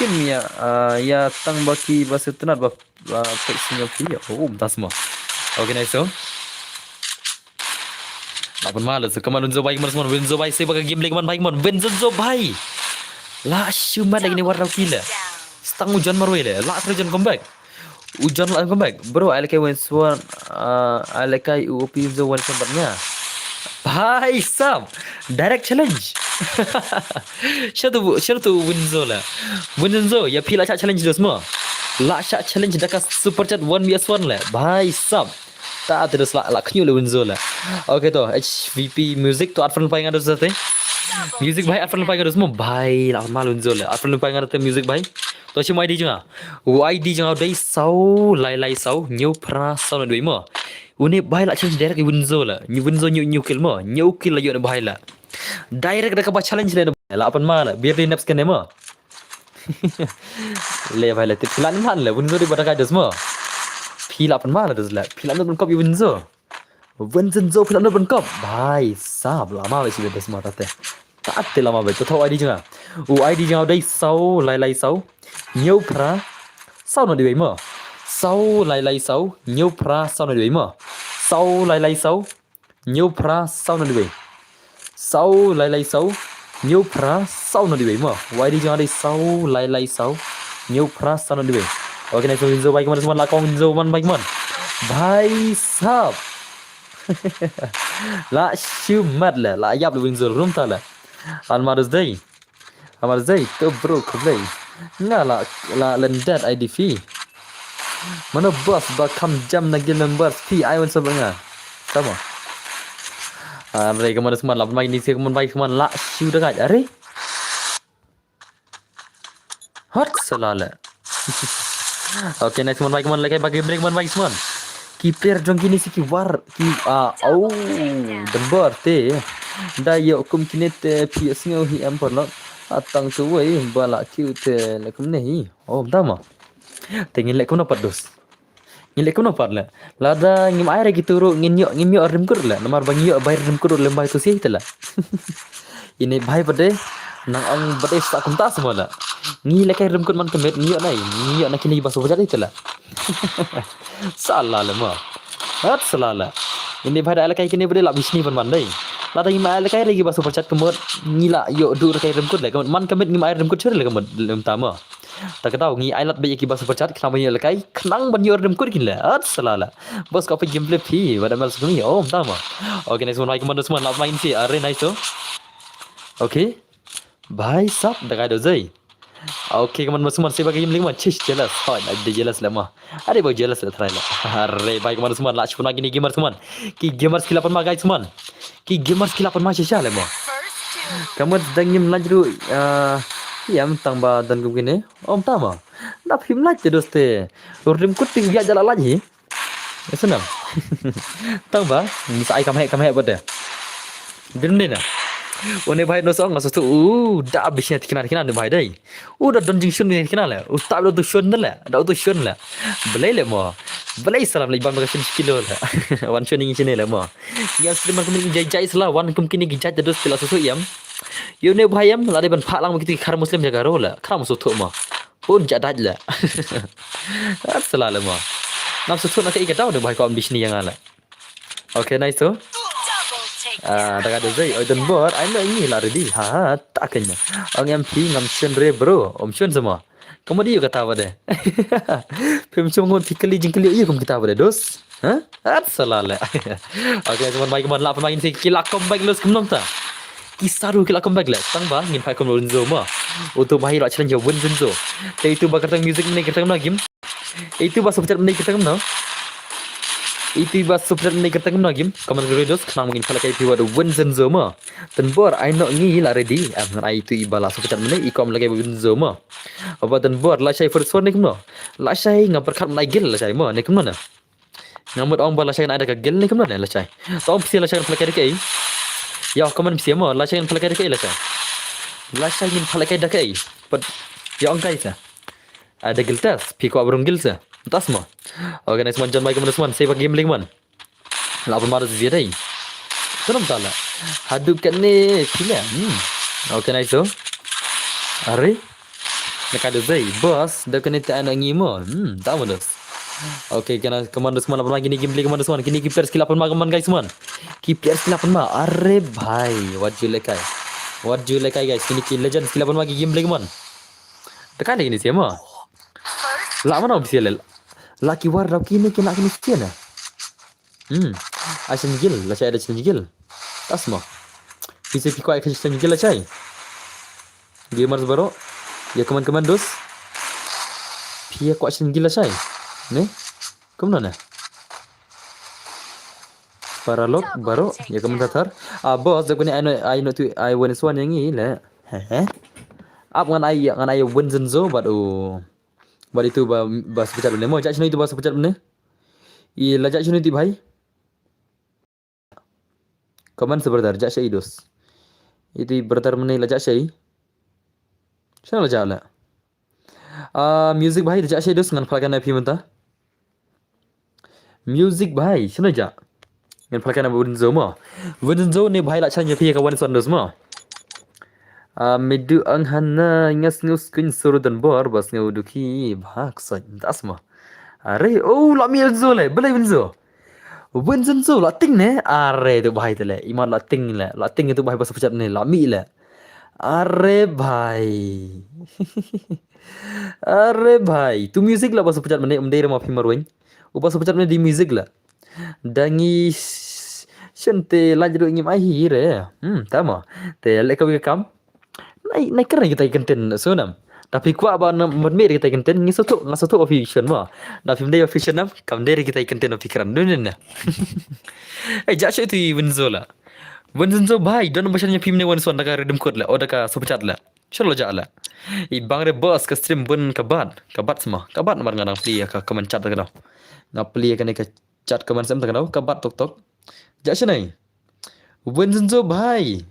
kim ya tang baki basu tunat ba pek sim yang pi. Oh, tas mah. Okay, nice though. Lapan malu tu kaman unzo baik man Wenzo baik saya pakai game lagi man baik man Wenzo baik. La syumat lagi ni warna kila. Stang hujan marwele, la hujan comeback. Hujan la comeback. Bro, I like when swan I like UOP zo one sempatnya. Bhai sab, direct challenge. Syatu Winzo lah. Winzo ya pila challenge dos semua. La challenge dekat super chat 1vs1 lah. Bhai sab. Tak terus la knyul Winzo lah. Okay tu, HVP music tu advert paling ada sate. Music bhai advert paling ada semua. Bhai lah malu Winzo lah. Advert paling ada music bhai. Tu cuma ID jangan. ID jangan dai sau lai sau new pra sau na dui mo. Uni bhai la challenge direct Winzo lah. Winzo new kill mo. New kill lah yo na bhai lah. Direct dekat challenge le la apan ma lah. Biar dia naps kan mo. Le bhai la tilan man lah. Winzo di pada kados mo. Pila apan ma lah dos lah. Pila na kop Winzo. Winzo pila na kop. Bhai sab lama besi des mo tate. Tak lama besi. Tu tahu ID jangan. ID jangan dai sau lai sau. Nhiều pra sau nó đi mà sau lại sau nhiều pra sau nó đi mà sau lại sau nhiều pra sau nó đi sau lại sau nhiều pra sau nó đi mà why đi cho đi sau lại sau nhiều pra sau nó đi ok này tôi Winzo baik mana semua lakon Winzo man baik man bhai sab la shumat la la yap Winzo room ta la Almarus day tu bro kublai Nga la lendat IDV. Mana bos bakam jam lagi lembar P I wan sabanga. Sama. Mereka mana semua 8 ni saya kemun baik semua la syu dekat are. Hot salala. Okay, next one baik kemun lagi bagi break man baik semua. Ki player jong kini si ki war ki dembar te. Da yo kum kini te PS ngau hi am porlok. Atang tu wei bala cute le kum nei oh tama tengin le kum dapat dos ngin le kum dapat la lada ngim air gitu ru ngin yo rim kur la namar bang yo bayar rim kur lembah itu sih tela ini bhai bade nang ang bade sak kum ta semua la ngi le kai rim kur man kemet ngi yo na kini basu bajat itu la salah le ma hat salah la ini bhai ala kai kini bade la bisni pan mandai Lada ngima air kai lagi basu percat kemud ngila yo dur kai remkut le kemud man kemit ngima air remkut cer le kemud lem tama tak tahu ngi ailat be ki basu percat kenapa yo kai kenang ban yo remkut kin le at salala bos ko pe gameplay pi wada mal suni oh tama okay next one like kemud semua lap main si are nice to okay bhai sab daga do zai okay kemud semua si bagi game lima chish jelas ha ada jelas lama ada bo jelas le try la are baik kemud semua la chuna gini gamer semua ki gamers kilapan ma guys semua Ki gamers kilapan masih syah lemo. Kamu dengim laju yang tangba dan gini. Om tama. Nak film lagi doste. Urim kuting dia jalan lagi. Senang. Tangba. Misai kamhe pada. Dende na. One bhai no song ngasu dah habisnya kena ni bhai dai. Dah donjing shun ni kena la. Tak ada tu shun la. Dah tu shun la. Belai le mo. Belai salam lagi bang bagasi kilo la. Wan shun ni sini la mo. Yang stream kami jai salah wan kum kini gijai terus pila susu yam. Yo ne bhai yam la de ban pha lang begitu khar muslim jaga ro la. Khar musu tu mo. Pun jadaj la. Salah la mo. Nam susu nak ikat tahu de bhai ko ambis ni yang ala. Okay, nice tu. Dah ada zai oi dan bor ai mai ni la ready ha tak kena ang MP ngam chen re bro om chen semua kamu dia kata apa deh pem cuma tikali jingkali iya kamu kita apa deh dos ha at salala okay teman baik man la pemain si kila comeback los kenom ta kisaru kila comeback la tang ba ngin pai kom Winzo ma untuk bahir challenge Winzo te itu bakar tang music ni kita game itu bahasa pecat ni kita kena Itu bas super ni kertang na game. Kaman redos kenang mungkin pala kai piwa do Wenzen Zoma. Tenbor ai no ngi la ready. Ngan ai tu ibala super mene ikom lagi Wenzen Zoma. Apa tenbor la shai first one ni kemno. La shai ngapar khat nai gil la shai mo ni kemno na. Ngamut ong bala shai ada ka gil ni kemno na la shai. Tom psi la shai pala kai kai. Ya kaman psi mo la shai pala kai kai la shai. La shai ngin pala kai da kai. But ya ong kai sa. Ada giltas, piko abrung gilsa. Tas mo. Okay, nice one, John Michael Manus one. Save a gambling one. Lapan maras dia dah. Kenapa tak lah? Haduk kat ni, sila. Okay, nice so. Are? Nak ada zai. Bos, dah kena tak nak ngimo. Tak manus. Okay, kena kemandus mana lagi ni gambling kemandus one. Kini keeper skill 8 man guys man. Keeper skill 8 man. Are bhai, what you like guys? What you like guys? Kini legend skill 8 man gambling man. Tekan lagi ni siapa? Lah mana bisa lel? Laki war laki ni kena sekian lah. Asyik gil lah saya ada asyik gil. Tak semua. Bisa pikir aku asyik gil lah saya. Gamers baru. Ya keman dos. Pia aku asyik gil lah saya. Ni. Kemana? Para log baru. Ya keman tatar. Bos, aku ni I know tu I want one yang ni lah. Apa ngan I Wenzen Zo baru. Baru itu bahasa pecat benda. Mau jak sini itu bahasa pecat benda. Iya, lajak sini itu bhai. Kaman sebentar, jak saya dos. Itu bertar benda lajak saya. Siapa lajak lah? Music bhai lajak saya dos ngan pelakan api mentah. Music bhai, siapa lajak? Ngan pelakan api Wenzen Zo mo. Wenzen Zo ni bhai lajak saya pihak kawan suan dos mo. Medu ang hana ngas kun suruh dan bor bas ngauduki bahak tas mah. Are la Wenzo le, belai Wenzo. Wenzen Zo la ting ne, are tu bahai tu le. Iman la ting itu bahai bahasa pecat ni, la mi le. Are bhai. Are bhai, tu music lah bahasa pecat ni umdai ramah pimarwin. Bahasa pecat ni di music lah. Dangi Shente lanjut ingin akhir tama. Te lek kau kam. Naik keren kita content sunam. Tapi kuat apa mermir kita content ngasutuk official mah. Dah film dia official nam, kam dari kita content fikiran dunia. Jak itu Wenzo lah. Wenzo bhai, don macamnya film ni Wenzo nak redeem code lah, order ka super chat lah. Chalo jak lah. Bang re bos ke stream bun kabat semua. Kabat nomor ngadang play ka comment chat tak dah. Ngap play kan ke chat comment sem tak dah. Kabat tok. Jak sini. Wenzo bhai.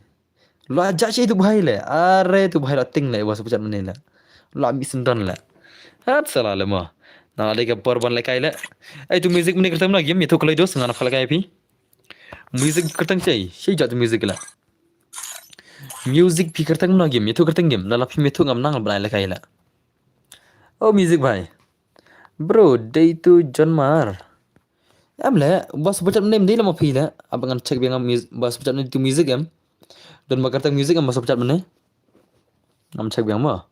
Lo ajak saya tu bahai le. Are tu bahai ting le bahasa pecat mana le. Lo ambil sendan le. Hat salah le mah. Nah ada ke porban le kai le. Tu music mana kertam lagi game tu kalau dos ngana khala kai pi. Music kertam cai. Saya jatuh music le. Music pi kertam lagi game tu kertam game. Dalam pi tu ngam nang banai le kai le. Oh music bahai. Bro, day tu John Mar. Amle bahasa pecat mana dia lama pi le. Abang cek biang bahasa pecat mana tu music game. Dan makartang music ang masuk pecat mana? Ngam cek biang mah.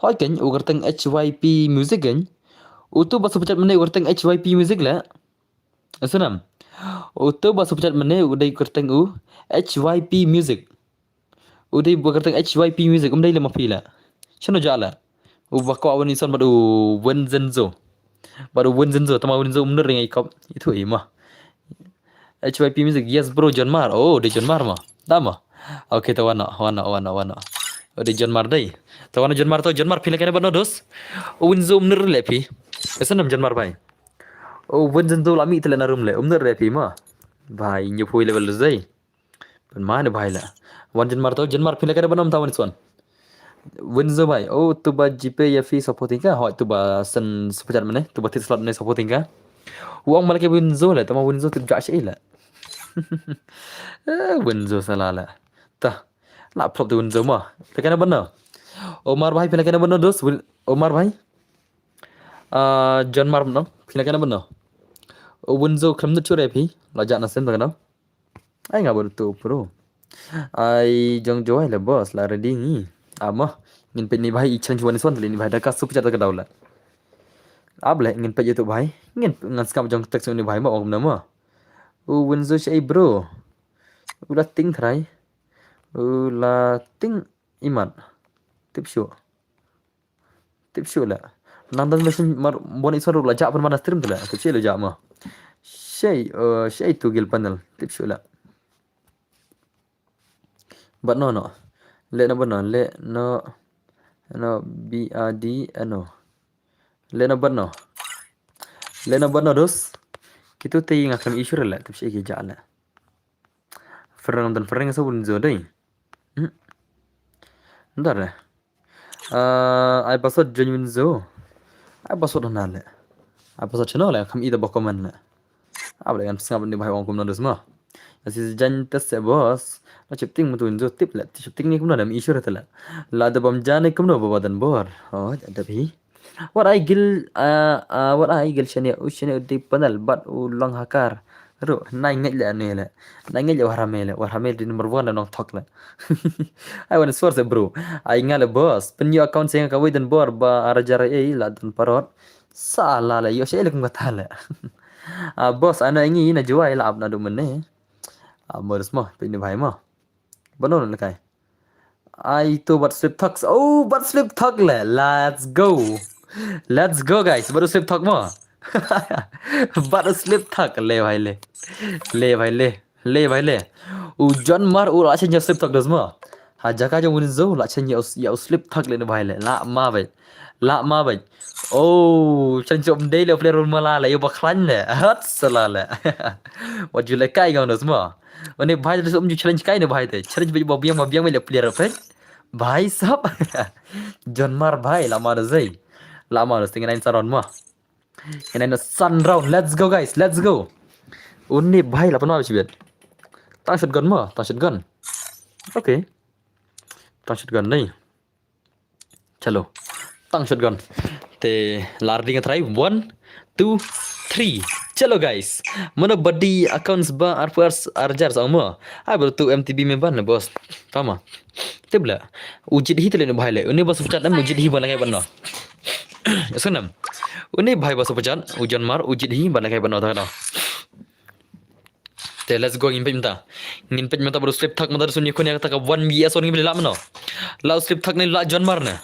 Hoi kan, ugartang HYP music kan? Utu masuk pecat mana ugartang HYP music lah. Asanam. Utu masuk pecat mana udah ugartang HYP music. Udah ugartang HYP music umday lama pila. Siapa jala? Ubah awan insan baru Wenzen Zo. Tama Wenzen Zo bener yang ikap itu mah. HYP music, yes bro John Mar. Oh, dia John Mar mah. Tama. Okay, tawana. Di John Mar day. Tawana John Mar pilih kena benar dos. Wenzo bener lepi. Kesan John Mar bhai. Wenzo tu lami telah narum le. Bener lepi mah. Bhai nyupui level zai. Pen mana bhai lah. John Mar pilih kena benar tawan suan. Wenzo bhai. Tu ba GP ya fee supporting ka. Tu ba sen sepecat mana? Tu ba tit slot mana supporting ka? Uang malah ke Wenzo lah. Tama Wenzo tu gak syai lah. Wenzo salah lah. Tah, nak plot tu Wenzo mah. Kena benar. Omar bhai pilih kena benar dos. Omar bhai. John Mar benar. Pilih kena benar. Wenzo kelam tu curai pi. Lajak nasen tak kena. Ai ngah betul bro. Ai jong joy lah bos lah ready ni. Amah ingin pe ni bhai challenge one one ni bhai dah kasih pecat tak kena lah. Ableh ingin pe YouTube bhai. Ingin skam jong teks ni bhai mah orang nama. Wenzo syai bro. Ulah ting try. Ulah ting iman. Tip show lah. Nandan mesin bon iso ru lajak per mana stream tu lah. Kecil lajak mah. شيء تقيل بانل تيب شو لا but no le no but no BRD no le no but no dos kita tayi ngakam issue la tib shay ki ja'la فرنگ dan فرنگ sabun zo dai ndar ai password genuine zo ai password na le ai password channel la kam ida bokoman la abla kan singap ni bahai wang kum nandos ma asi jan tes bos na chipting mutu zo tip la chipting ni kum na dam issue la la da bam jane kum no babadan bor oh ada bi what I gil shani ushani di panel but ulang hakar ro nai ngai la ne la nai ngai warhamel di number 1 la nong thok la I want to source bro ai ngala boss pen yo account sing ka widen bor ba arajara e la dan parot sala la yo shay kum katala boss ana ingi na juai la abna do menne modus mo pe ni bhai mo banon la kai ai to but slip thugs oh but slip thug la let's go guys baru slip thug mo baru slip thug le bhai le ujan mar u la chen slip thug dos mo ha jaka jo win zo la chen ya slip thug le bhai le la ma bai oh chen chom dei le player mala la yo ba khlan le hat sala le what you like kai gong dos mo Ini भाई तो समझो challenge kai ne भाई ते challenge be biang me le player pen भाई साहब Jonmar भाई lama zai lama tinggal nain saron mah ini sun round let's go guys let's go uni भाई lapan mah sibet tang shotgun mah tang shotgun okay tang shotgun nahi chalo tang shotgun te larding try 1 2 3 chalo guys mana body accounts ba arpars arjar sama ai baru tu MTB me ban bos faham tebla ujid hi tele bhai le uni bos pechat nam ujid hi ban lagai ban no sunam uni bhai bos pechat ujan mar ujid hi ban lagai ban no ta te let's go ngin pej mata baru slip thak mata sunni khone ta ka 1 BS on ngibli la mano la slip thak ne la jon mar na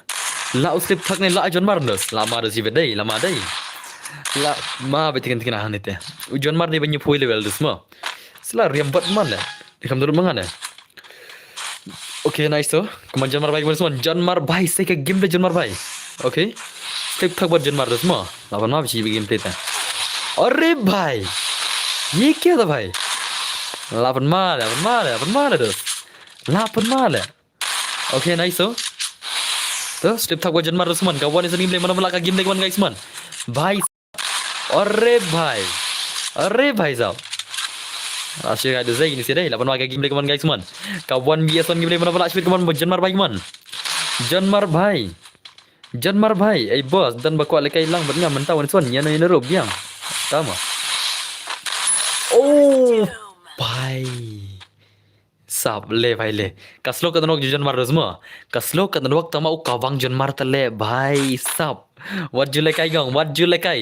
la slip thak ne la jon mar nos la ma si vedai la ma dai la ma betikan tikan han ite ujon mar ni banyu foi level dus ma sela riambat man la dikam durut mangana okay nice to kuma jon mar bhai kuma jon mar bhai sai ka game jon mar bhai okay slip thak bar jon mar dus ma lawan ma bichi game play ta अरे भाई ये क्या था भाई lapan mal dus 8 mal okay nice to slip thak bar jon mar dus man kawan ni game play mana ka game play kawan guys man भाई अरे भाई साहब asyik ada zai ni sih deh 8 pakai game kawan guys man kawan biasa game mana pula asyik kawan Jonmar bhai man Jonmar bhai ai boss dan bakwa lekai lang batnya mentau ni son nya no rob biang tama oh bhai sab le bhai le kaslo ka tanok Jonmar rozma kaslo ka tanok tama u kawang Jonmar tale bhai sab what you like ai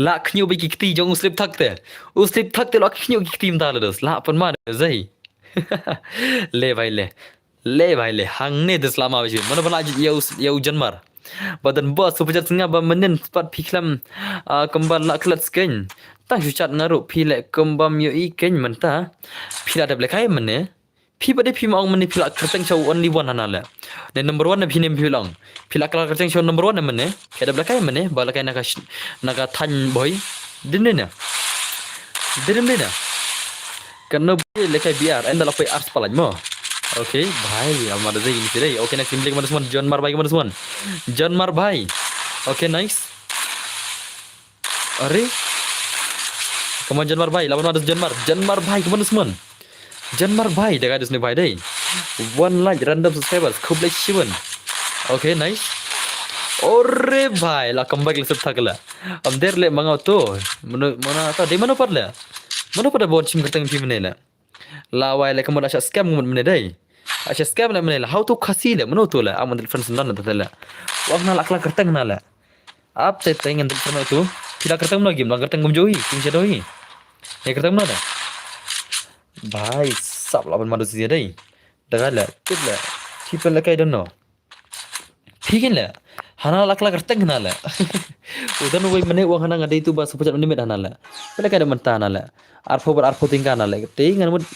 la khniu bi kikti jong slip thakte u slip thakte la khniu kikti mta la dos la pan ma zai le bhai le hang ne des lama bi mana bala ya Jonmar badan bos super singa ba menen spat phiklam kembal la klat sken tang chat ngaru phile kembam yo i ken menta phila de blekai mene phi bade phi ma ong mene phila khatang chau only one hanala ne number 1 na phi nem philang phila kala khatang chau number 1 na mene kada blekai mene bala kai naga than boy dinne na karena lekai biar enda la pai ars palaj mo okay bhai amar zai ni sire okay next simple kepada semua Jonmar bhai kepada semua Jonmar bhai okay nice are kemudian Jonmar bhai lawan ada Jonmar bhai kepada semua Jonmar bhai dah ada sini bhai deh one like random subscribers kublai shivan okay nice ore bhai la comeback le sabta kala am der le mangau to mana ta de mana pada bot sim kertang pi menela la wai le kemudian asya scam kemudian menedai asya scam le menela how to khasi le mano to la aman del friends nan ta la wak na lakla kertang na la ap te tengen del friends tu tidak kertang lagi lang kertang gumjohi king shadohi ya kertang mana bhai sab laban madu si dai daga la tip la kai don no thikin la Hana lak lak teng nala. Udan woi mene wang hana ngade itu bahasa pucat menimit nala. Pele kada mentah nala. Arfo tingkan nala. Tingan mud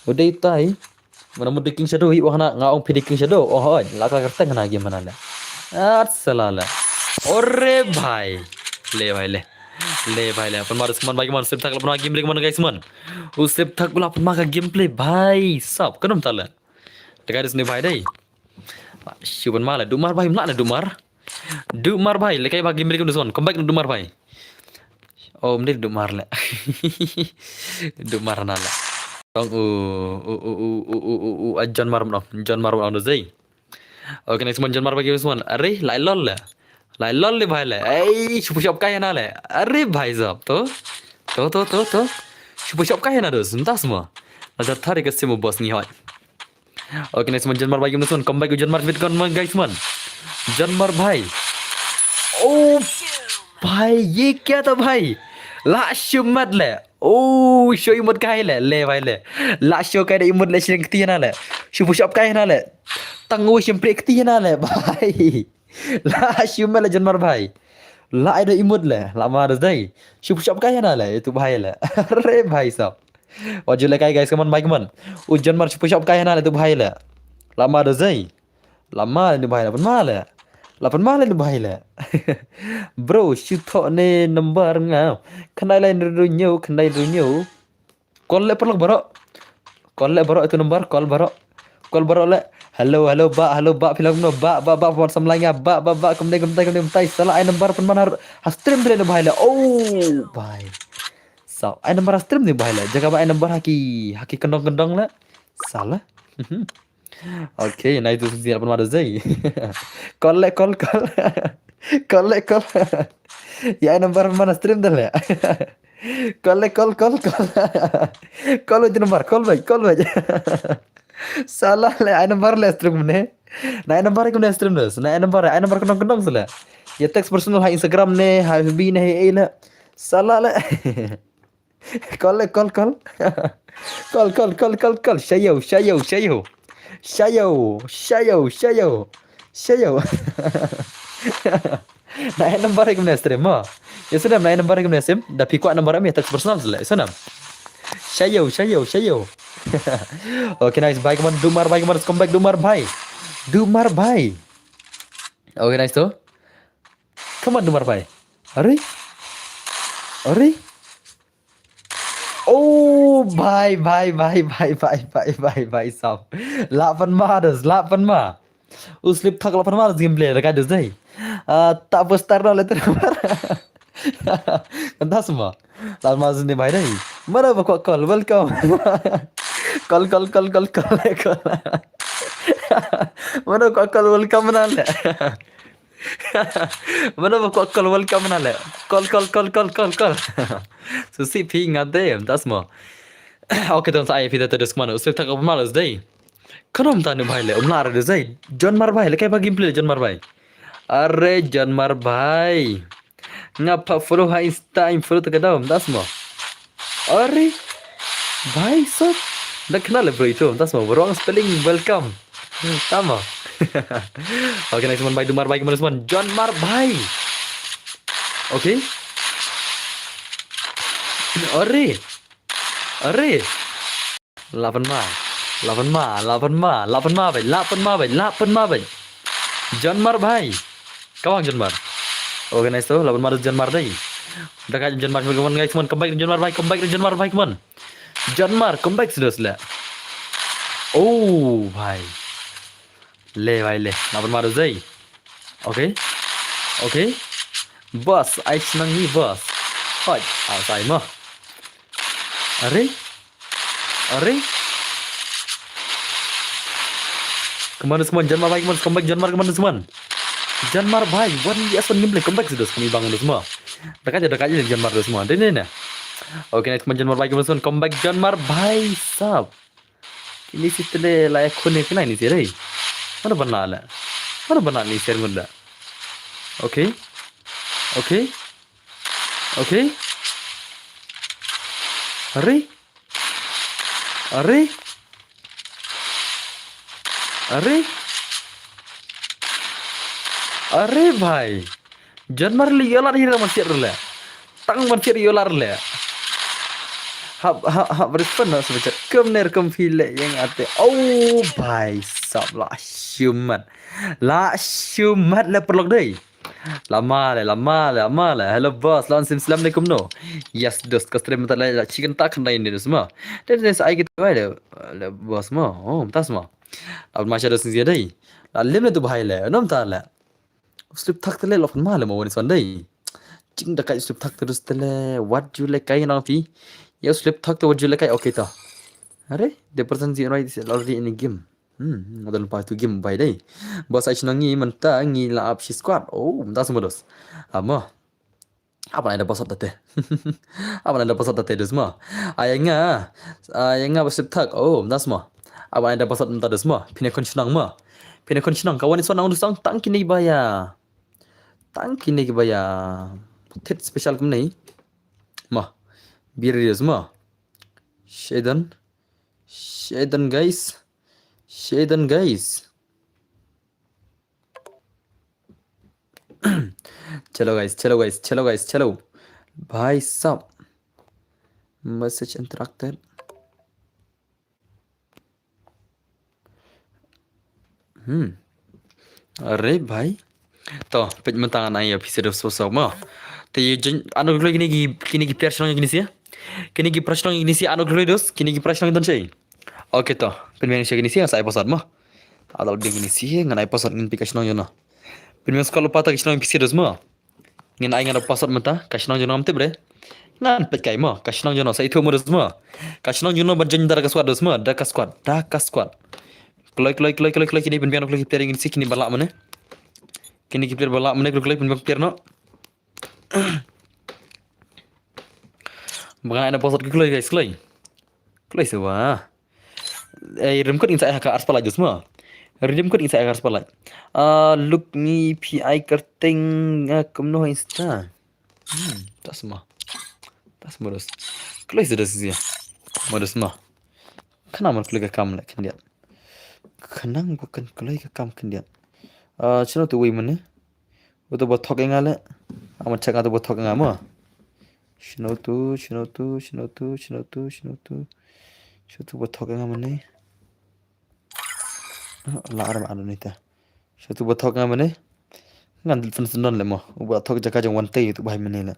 udah itai. Mana mud diking shadow hi wang hana ngaong pidiking shadow. Oh hoi lak lak teng na gimana nala. Salala. Ore bhai. Le भाई ले अपन मार स्मन भाई मन सिर्फ थक अपन game play मन गाइस मन उ सिर्फ थक बोला अपन मा का गेम प्ले भाई सब कदम तले टका दिस ने भाई dai शिवन माला dumar भाई मला dumar भाई ले kai ba game play kon come back dumar भाई oh mending dumar le dumar na le dong John mar dong doi okay next one John mar bagi one अरे lai lol le भाई ले ए शुभ शॉप का है ना ले अरे भाई साहब तो शुभ शॉप का है ना दोस्त entah semua ada tarik ke semua bos ni hot oke next one Janmar bagi teman come back ke Janmar fit kan guys man Janmar भाई oh भाई ये क्या था भाई लाशो मत ले oh show imut का है ले भाई ले लाशो का imut ले सिंग ती ना ले शुभ शॉप का है ना ले तंगो सिंपरे ती ना ले भाई lah siumel Janmar भाई ला ada imut le lama ada dai शुभ शॉप का है ना ले itu भाई ले अरे भाई साहब wajib le kai guys kaman baik man Janmar शुभ शॉप का है ना ले itu भाई ले lama ada dai lama ni भाई lapan mal le ni भाई le bro shito ne number ngau kenai lain runyo call le perlu baro itu number call baro le halo ba film no ba buat samlangnya ba kemudian tai salah ai number pen mana stream dia no bahaya oh bhai so ai number stream ni bahaya jaga ba ai number haki kendong la salah okay nah itu sih apa ada zai call ya ai number mana stream dah la call itu number call baik salah le ai number le stream ne na ai number ke stream dos na ai number kendong sala ya teks personal ha Instagram ne ha FB ne he la salah le call shayo na ai number ke stream ma ya sudah na ai number ke stream dah pi kuat number teks personal sala sana shayo okay nice bye kaman dumar come back dumar bhai okay nice to come on dumar bhai अरे oh bhai साहब lapan ma uslip thak lapan ma gameplay dekat dus dai tak bestar dah letter entah semua lama ni bhai dai mana bakok call welcome call mana kok call welcome na le mana kok call welcome na le call so si ping ade das mo okay dan saya video terus mana usir tak apa malas dai kanom tanu bhai le umlar de zai Janmar bhai le kai ba gameplay Janmar bhai अरे Janmar bhai ngapa follow ha Insta follow tak dalam das mo अरे भाई सब dah kenal bro itu entah semua wrong spelling welcome sama okay next one bye dumar bye kemana semua Janmar bhai okay अरे 8 ma Janmar bhai kawang Janmar okay nice to 8 ma Janmar dai udah kayak Janmar kawan guys come back Janmar bhai kawan Janmar come back sudah sila oh bhai le 8 ma zai okay bos ai senang ni bos hot outside mah अरे kemana semua Janmar bhai kemana come back Janmar kemana semua Janmar bhai one yes one gameplay come back sudah kami bangun semua dekat aja Janmar semua ini nah oke next Janmar bhai kemana semua come back Janmar bhai sab ini situ layak kone kena ini sih rey mana benar ni share muda okay अरे भाई जनमर लियोलार ही रमन सिर ले तंग मन सिर योलार ले hab respon sebecet kem kem file yang ate oh भाई साहब la syumat la perlok dei lama le hello boss lawan sim assalamualaikum no yes dos stream tak la chicken tak kena ini semua dan saya gitu ada boss mo oh tas mo अब माशा dos dia dei la lim tu bahai le nom ta la slip tak tele lof ma le mo ni son dei ching da kai slip tak terus tele what you like kai na fi ya slip tak tu what you like kai okay ta अरे the person is right is already in the game ada lupa tu game by day bos ai nang ngi menta ngi la up squad oh menta semua dos ama apa ada bos tate apa ada bos tate dos ma ayanga slip tak oh menta semua apa ada bos menta dos ma pine kon chnang kawan ni sonang dusang tang kini baya tet special kum nei ma bir dos ma Shedan guys चलो भाई साहब message interacted अरे भाई तो page mentangan ai episode sosok mo te anu kini gi personal gini sih kini gi personal gini sih anu dos kini gi personal don sei oke to pengen gini sih saya episode mo adal dia gini sih ngan episode ngin pikasno yono pengen kalau patah kisno episode mo ngin ai ngana episode mata kasno yono amte bre ngan pet kai mo kasno yono sai thu mo dos mo kasno yono banjen dar ka squad dos mo da ka squad Kloi kini pengen kloi player gini sih kini balak mana kini player balak mana kloi pengen player no Bagaimana ada posot kloi guys kloi sewa rem kod insa ka ars pala semua rem kod insa ka ars pala look me pi kerting kumno insta tas modus kloi sudah sih modus mah kenapa kloi ka kam lek dia kenang bukan kloi ka kam kendian chino tu wi mana Uto buat thok engale amat cek atau buat thok engamo shino tu buat thok engamo ne la aram anu nita shino tu buat thok engamo ne ngan telefon sendon le mo buat thok jaka jang wante itu bahai menela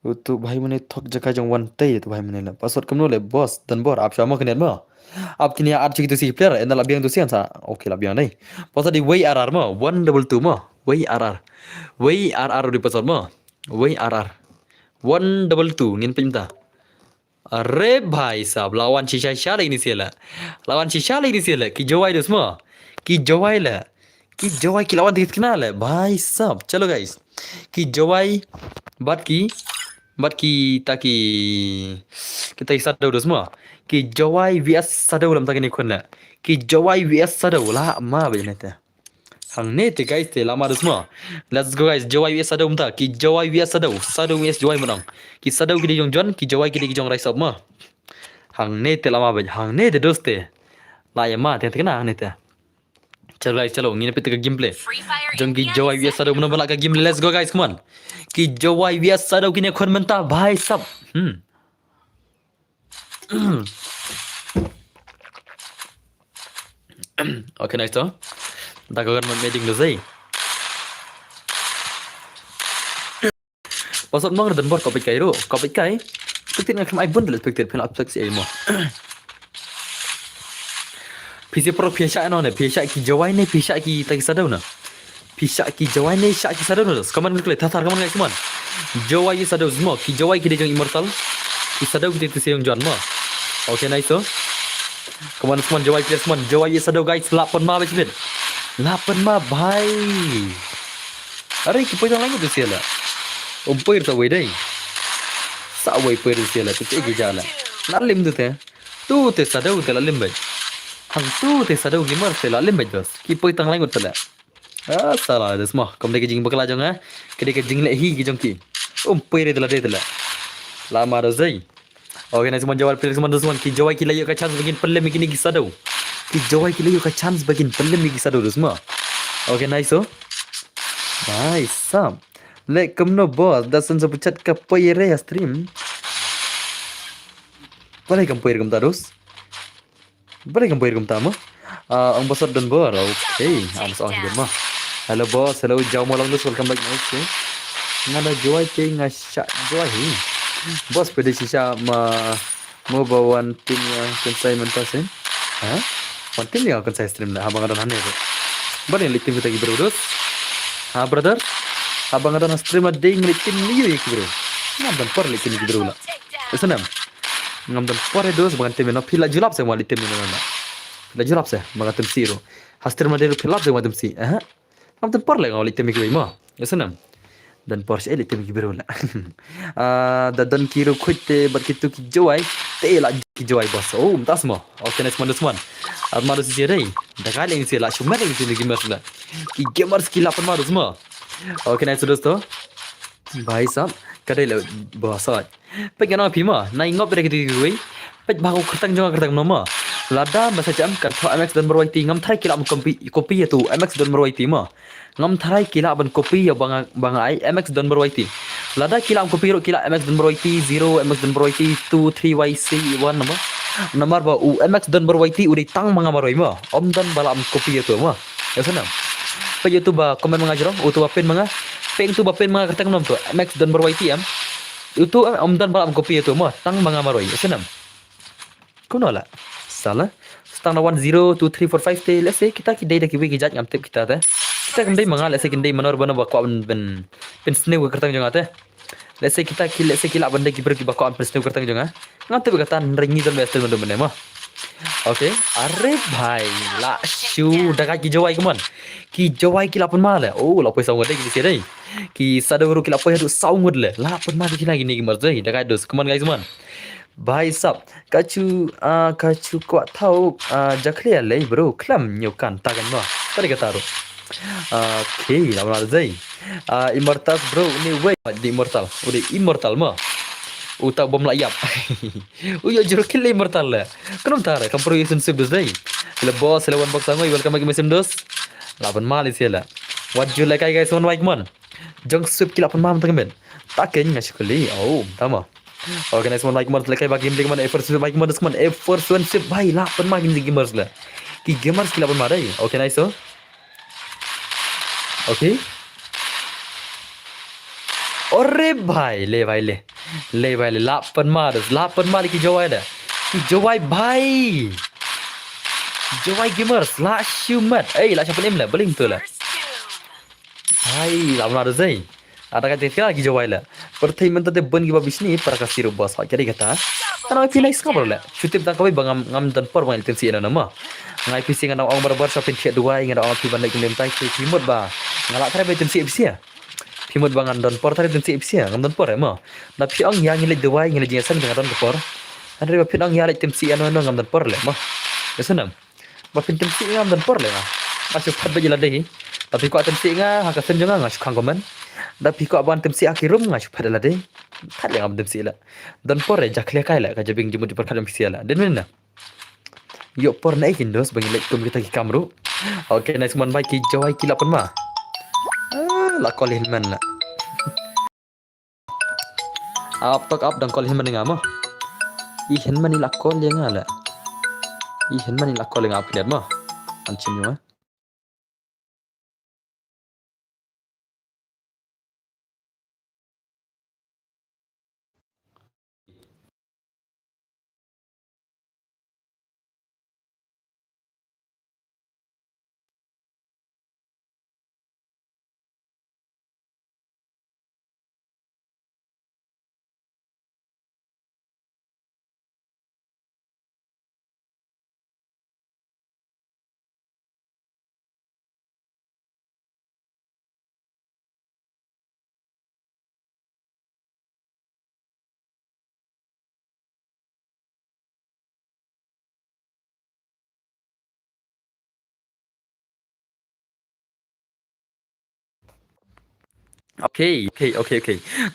utu bahai mene thok jaka jang wante itu bahai menela password kamno le boss dan bor ap shama kene mo अब किनी आर चिकी तो सी player and लबियांग तो सी अंसा ओके लबियांग नहीं पसा दी वही आरआर म 122 म वही आरआर दी पसा म वही आरआर 122 ngin pinta अरे भाई साहब lawan शीशा ini sila lawan शीशा ini sila ki jawai dos mo ki jawai ki lawan dikit kenal भाई साहब चलो guys ki jawai bat ki taki kita isat dos mo कि जवाई vs sadau lam takini kunna कि जवाई vs sadau la ma beneta hang ne te guys te lama semua let's go guys jawai vs sadau mta कि जवाई vs sadau vs jawai menang कि sadau ki jong jon कि जवाई ki jong rai sab ma hang ne te lama ba hang ne te doste la ya ma te kena ne te चलो guys चलो ngine pita ka gameplay jong ki jawai vs sadau menang bala ka gameplay let's go guys come on कि जवाई vs sadau kini kon menta bhai sab Okay, nice to. Tak akan meeting dulu sih. Pasal mang dan bor kopi kai ro, kopi kai. Pikir nak kemai bundle pikir pen aplikasi ilmu. PC Pro Pisha ano ne, Pisha ki jawai ne, Pisha ki tak sadau na. Pisha ki jawai ne, Pisha ki sadau na. Kaman klik thar kaman guys kaman. Jawai sadau semua, ki jawai ki dia jong immortal. Ki sadau ki tu siang juan mo. Okay, nice to. Kawan semua jawai sadau guys 8 ma bes 8 ma bhai अरे कि पैसा लाइन तो सेला ओ पैर तो वई दई सा वई पैर सेला तो के जाला ना लिम दुते तू ते sadau te la lim bai hang tu te sadau ki mar te la lim bai dos कि पैसा लाइन को तला salah des mah kom de ke jing bakla jong ke de ke jing le hi ki jong ki पैर te la de te la lama do zai Okay, nice semua jawab pilih semua ki jawai ki layu ka chance bagin pelle mi kini ki sadau ki jawai ki layu ka chance bagin pelle mi ki sadau semua Okay, nice oh. Nice, Sam. Lek no boss, dasan sa pucat ka poire ya stream. Boleh kam poire kam terus? Boleh kam poire kam tama? Ang bosot dan bor. Okay, ang soang hidup mah. Hello boss, hello jauh malam dus welcome back nice. Ngada joy ke ngasya joy hi. Boss pede sisa mau bawan tim yang konsai mentasin. Hah? Wantin yang konsai stream dah. Abang ada nane tu. Boleh lihat tim kita gitu bro. Ha brother? Abang ada stream ada yang lihat tim ni ya bro. Ngam per lihat tim gitu bro lah. Esenam. Ngam per dos bagan tim na pila julap saya mau lihat tim na. Pila julap saya bagan tim zero. Hastir madero pila saya mau tim si. Ngam per lagi ngau lihat tim gitu mah. Esenam. Dan Porsche elit tim gibero la. Dan kiro kuite berkitu ki joai te la ki joai bos. Oh, mtas mo. Okay, nice man man. Marus jerai. Da kali ngi la shumar ngi sini gamers la. Ki gamers ki la pan marus mo. Okay, nice dosto. Bhai sahab, kadai la boss aj. Pegana phima, nai ngop re ki goi. Pej bago kertang jonga kertang nama. Lada masa jam kartu MX dan berwaiti ngam thai kila kopi itu MX dan berwaiti ma. Ngam thai kila ban kopi ya bang ai MX dan berwaiti. Lada kila kopi ro kila MX dan berwaiti 0 MX dan berwaiti 2 3 YC 1 nama. Nomor ba u MX dan berwaiti uri tang mga maroi ma. Om dan bala am kopi itu ma. Ya sana. Pe itu ba komen mengajar o tu ba pen mga. Peng tu ba pen mga kertang nom tu MX dan berwaiti am. Itu om dan bala am kopi itu ma tang mga maroi. Ya sana. Kuno lah. Salah. Setang 1 0 2 3 4 5 te let's say kita kidai dah kiwi kijat ngam tip kita te. Kita kendai mangal let's say kendai manor bana bakwa ben snew kertang jonga te. Let's say kita kila benda kiber ki bakwa ben snew kertang jonga. Ngam tip kata ringi dan best benda benda mah. Okay. Arre bhai la shu daga ki jawai keman. Ki jawai kila pun mal. Oh la poi saung dai ki dai. Ki sadawru kila poi hadu saung le. La pun mal ki lagi ni ki mar dai daga dos. Come on guys man. Bhai sab, kacu kuat tahu jakli alai bro, kelam nyukan tagan mah. Tadi kata ro. Okay, lama zai. Immortal bro, ni way di immortal. Udah immortal mah. Utak bom layap. Uyo jero kill immortal lah. Kenapa tara? Kampro yusun sib dos dai. Le boss, le one box sama, welcome back mesim dos. Lapan mal isi lah. What you like guys one like man? Jong sib kilapan mam tangan. Taken ngasikuli. Oh, tama. Okay, nice one like man like bagi game man effort like man man effort one sip bhai la pan ma game gamers la ki gamers ki la pan ma dai okay nice so okay orre bhai le la pan ma ki jawai da ki jawai bhai jawai gamers la shumat la siapa ni la beling tu la bhai la mana zai ada kata dia lagi jawai lah. Pertai mentah deh ban giba bisni para kasih rubah sah jadi kata. Karena IP nice kabar lah. Cutip tak kau bangam ngam dan per bang intensi ena nama. Ngai PC ngana orang barbar shopping chat dua ngana orang piban lagi mentai ke timut ba. Ngalak tera intensi FC ya. Timut bangan dan per tera intensi FC ya. Ngam dan per emang. Na piang yang ngilai dua ngilai jengasan dengan dan per. Ada riba piang yang ngilai intensi ena ngam dan per lah mah. Kesenam. Ba intensi ngam dan per lah. Masuk pat bejala deh. Tapi kau intensi ngah hakasen jangan ngasih kanggoman. Tapi kau abang temsi akhirum ngasih pada lah deh. Kan yang abang temsi lah. Dan por jaklia kai lah kajabing jemput di perkara temsi lah. Dan mana? Yuk por naik Windows bagi laptop kita ki kamru. Okay, nice man baik ki jawai ki lapan mah. Lah kolih man lah. Up talk up dan kolih man ngama. Ihan man la kol yang ala. Ihan man la kol yang apa lihat mah. Ancin mah. Okay.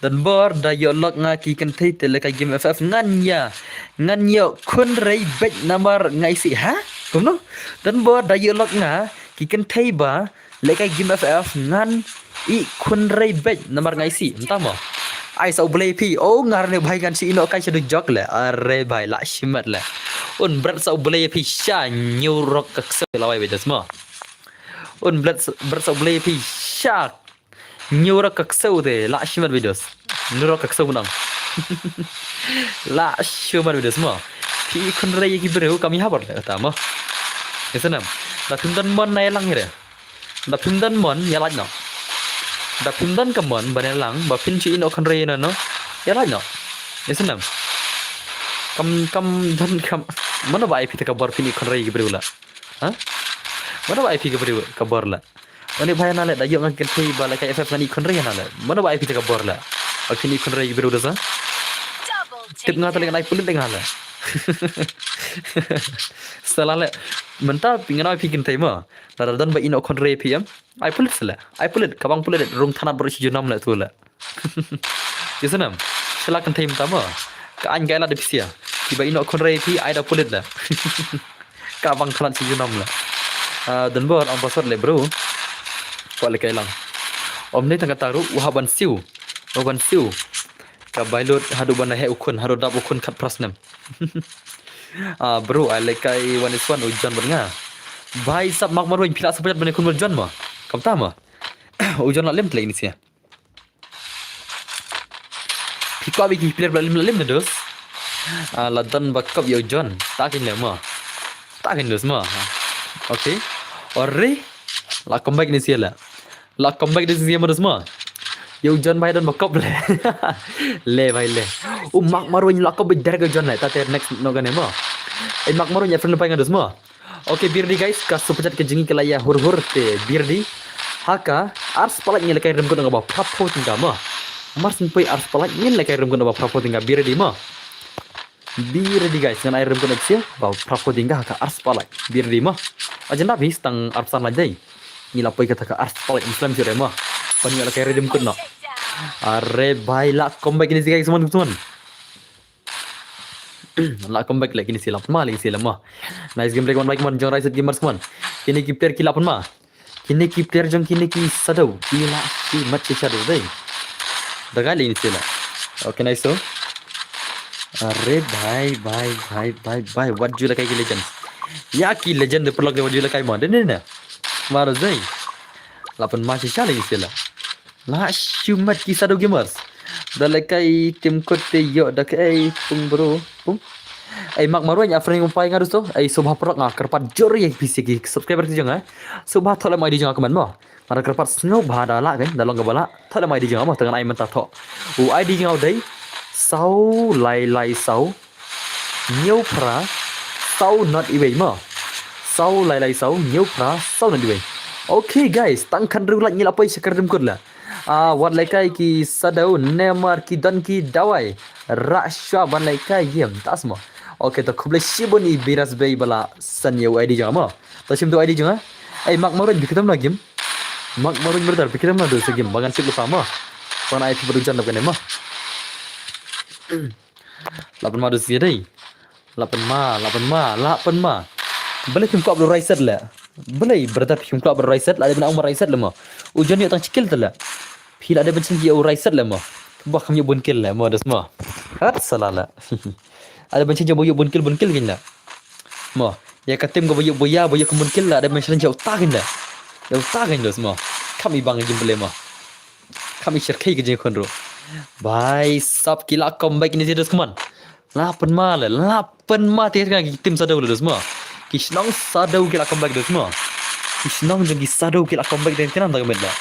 Dan bor da yo log nga ki kan thei te le kai game FF ngan ya kun rei bet number ngai si ha kumno dan bor da yo log nga ki kan thei ba lekai game FF ngan I kun ray bet nomor ngai si entah mo ai sau boleh pi oh ngarne bhai kan si ino kai chadu jok le are bhai la shimat le un berat sau boleh pi sha nyurok kakse lawai bejas mo un berat sau boleh pi sha nyurok kakse de la shimat bejas nyurok kakse unang la shimat bejas mo pi kun ray ki bereu kami habar le kata mo kesenam la pimdan mon nai lang here la pimdan mon ya laj no da pimdan kamon banelang ba pinchi ino kan re no ya la no yesenam kam dan kam mana ba IP ka bor pini kan re gibrula ha mana ba IP gibrula ka bor la oni bhai na le da yo ngan ken thui ba la ka FF ni kan re na le mana ba IP ka bor la akini kan re gibrula sa tip nga tali ngai pulit dengan la salah le menta pingana IP kin thai ma da dan ba ino kan re PM ai pulit sala ai pulit kabang pulit rung thanat bor si junam la tu la yesenam silakan thai mta ma ka an gaila de pisia tiba ino kon re pi ai da pulit la kabang thanat si junam la dan bor am pasor le bro ko le kailang om ni tangka taru wahaban siu ka bailot hadu bana he ukun hadu dab ukun khat prasnam bro ai le kai one is one ujan bernga bhai sab mak maroi phila sapajat bane kun berjon ma kam ta ma ujan la lem tlai ni sia phikwa bi ki player lem na dos la dan bakap yo jon takin le ma takin dos ma okay orre la comeback ni sia la comeback ni sia ma dos ma yo jon bhai dan bakap le bhai le mak maroi la ko bidar ga jon la ta next no ga ne ma mak maroi ya friend pai ga dos ma okay birdi guys ka supajat ke jengi kelaya hur te birdi haka ars palak ngel kai rem ko ngaba prapo tingga ma mars poi ars palak ngel kai rem ko ngaba prapo tingga birdi ma birdi guys ngan ai rem ko neksia ba prapo tingga haka ars palak birdi ma ajenda bis tang arsan lajai ngila poi kata ka ars palak islam jure ma pani ngel kai rem ko no are bhai la comeback ni guys teman-teman la comeback lagi ni silap ma lagi silap ma nice game like man jong rise gamers man kini ki player kilap ma kini ki player jong kini ki sadau kila ki mat ki sadau dai daga ni sila okay nice so are bhai what you like legend ya ki legend de prolog de what you like ma den ne maro dai lapan ma si lagi sila la shumat ki sadau gamers dalakai tim kote yo dakai pung bro pung ai mak maru nya friend umpai ngarus to ai subha prok nga kerpat jor yang PC ki subscriber ki janga subha thola mai di janga kaman mo mara kerpat snow bhada la kan dalong ga bala thola mai di janga mo tangan ai menta tho u ai di janga dai sau lai sau nhiều pra sau not ibai mo sau lai sau nhiều pra sau not ibai okay guys tangkan ru la nyila poi sekardim kudla wat lekai ki sadau nemar ki dan ki dawai rasha ban lekai yem tasmo okay to khuble shiboni biras bei bala sanyo id janga mo to sim to id janga ai mak marun bikitam na game mak marun berdar bikitam na do se game bagan sip lupa mo pon ai berujan na kene mo lapan ma do si dai lapan ma balik kim ko abdo raiset la belai berada kim ko abdo raiset la ada umar raiset la mo ujan ni tang cikil tala phila ada bencin dia raiset la mo ba kham yo bunkil la mo das mo hat salala ada bencin dia boyo bunkil gin la mo ya katim go boyo ke bunkil la ada bencin dia utak gin la ya utak gin das mo kami bang jim bele mo kami shirkai ke jing konro bhai sab kila comeback ni das kaman lapan ma te ka tim sadau das mo kisnong sadau kila comeback das mo kisnong jeng sadau kila comeback den tenan tak medla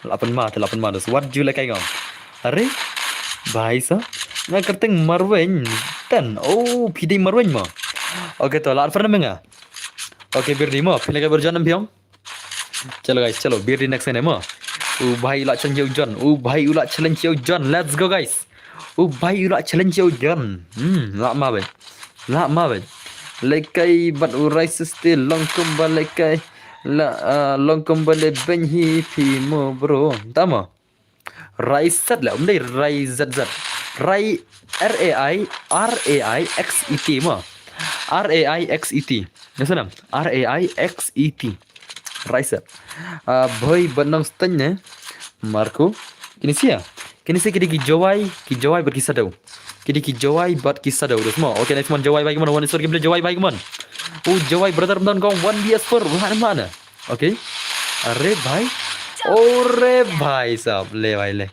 8 ma dos what you like ai gong are bhai sa nga kerteng marwen ten oh pidi marwen mo okay to lar farna menga okay birdi mo phile ka berjanam biong chalo guys chalo birdi next ne mo bhai ula challenge John let's go guys bhai ula challenge John la ma ben lekai but rice still long kumba lekai la long kembali benhi pi mo bro tama raisat la umdai raizat rai RAIXET mo RAIXET nasanam RAIXET Raisa. Boy benang stenya. Marco. Kini sih ki jawai berkisah dau. Kini ki jawai buat kisah dau semua. Oke, next one jawai bagaimana? One story gameplay jawai bagaimana? Jawai brother bentar kau 1vs4 mana? Oke. Are bhai. Ore bhai sab le bhai le.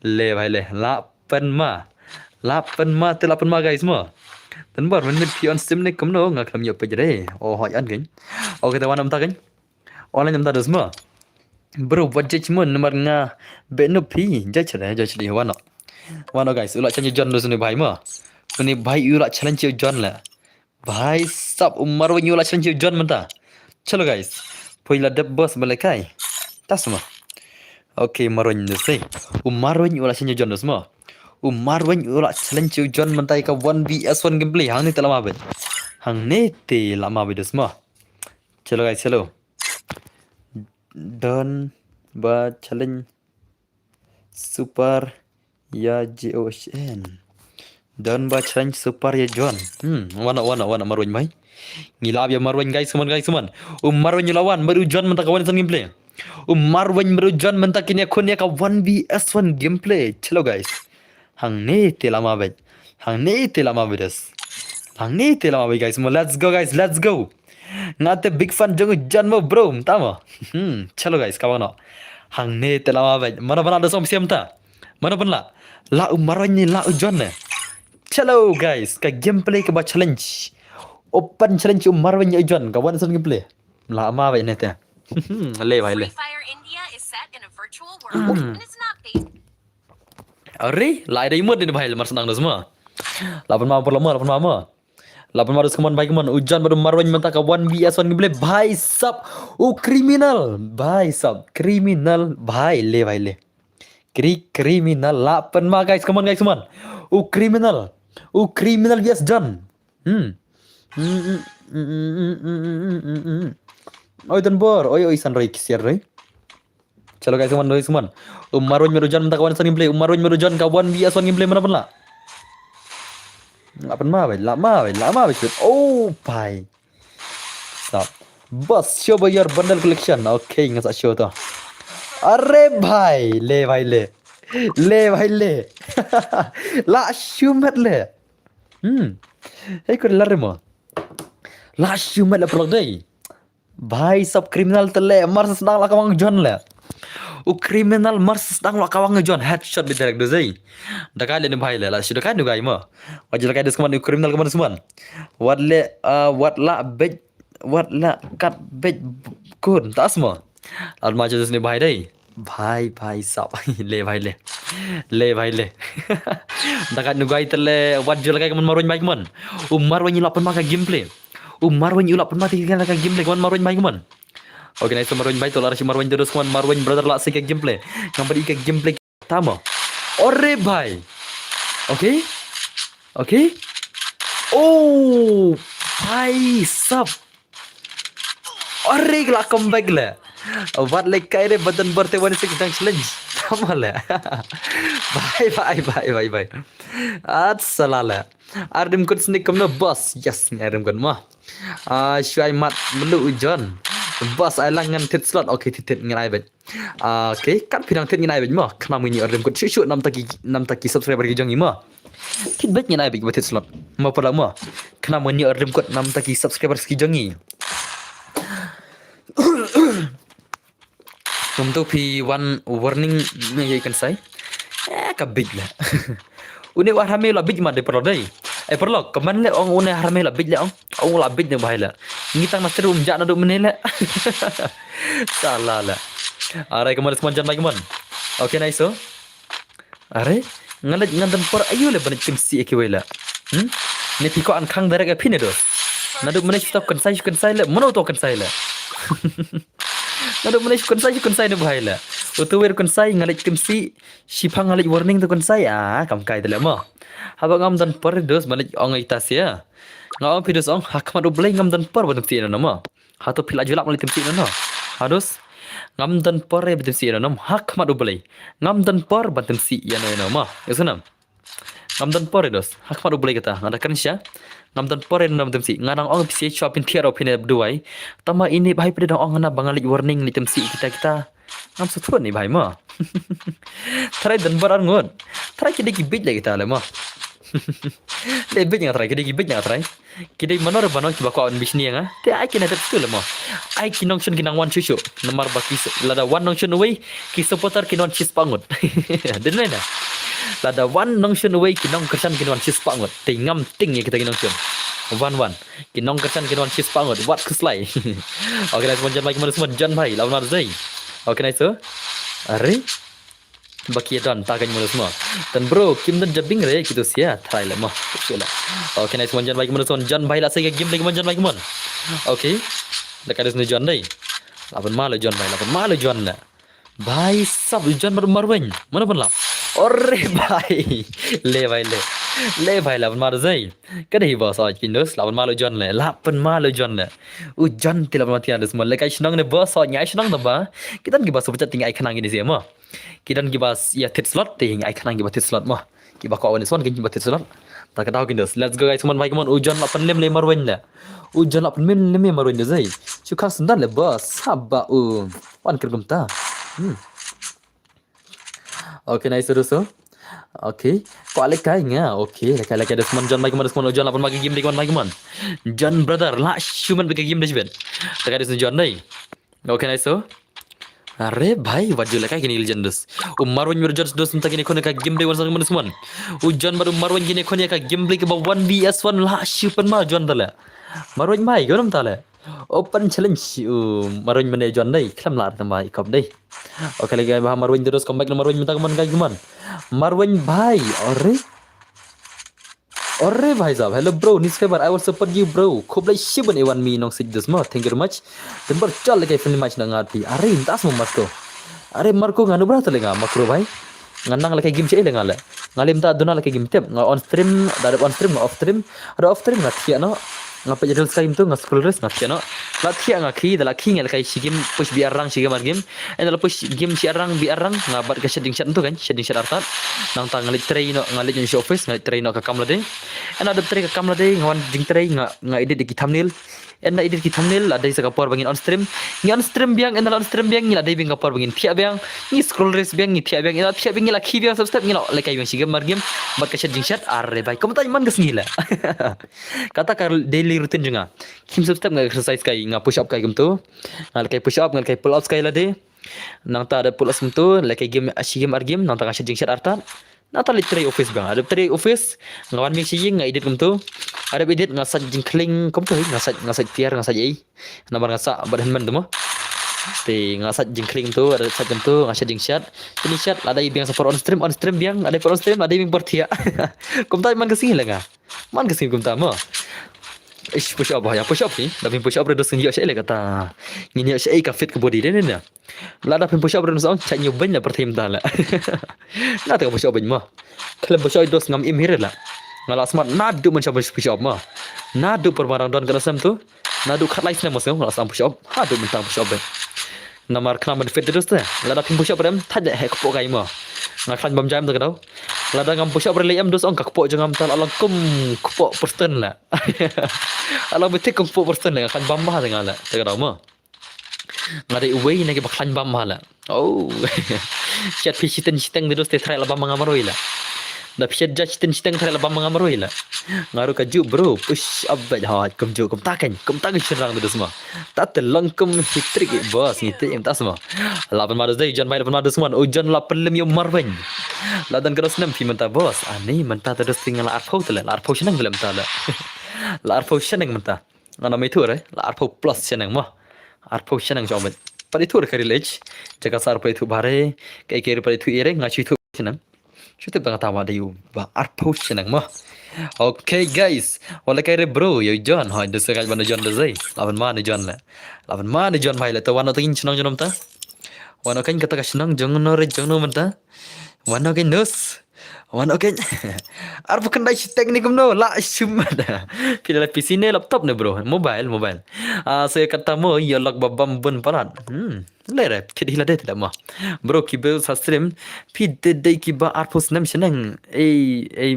Le bhai le. 8 ma guys semua. Dan baru menit pion sim ni kamu nggak kelam nyoba jadi. Oh, hoyan kan? Oke, kita wanam tak kan? Online nam tak ada semua. Bro, buat judgment nomor nga beno pi judge wano guys ulak challenge John dulu bhai ma ini bhai ulak challenge John la bhai sab umar wen ulak challenge John menta chalo guys poila deb boss balekai tas ma okay marwen dusai umar wen ulak challenge John dusma umar wen ulak challenge John menta ka 1vs1 gameplay hang ni telama bet hang ne te lama bet dusma chalo guys chalo dan ba challenge super ya JON dan ba challenge super ya John wana marwan mai ngilab ya marwan guys seman marwan lawan baru John mentak kawan gameplay marwan baru John mentak ini akun ya ka 1vs1 gameplay chalo guys hang ne te lama bet des hang ne te lama bet guys let's go guys let's go ngate big fan jong John mo bro tama chalo guys kawan hang ne telama bet mana ada som siam ta mana la umaranya la John ne chalo guys ka gameplay ka ba challenge open challenge umaranya John kawan son gameplay la ma bet ne ta le bhai le are la ada imut ni bhai mar senang dah semua 8 ma 800 keman baik keman hujan baru marwan mentah ka 1vs1 gameplay bhai sab criminal bhai le criminal 8 ma guys keman criminal vs John oi dan bor oi sanrai kisiar rai chalo guys keman marwan meru John mentah ka 1vs1 gameplay marwan meru John ka 1vs1 gameplay mana pun lah 8 ma bet oh bhai sab bus show your bundle collection okay ngasa show to are bhai le la shumat le hey ko larre mo la shumat le prog dai bhai sab criminal tele mar sedang la kawang John le criminal mars sedang la kawang John headshot bi direct dozai dakai le ni bhai le la shi dakai nu gai mo wajil dakai des kaman criminal kaman seman wat la kat bet kun tas mo al ma des ni bhai dai bhai sab le bhai le dakai nu gai tele wajil dakai kaman marwan baik mon marwan ni 8 maka gameplay marwan ni 8 maka gameplay kaman marwan baik mon oke, nice marwan baik tolar si marwan terus kawan marwan brother lah sih gameplay. Gambar ikan gameplay pertama. Ore bhai. Oke. Oh, bhai sab. Ore lah comeback lah. Wat like kai re badan berte wane se kitang challenge. Tama lah. Bye. At salala. Ardim kun snik kamna boss. Yes, ardim kun mah. Shuai mat melu John. Bas ai lang ngan tit slot okay tit ngan ai bet okay kat pidang tit ngan ai bet mo kena muni ordem kut shu nam taki subscriber gi jong mo tit bet ngan ai bet tit slot mo pala mo kena muni ordem kut nam taki subscriber gi jong untuk pi one warning ni kan sai ka big la uni war hame la big ma de perlo dai perlo kaman le ong une harme la big le ong la big ne bahai la ngitang master ja na do menele salah la are kaman semanjan lagi man okay nice so are ngadan por ayu le ban tim si ekiwela ne piko an khang dara ga phine do na do mene stop kan sai le mono to kan sai le na do mene kan sai ne bahai la utuwer kan sai ngalit tim si sipang ngalit warning to kan sai kam kai tele mo haba ngam dan per dos balik ong itas ya ngam pidos ong hakmat ublay ngam dan per badem si na ma hato pila julak mali temsi na harus ngam dan per badem si na hakmat ublay ngam dan per badem si ya na ma yasunam ngam dan per dos hakmat ublay kata ngada kan sya ngam tan poren nam tem si nganang ong psi shopping tiar opin duai tama ini bahai pada ong ngana bangalit warning ni tem si kita ngam sutun ni bahai ma try dan baran ngon try kidi gibit lagi ta le ma lebih yang try kidi gibit yang try kidi manor banong ki bakwa on bisni nga te ai kina tet tu le ma ai kinong shun kinang wan chuchu nomor baki lada wan nong shun away ki supporter kinon chis pangut den na lada wan nong shun away kinong kersan kinon chis pangut te ngam ting ya kita kinong shun wan kinong kersan kinon chis pangut wat kuslai oke nice monjan lagi mana semua jan bhai lawan mar zai oke nice are baki dan tagan mula semua dan bro kim dan jabing re gitu sia try lah mah betul oke nice monjan lagi mana semua jan bhai lah saya game lagi monjan lagi mon oke dekat ada jan dai lawan malu jan bhai lawan malu jan lah bhai sab jan marwen mana pun lah orre bhai le bhai le bhai lawan mar zai kada hi bos aj kindos lawan malu jan le lapan malu jan le ujan ti lawan mati ada semua lekai senang ne bos aj ngai senang ba kita gi bas pecat tinggal ikan angin sia mah kita gi bas ya tit slot ting ikan angin bat tit slot mah ki ba ko awan son gi bat tit slot tak kadau kindos let's go guys mon bhai mon ujan lapan lem le marwen le ujan lapan lem marwen de zai chu khas ndan le bos sabba wan kergum ta oke nice terus oke kok lekai nga oke lekai ada seman John bagi mana seman John lapan bagi game di bagi man John brother lah human bagi game di ben lekai ada John dai oke nice so are bhai wajib lekai gini legendos marwan mirjars dos minta gini kone ka game di warsa mana seman John baru marwan gini kone ka game di ke 1vs1 lah human ma John dala marwan mai gonam tale open challenge marwan mana John dai klam lar tambah ikop dai oke lagi bah marwan terus comeback marwan minta kaman ka gimana Marwan bhai orre bhai sahab hello bro newspaper I will support you bro खूब like shiban ewan mi nong sig this ma thank you very much dan bar chal like friendly match na ngati are intas mo marco are marco nganu bra tale nga makro bhai nganang like game chele ngale ngalim ta dona like game tep on stream dar on stream off stream ngatia no ngapa jadul time tu scroll res ngatia no latia ngaki dala king like game push biar rang game game dala push game si arang biar rang ngabat ke shading shot tu kan shading shot artat nang tang ngalit tray no ngalit yang show face ngalit tray no ka kamla de ada tray ka kamla de ngawan jing tray edit di thumbnail edit di thumbnail ada isa kapor bangin on stream biang on stream biang ngila de bing kapor bangin thia biang ni scroll res biang ni thia biang ila thia biang ngila khi biang subscribe ngila like biang si game game bat ke shading shot arre bai kamu tanya man ges ngila kata kar daily routine juga kim subscribe nggak exercise kai nggak push up kai gitu nggak kai push up nggak kai pull up kai lah deh nang tak ada pull up gitu like game asyik game game nang tak asyik jingshot artan nang tak literally office bang ada literally office ngawan mix sih nggak edit gitu ada edit nggak saj jingkling kamu tuh nggak saj tiar nggak saj nambar nggak saj badan man tuh mah Ti ngasat jingkling tu ada sat tu ngasat jingshot ada yang support on stream biang ada on stream ada yang bertia kumta man kesini lah ngah man kesini kumta mo ish push up ya push up ni tapi push up redos ngi saya kata ngini saya ka fit ke body dia ni la da push up redos on cak nyoban la pertim ta la na ta push up ben mo kalau push up dos ngam im hire la ngala smart nadu mencoba push up mo nadu perbarang don kana sam tu nadu khat life na mo ngala sam push up hadu mentang push up ben namar kena benefit terus tu lada pin push up rem thad he kepok kai mo ngakhan bam jam tu kadau lada ngam push up rele am dos ong ka kepok jangam tal alang kum kepok person la alang betik kepok person la ngakhan bam ma ngala tu kadau mo ngade uwei ne ke bakhan bam ma la oh chat pi siten terus te try la bam ngamaroi la da pichet judge tin siteng thare la bam ngamaroi la ngaru ka ju bro push up ba ha kum takan chirang tu semua tat langkum hitrik bos ngite em ta semua lapan madas dai jan mai lapan madas semua ujan lapan lem yo marwen ladan keros nem pi menta bos ani menta terus tinggal arpau tu la arpau senang dalam ta la arpau senang menta ngana mai tu re la arpau plus senang mo arpau senang jomet pada itu kari lej jaga sar pada itu bare kai kiri pada itu ire ngaci itu senang Shoot bang tawa da you ba arpau senang mo okay guys wala kay re bro yo John ha de sekal bana John de zai lawan mana John bhai la to wana tin senang jonom ta wana kan kata ka senang jong no menta wana kan nus wana kan arpu kan dai teknik no la sumada pila PC ne laptop ne bro mobile saya kata mo ya log babam bun parat lere kidi la det ma bro ki be stream pi de ki ba arpus nam senang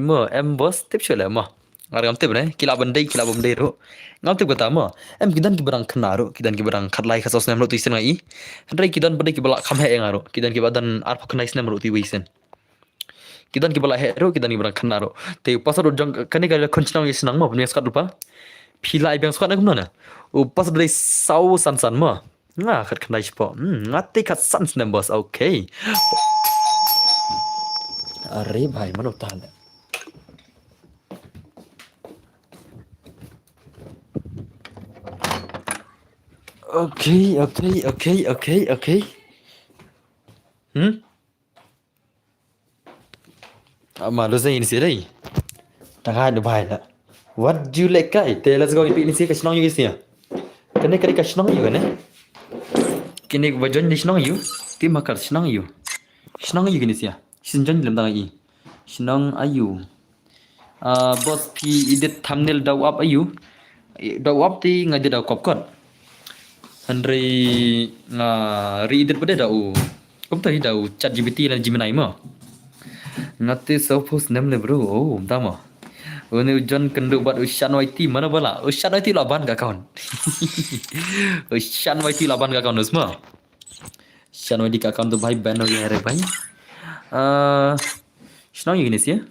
mo em boss tip chola ma Ngarang tip ne kila bandai ro. Ngam tip kata mo. Kidan ki barang kena ro, kidan ki barang khat lai khasos nem ro tu isen ngai. Handai kidan bandai ki bala kham he ngaro. Kidan ki badan ar phak nai nem ro tu isen. Kidan ki bala he ro, kidan ki barang kena ro. Te pasar jang kani ka khunchna ngi senang mo punya skat lupa. Pilai bang skat na kumna. Pas dari sau san mo. Nga khat khandai spo. Ngati khat san nem bos. Okay. अरे भाई मन होता है okay. Malu saya ini sih deh. Tengah ada bahaya lah. What do you like guys? Let's go ini sih kasih nong you sih ya. Kene kasih nong you kan? Kene wajan di nong you. Tim makar nong you. Nong you gini sih ya. Sinjon dalam tangan i. Sinong ayu. Bos pi edit thumbnail daw up ayu. Daw up ti ngaji daw kopkot. Handri re-edit pada daw. Kom tadi daw chat GPT dan Gemini mo. Ngati suppose nem le bro. Oh, tama. Ini ujan kendu buat Ushan YT mana bala? Ushan YT laban gak kawan? Ushan YT laban gak kawan semua? Ushan YT gak kawan tu भाई ban lagi hari भाई. Senang gini sih ya.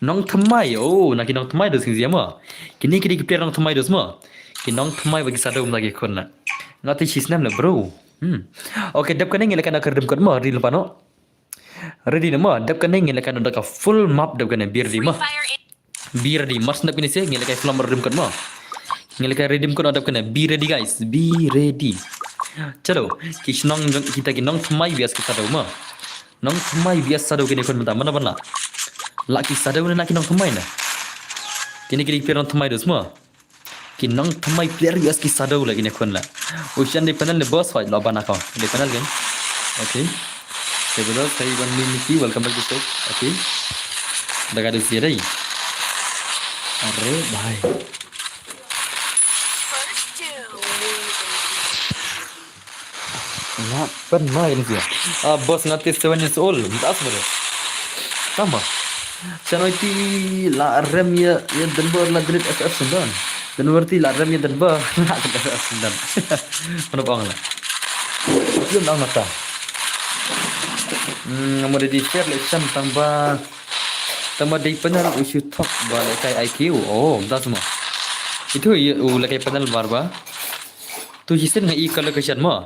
Nong thamai. Oh, nak nong thamai dos sing siapa? Kini player nong thamai dos semua. Kini nong thamai bagi sadau lagi kon nak. Ngati sisnem lah bro. Okay, dap kena ngelakan nak redem kon mo ready lepas no. Ready nama, dap kena ngelakan nak full map dap kena biar di mah. Biar di mas nak ini sih ngelakan full map redem kon mo. Ngelakan redem kon dap kena be ready guys. Be ready. Chalo, kita nong thamai bias kita sadau mah. Nong thamai biasa sadau kini kon minta mana bana. Laki sadau na naki nong thamai na. Kini player nong thamai dos semua. Kini nong thamai player biasa ki sadau lagi ni kon la. Ushan di panel le boss fight lo bana kau. Di panel kan. Okay. Sebelum saya Iwan Mimiki welcome back to show. Okay. Dah ada sih rai. Arre bhai. Nak pernah ini sih. Bos ngati 7 years old. Minta sebenarnya. Sama. Channel itu la rem ya Denver la Great FF 9. Denver ti la rem ya Denver la Great FF 9. Mana bang lah. Belum dah mata. Mau di share lesson tambah di panel usu top balik kayak IQ. Oh, dah semua. Itu lagi panel barba. Tu jisin ngai kalau kesian mah.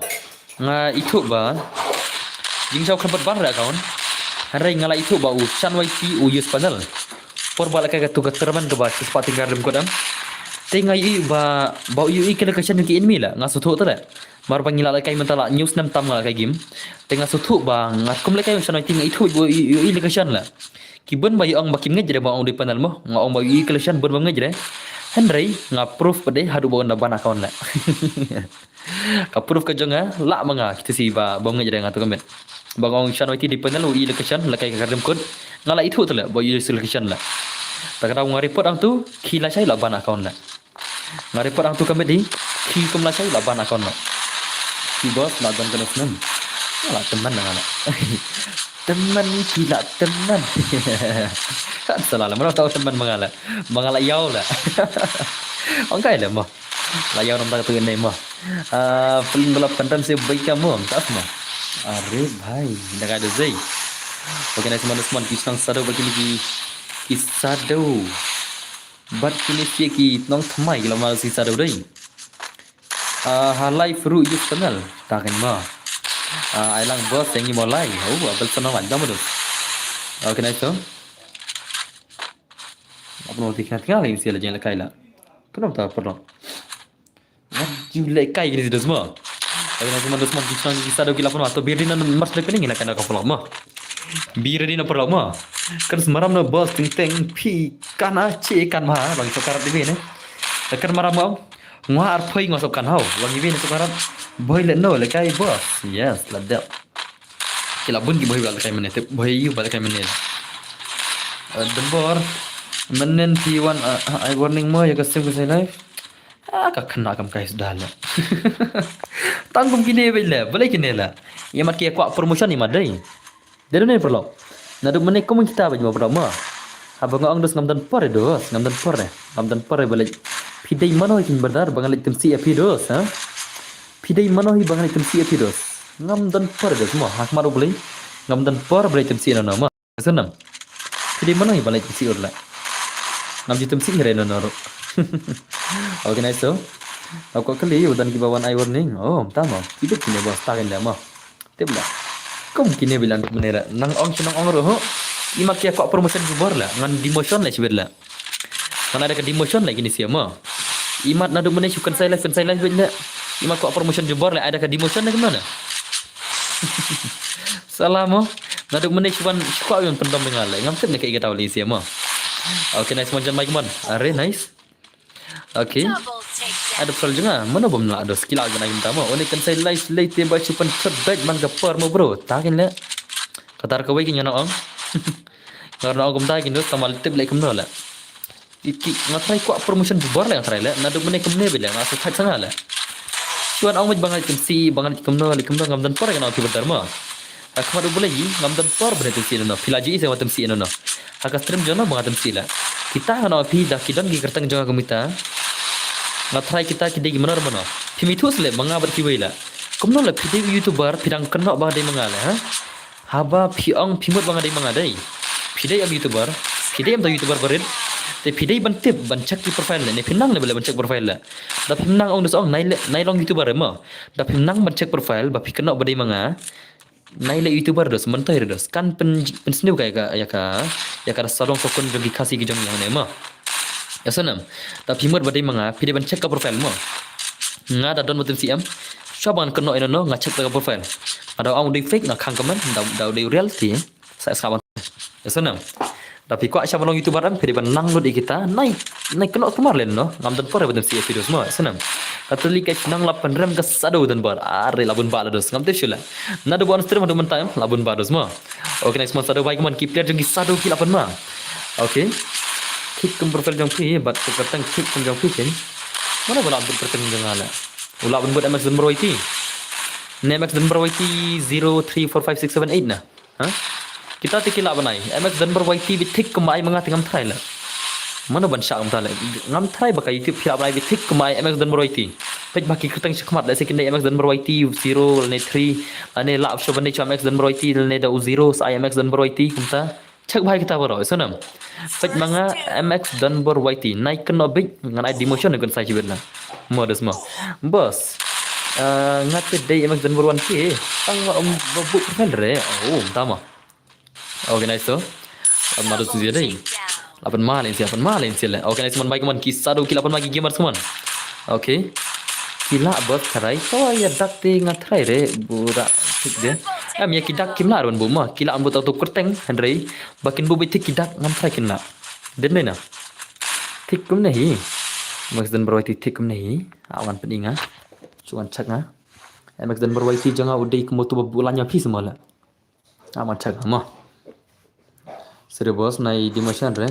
Nga itu ba jing saw khabar bar kawan harai ngala itu ba Ushan YT use panel por bala ka tu terman ke ba sepati garem kodam tengai i ba yu kena kesian ki enemy la nga suthu ta mar pangila la kai mentala news nam tam la kai game tenga suthu ba ngat kum le kai Ushan YT ngai itu yu le kesian la ki ben ba yu ang bakim ngej ba ong di panel mo nga ong ba yu kesian ben ngej re Henry nga proof pada hadu bawa na bana kawan la. Ka proof ka jonga la manga kita si ba bawa ngajak ngatu komen. Bangong Ushan YT di panel ui location la kai ka kadem kod ngala itu tu la bawa ui location la. Tak kata ngari report ang tu kila sai la bana kawan la. Ngari report ang tu kami di ki kumla sai la bana kawan la. Ki bos la dan kena senam. Ala teman ngala. Teman gila teman. Kan salah lah, mana tahu teman mengalah yau lah. Angkai lah mah. Lah yau nampak tu ini mah. Film dalam pandan saya baik kamu, tak mah. Arre bhai, dah ada zai. Oke, nanti teman-teman kita sadau bagi lagi sadau. But kini ki nong thamai kalau mal si sadau dai. Halai fru use panel, tak kan mah. Ailang bos yang ni mulai. Oh, abel sana macam tu. Oke, nanti apa nak tinggal ini sih jangan lekai lah. Kenapa tak pernah? You lekai gini sudah semua. Tapi nanti teman-teman kita ada gila pun atau biar dia mas lekai ni nak kena kapal lama. Biar dia nak perlu lama. Kan semaram na bos ting pi kana ce kan mah bang sokarat di ni. Kan maram mau ngah arpai ngah sokan hau. Bang ini sokarat boy le no lekai bos. Yes, like that. Kila bun ki boy balik kai menit. Boy you balik kai menit. Dembor Menen T1 I warning mo ya kasih saya live. Kak kena kam kai sudah lah. Tanggung kini bela, boleh kini lah. Ya mat kia kuat promotion ni madai. Dari ni perlu. Nadu mana kau kita baju perlu mah. Abang ang dos ngam dan por dos, ngam dan por balik. Pidai mano kin benar bangal item si api dos, ha? Pidai mano hi bangal item si api dos. Ngam dan por dos mo, hak maru beli. Ngam dan por beli item si no ma. Senam. Pidai mano hi bangal item si urla. Ngam item si ngere no no. Okay, nice so. Aku kali udan ki bawan I warning. Oh, tama. Hidup kini bos takin dah mo. Tibla. Kom kini bilang menera. Nang ong senang ong roh. Ima kia kok promotion jubor lah, ngan demotion lah sebenarnya. Mana ada ke demotion lagi ni siapa? Imat nadu mana sukan saya live benda. Ima kok promotion jubor lah, ada ke demotion lagi mana? Salah mo. Nadu mana cuman suka yang pendam dengar lah. Ngam nak kayak tahu lagi siapa? Okay, nice macam baik man. Are nice. Okay. Ada perlu juga. Mana bom nak ada skill lagi nak minta mo. Oleh kan saya live tembak cuman terbaik man gapar mo bro. Takin lah. Katar kawai kinya nak ong. Karena aku minta gini, kamal tip lagi kemana lah. Iki ngatrai kuat promotion jubor lah ngatrai lah. Nadu mana kemana bila ngasih tak sangat lah. Cuman aku bangal temsi, bangal kemana ngam dan por kan aku berdarma. Aku mahu boleh ngam dan por berarti temsi nono. Pilaji saya temsi nono. Aku stream jono bangal temsi lah. Kita kan api dah kidan gi kertang jangan kemita. Ngatrai kita kide gimana mana. Pimitu sele bangal berkiwai lah. Kemana lah video YouTuber pidang kena bangal dia mengal lah. Haba piang pimut bangai mangadai. Pidai am YouTuber, pidai am YouTuber berin. Te pidai bantip bancak di profile ne pinang le bela bancak profile la. Da pinang ong dos ong nai long YouTuber ma. Da pinang bancak profile ba pikena badai manga. Nai le YouTuber dos mentai dos. Kan pen sniu kayak ya ka sarong sokon jogi kasi gi jong yang ne ma. Ya sanam. Da pimut badai manga pidai bancak ka profile ma. Nga da don mutum siam. Coba kena ino ngacek ke profile. Ada orang di fake nak kang komen, dah di reality. Saya sekarang. Ya senang. Tapi kok siapa orang YouTuber am pedi benang lo di kita naik kena kemarin no. Ngam dan por betul si video semua senang. Katolik ke nang 8 rem ke sadu dan bar. Are labun ba dos ngam teh sila. Nada bon stream do mentam labun ba dos semua. Okay, next month sadu baik man keep player jeng sadu ki 8 ma. Okay. Kick kem profile jeng pi bat ketang kick kem jeng pi kan. Mana bola ambil perteng jeng ala. Ulah bun buat MX number YT. MX number YT 0345678 nah. Ha? Kita tikila banai. MX number YT bitik kemai mengat ngam try lah. Mana ban syak ngam try. Ngam try baka YouTube pia banai bitik kemai MX number YT. Pej baki ketang sekmat dah sekin MX number YT 0 ne 3 ane la option bani MX number YT ne da 0 sa MX number YT kumta. Cek bahai kita baro sonam. Pej manga MX number YT naik kena big ngan ai demotion dengan saya cibirna. Modus mo. Bos. Ngate day MX number 1 ke. Tang book profile re. Oh, tama. Okay, nice so. Maru tu dia dai. 8 malin sila. Okay, nice man baik man kisah do kila 8 magi gamer semua. Okay. Kila bot karai to ya dak te ngatrai re burak tik dia. Ya kidak kimla ban buma. Kila ambut auto kerteng handrai. Bakin bu bitik kidak ngatrai kena. Den na. Tik kum nahi. MX dan berwati tik kum nahi. Awan pedinga. Cuan cak ha. MX dan berwati jangan udai kemutu bulannya pi semua lah. Aman cak mah. Serius bos naik di macam re.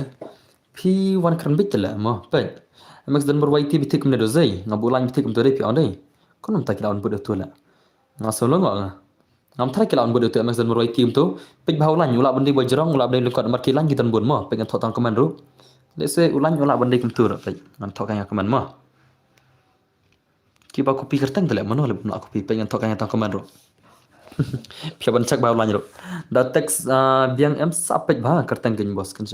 Pi wan keren betul lah mah. Baik. MX dan berwaiti bitik kumne dozai. Ngabulan bitik kumtu repi andai. Kau nampak kila on bodoh tu lah. Ngasolong ngah. Ngam thai kila on bodoh tu MX dan berwaiti kumtu. Pek bahulan ulak benda berjerang ulak benda lukat markilan kita bun mah. Pek ngantok tang komen ru. Let's say ulan ulak benda kumtu rak. Pek ngantok kaya komen mah. Kiba aku pikir tang tu lah. Mana lebih nak aku pek ngantok kaya tang komen ru. Pia bancak bahulan ru. Da teks biang em sapek bah kertang geng bos kan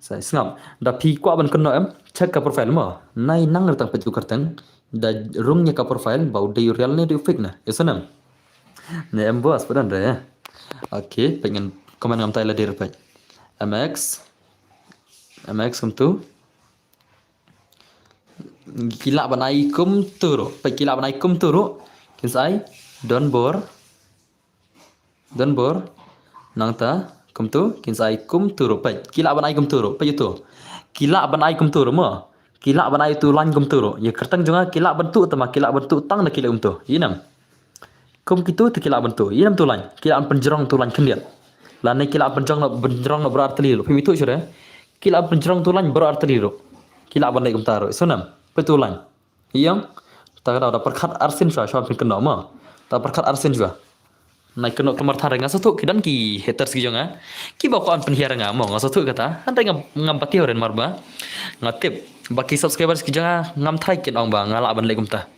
saya sengam. Da pi kuat ban kena em cek ke profile mah. Nai nang retang petu kertang. Da rungnya ke profile bau day real ni di fake nah. Ya senam. Ne em bos padan re. Okay, pengen komen ngam tai la dir pai. MX kum tu. Kila banai kum tu ro. Pai kila banai kum tu ro. Kinsai don bor nang ta kum tu kinsai kum tu ro pai kila banai kum tu ro pai tu kila banai kum tu ro ma kila banai tu lan kum tu ro ye kertang jonga kila bentuk tama kila bentuk tang na kila tu inam kum kitu te kila bentuk inam tu lan kila penjerong tu lan kendiat lan kila penjerong na berarti lo pai tu sure kila penjerong tu lan berarti lo kila banai kum taro sunam pai tu lan iyang ta da perkhat arsin sha sha pin kena ma ta perkhat arsin juga Naik kena kemar thara nga satu kidan ki haters ki jonga ki ba ko an penhiara nga mo nga satu kata ande ngam pati oren marba ngatip baki subscribers ki jonga ngam thai kin ong ba ngala ban legum ta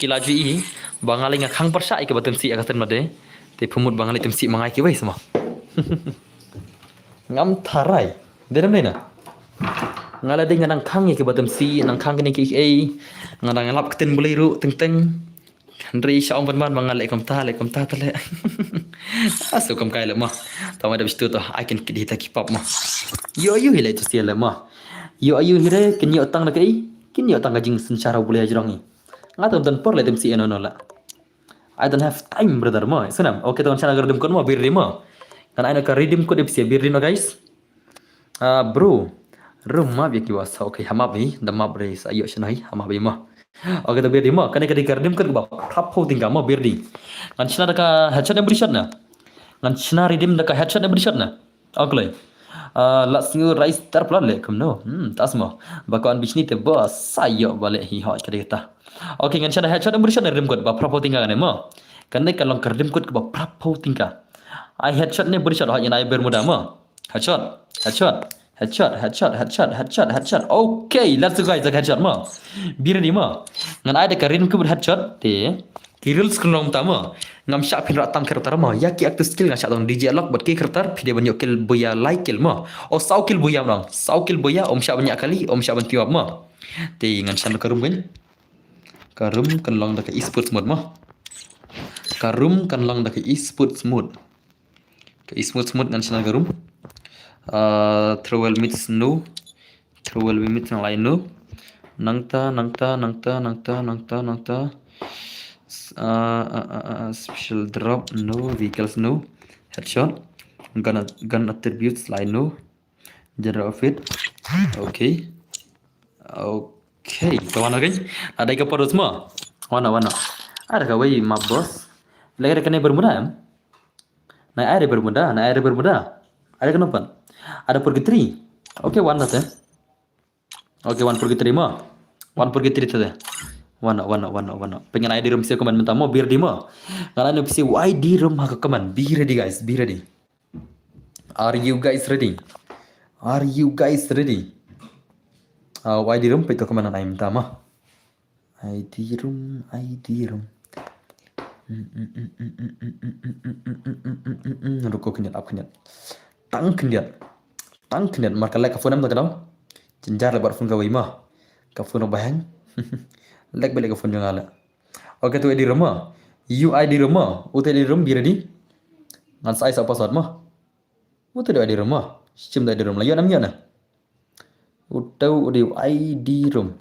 ki laju i bangali nga khang persa i ke batem si akaten made te phumut bangali tem si mangai ki bai sama ngam tharai denam na ngala ding nang khang i ke batem si nang khang ni ki ei ngadang lap keten boleh ru teng teng Henry Shaong ban bangal lekom ta tale asu kam kai le ma tama da bistu to I can kita keep up ma yo hile tu sia le ma yo hire kin yo tang na kai kin yo tang gajing sencara boleh ajrong ni ngatam dan por le tem si eno no la I don't have time brother ma sanam okay ton chana gardem kon ma bir ma kan aina ka redeem ko de sia bir no guys bro rumah biaki wasa okay hamabi da mabre sa yo shanai hamabi ma Oke tapi dia mah kan redeem kan bap prap ho tinggal mah birdi ngan china daka headshot yang berishot na ngan china redeem daka headshot yang berishot na oke last new rice tar plan le kam no tas mah bakawan bisni te bos sayo balik hi hot kita oke ngan china headshot yang berishot na redeem kot bap prap ho tinggal kan mah kan kalau redeem kot bap prap ho tinggal I headshot ne berishot hot yang I bermuda mah headshot okay let's go guys headshot ma bir ni ma ngan ada karin ku headshot te kiril scroll tama ngam syak pin ratam karakter ma ya ki active skill ngasyak dong DJ lock buat ki karakter video banyak kill boya like kill ma sau kill boya dong sau kill boya syak banyak kali syak ban tiap ma te ngan channel karum kan long dak e-sports mode ma karum kan long dak e-sports mode ke e-sports mode ngan channel karum Trowel meets no Trowel meets yang lain no nangta special drop no vehicles no headshot gun attributes lain no genre of it okay kawan kan ada ke podo semua wana ada kawai map bos lagi ada kena bermuda naik air bermuda ada kenapa ada purgatory. Okay, one that. Okay, one purgatory ma. One purgatory tadi. One. Pengen ID room bisa komen minta mau biar di ma. Kalau anda bisa ID room hak komen. Be ready guys, be ready. Are you guys ready? ID room itu komen anda minta ma. ID room. Ruko kenyat, tang kenyat marka like phone am ta kadam jinjar lebar phone ka wima ka phone bahang like balik ka phone ngala okay tu edi roma UID roma UTD rom bi ready ngan sai sa password ma UTD ID roma sim da edi rom la yo nam yo na utau udi ID rom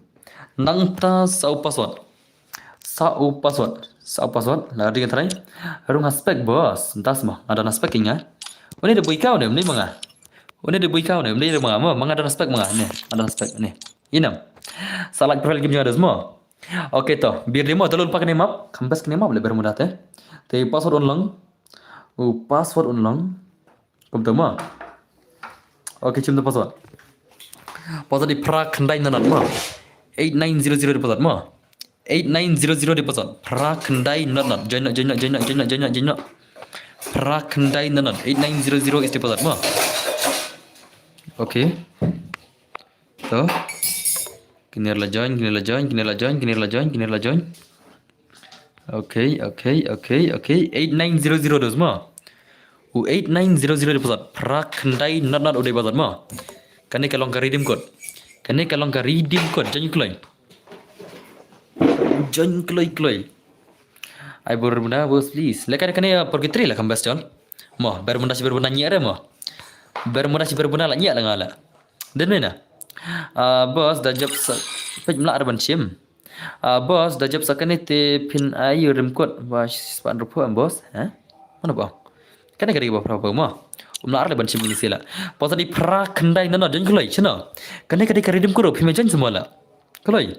nang ta sa password la ri kan trai rung aspek bos entas ma ada aspek ingat ini ada buikau ni manga. Ini ada buikau ni manga ada aspek manga ni. Ada aspek ni. Inam. Salah profile game ada semua. Okey toh, biar demo terlalu lupa kena map, kambas kena map lebih mudah teh. Tapi password ulang. Kom tu ma. Okey cim tu password. Password di pra kendai nanat ma. 8900 di password ma. 8900 di password. Pra kendai nanat. Join. Pra kendai nanat 8900 is di password ma. Okay. So, kini la join. Okay. 8900 dos ma. 8900 di password. Pra kendai nanat udah password ma. Kani kalau ka redeem code. Join kloy. I bermuda bos please. Lekan pergi tri lah kambas John. Mo bermuda nyi ada mo. Bermuda lah nyi ada ngala. Dan mana? Bos dah job pejmla arban sim. Bos dah job sakane te pin ayu remkot was span rupo bos. Mana bang? Kani kari bapa mo. Umla arban sim ni sila. Bos di pra kendai nana jan kloy chana. Kani kari dim ko pi mejan semua la. Kloy.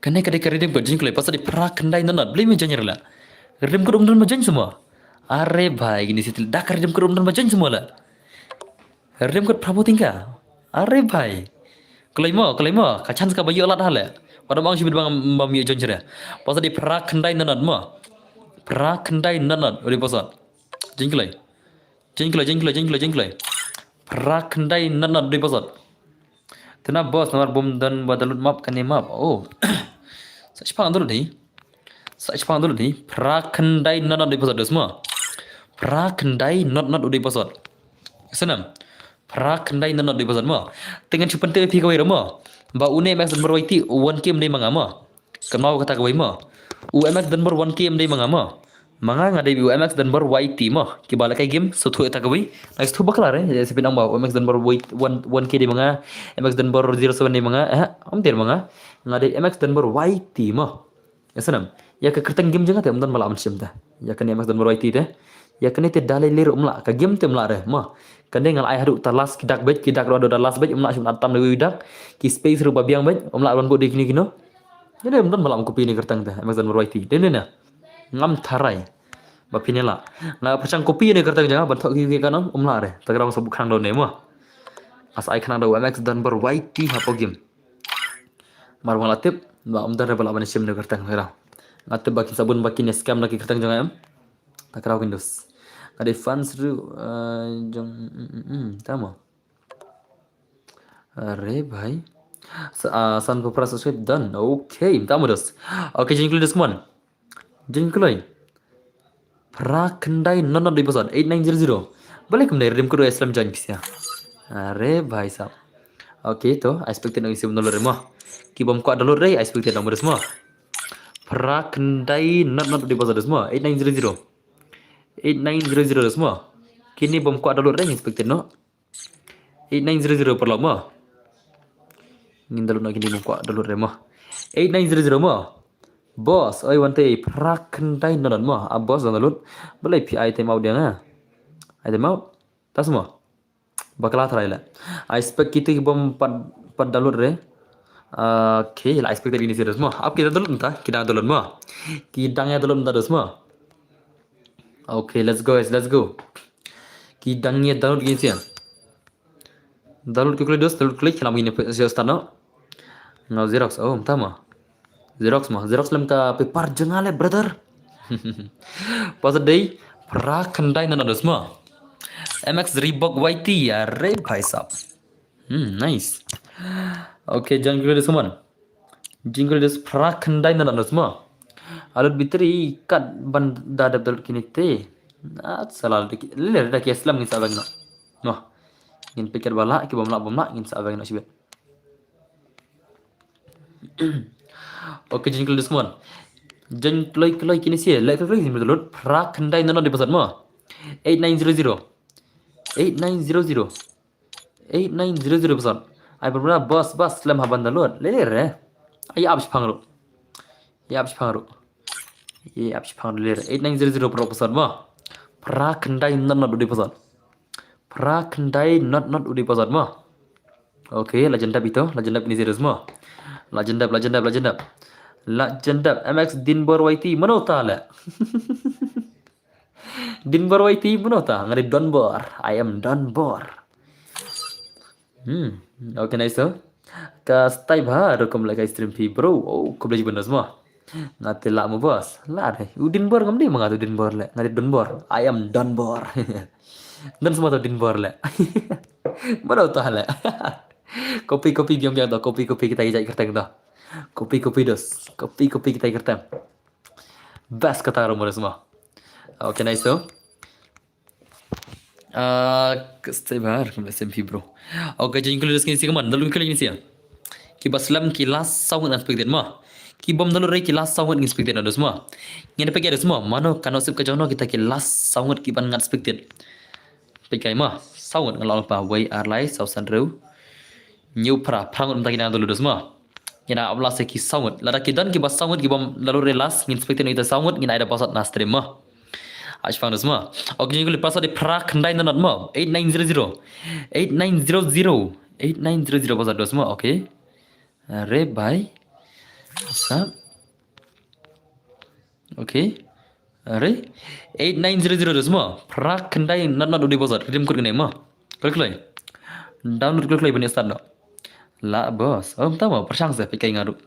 Kena redeem kod jengkle pasal di pra kendai nanat beli meja nyerla. Redeem kod umdan majan semua. Are bhai gini sitil dak redeem kod umdan majan semua la. Redeem kod prabu tingka. Are bhai. Kalau mau kacan ska bayu alat hal. Pada bang sibir bang bami jon cera. Pasal di pra kendai nanat mo. Prakandai nanat uri pasat. Jengkelai. Jengkelai. Prakandai nanat uri pasat. Tena bos nomor bom dan badalut map kan map. Oh. Sachpang dulu nih. Prakandai nanat uri pasat semua. Prakandai not uri pasat. Senam. Prakandai nanat uri pasat ma. Dengan cuman te pi kawai ma. Ba une max dan berwaiti 1 game dai mangama. Kenau kata kawai ma. UMX dan ber 1 game dai mangama. Manga ngadai UMX dan ber YT mah kibala kai game sotu eta kawi next tu baklar ya sepinang ba UMX dan ber 1K di manga MX dan ber 07 di manga om dir manga ngadai MX dan ber YT mah ya sanam ya ke kertang game jangan te malam sim ta ya kan MX dan ber YT te ya kan te dalai lir umla ka game te umla re mah kan ngal ai hadu talas kidak ro do dalas bet umla sim atam dewi dak ki space ru babiang bet umla ron bo de kini kino jadi malam kopi ni kertang te MX dan ber YT denena ngam tharai bapinela na pachang kopi ni kertang jangan bantok ki kanon umla re tagrang sabuk khang do ne mo as ai khana do MX dan ber YT hapo game mar malatip ba umdar re bala sim ne kertang hera ngate bakin sabun bakin scam lagi kertang jangan am takrau kindos ada fans ru jong tama अरे भाई सन paper subscribe done okay tama dos oke jingkul dos mon jingkulai Prakandai non di pesan 8900 boleh kemudian redeem kode Islam join kisah अरे भाई साहब ओके तो expected nang isi download remah ki bom ko download re expected nomor semua Prakandai non di pesan semua 8900 semua kini bom ko download re expected no 8900 per lama ngin download kini bom ko download remah 8900 mah Bos, oi wante prakandai non mah bos download boleh pi item out dia na item out tas semua bakal try lah I expect kita bom pad download re okay lah expect ini sih semua apa kita download entah kita download mah kidangnya download entah semua okay let's go guys let's go kidangnya download gini sih download klik kalau ini start no ngau Xerox oh entah mah Xerox lam ka paper jengale brother pas day prakandai nan ada semua MX Reebok YT ya re bhai sab nice okay jungle des man jingle des prakandai nan ada semua alur bitri kat ban dadab dal kini te salal le dak islam ni sabang no ngin pikir bala ki bomla ngin sabang no sibet Oke jengkel semua. Jengkel kini sih, like kini betul. Prakandai nana di pesan mah. 8900 pesan. Ai berbeda bos slam haban download. Lele re. Ai abis pangru. Lele 8900 pro pesan mah. Prakandai nana di pesan. Prakandai not di pesan mah. Oke, legenda itu, legenda ini serius mah. Legenda MX Dinbor YT menota lah Dinbor YT menota ngari Donbor I am Donbor okay nice so ka stay baru kembali ke stream pi bro oh kau belajar benar semua ngati lah mu bos lah deh Dinbor ngamdi mengatu Dinbor lah ngari Donbor I am Donbor dan semua tu Dinbor lah menota lah kopi biang dah kopi kita ijak kertang dah kopi dos kopi kita kertang best kata rumah semua okay nice so stay bar kembali SMP bro okay jadi kalau sini sih keman dalam kali ini sih ki baslam ki last sound unexpected mah ki bom dalam ki last sound unexpected ada semua yang dapat ada semua mana kan osip ke jono kita ki last sound ki ban unexpected pekai mah sound ngalal pa way arlai sausan rew new pra prangun tak kena dulu semua kena abla se ki sound lada kidan ki bas sound ki bom lalu relas inspector itu sound kena ada pasat na stream mah ashfang semua oke jadi pasat di prakandai nanat mah 8900 pasat semua oke re bye sab oke re 8900 semua prakandai nanat di pasat redeem code kena mah klik download klik bani start no La bos, tahu persang saya pakai ngaruh.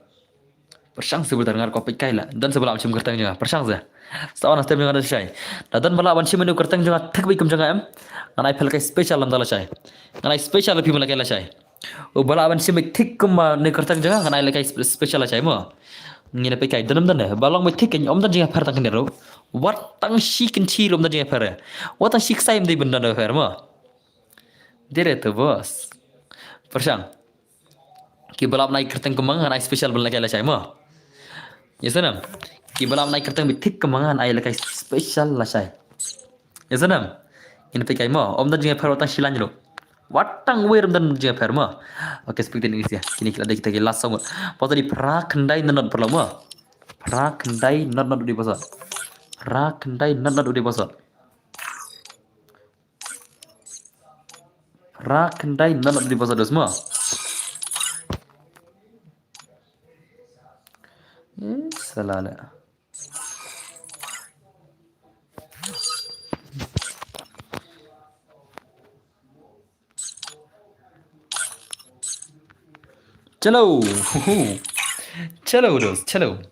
Persang sebentar ngar kopik kai la. Dan sebelah macam kertang juga. Persang za. Sawan astem jangan ada syai. Dan bala ban menu kertang juga tak bikum jangan em. Nganai pel kai special lam dala syai. Nganai special lebih mulai kai la syai. O bala ban simek tik kum ne kertang jangan nganai la kai special la syai mo. Ngina pe kai danam dan balong me tik om dan jangan pertang kendero. Wat tang shi kin chi rom dan jangan per. Wat tang shi sai mde benda da per mo. Dire tu bos. Persang. Ki balap naik kertang kemang nganai special bala kai la syai mo. Ya sanam. Ki balam naik kertang bitik kemangan ai lakai special lah syai. Ya sanam. Ini pekai mo. Om dan jangan perwatan silan jelo. Watang wer dan jangan per mo. Oke seperti ini ya. Kini kita ada kita ke last song. Pas tadi pra kendai nanot perlu mo. Pra kendai nanot di pasar. Pra kendai nanot di pasar. Pra kendai nanot di pasar semua. Salah lah. Chalo. Chalo dos, chalo.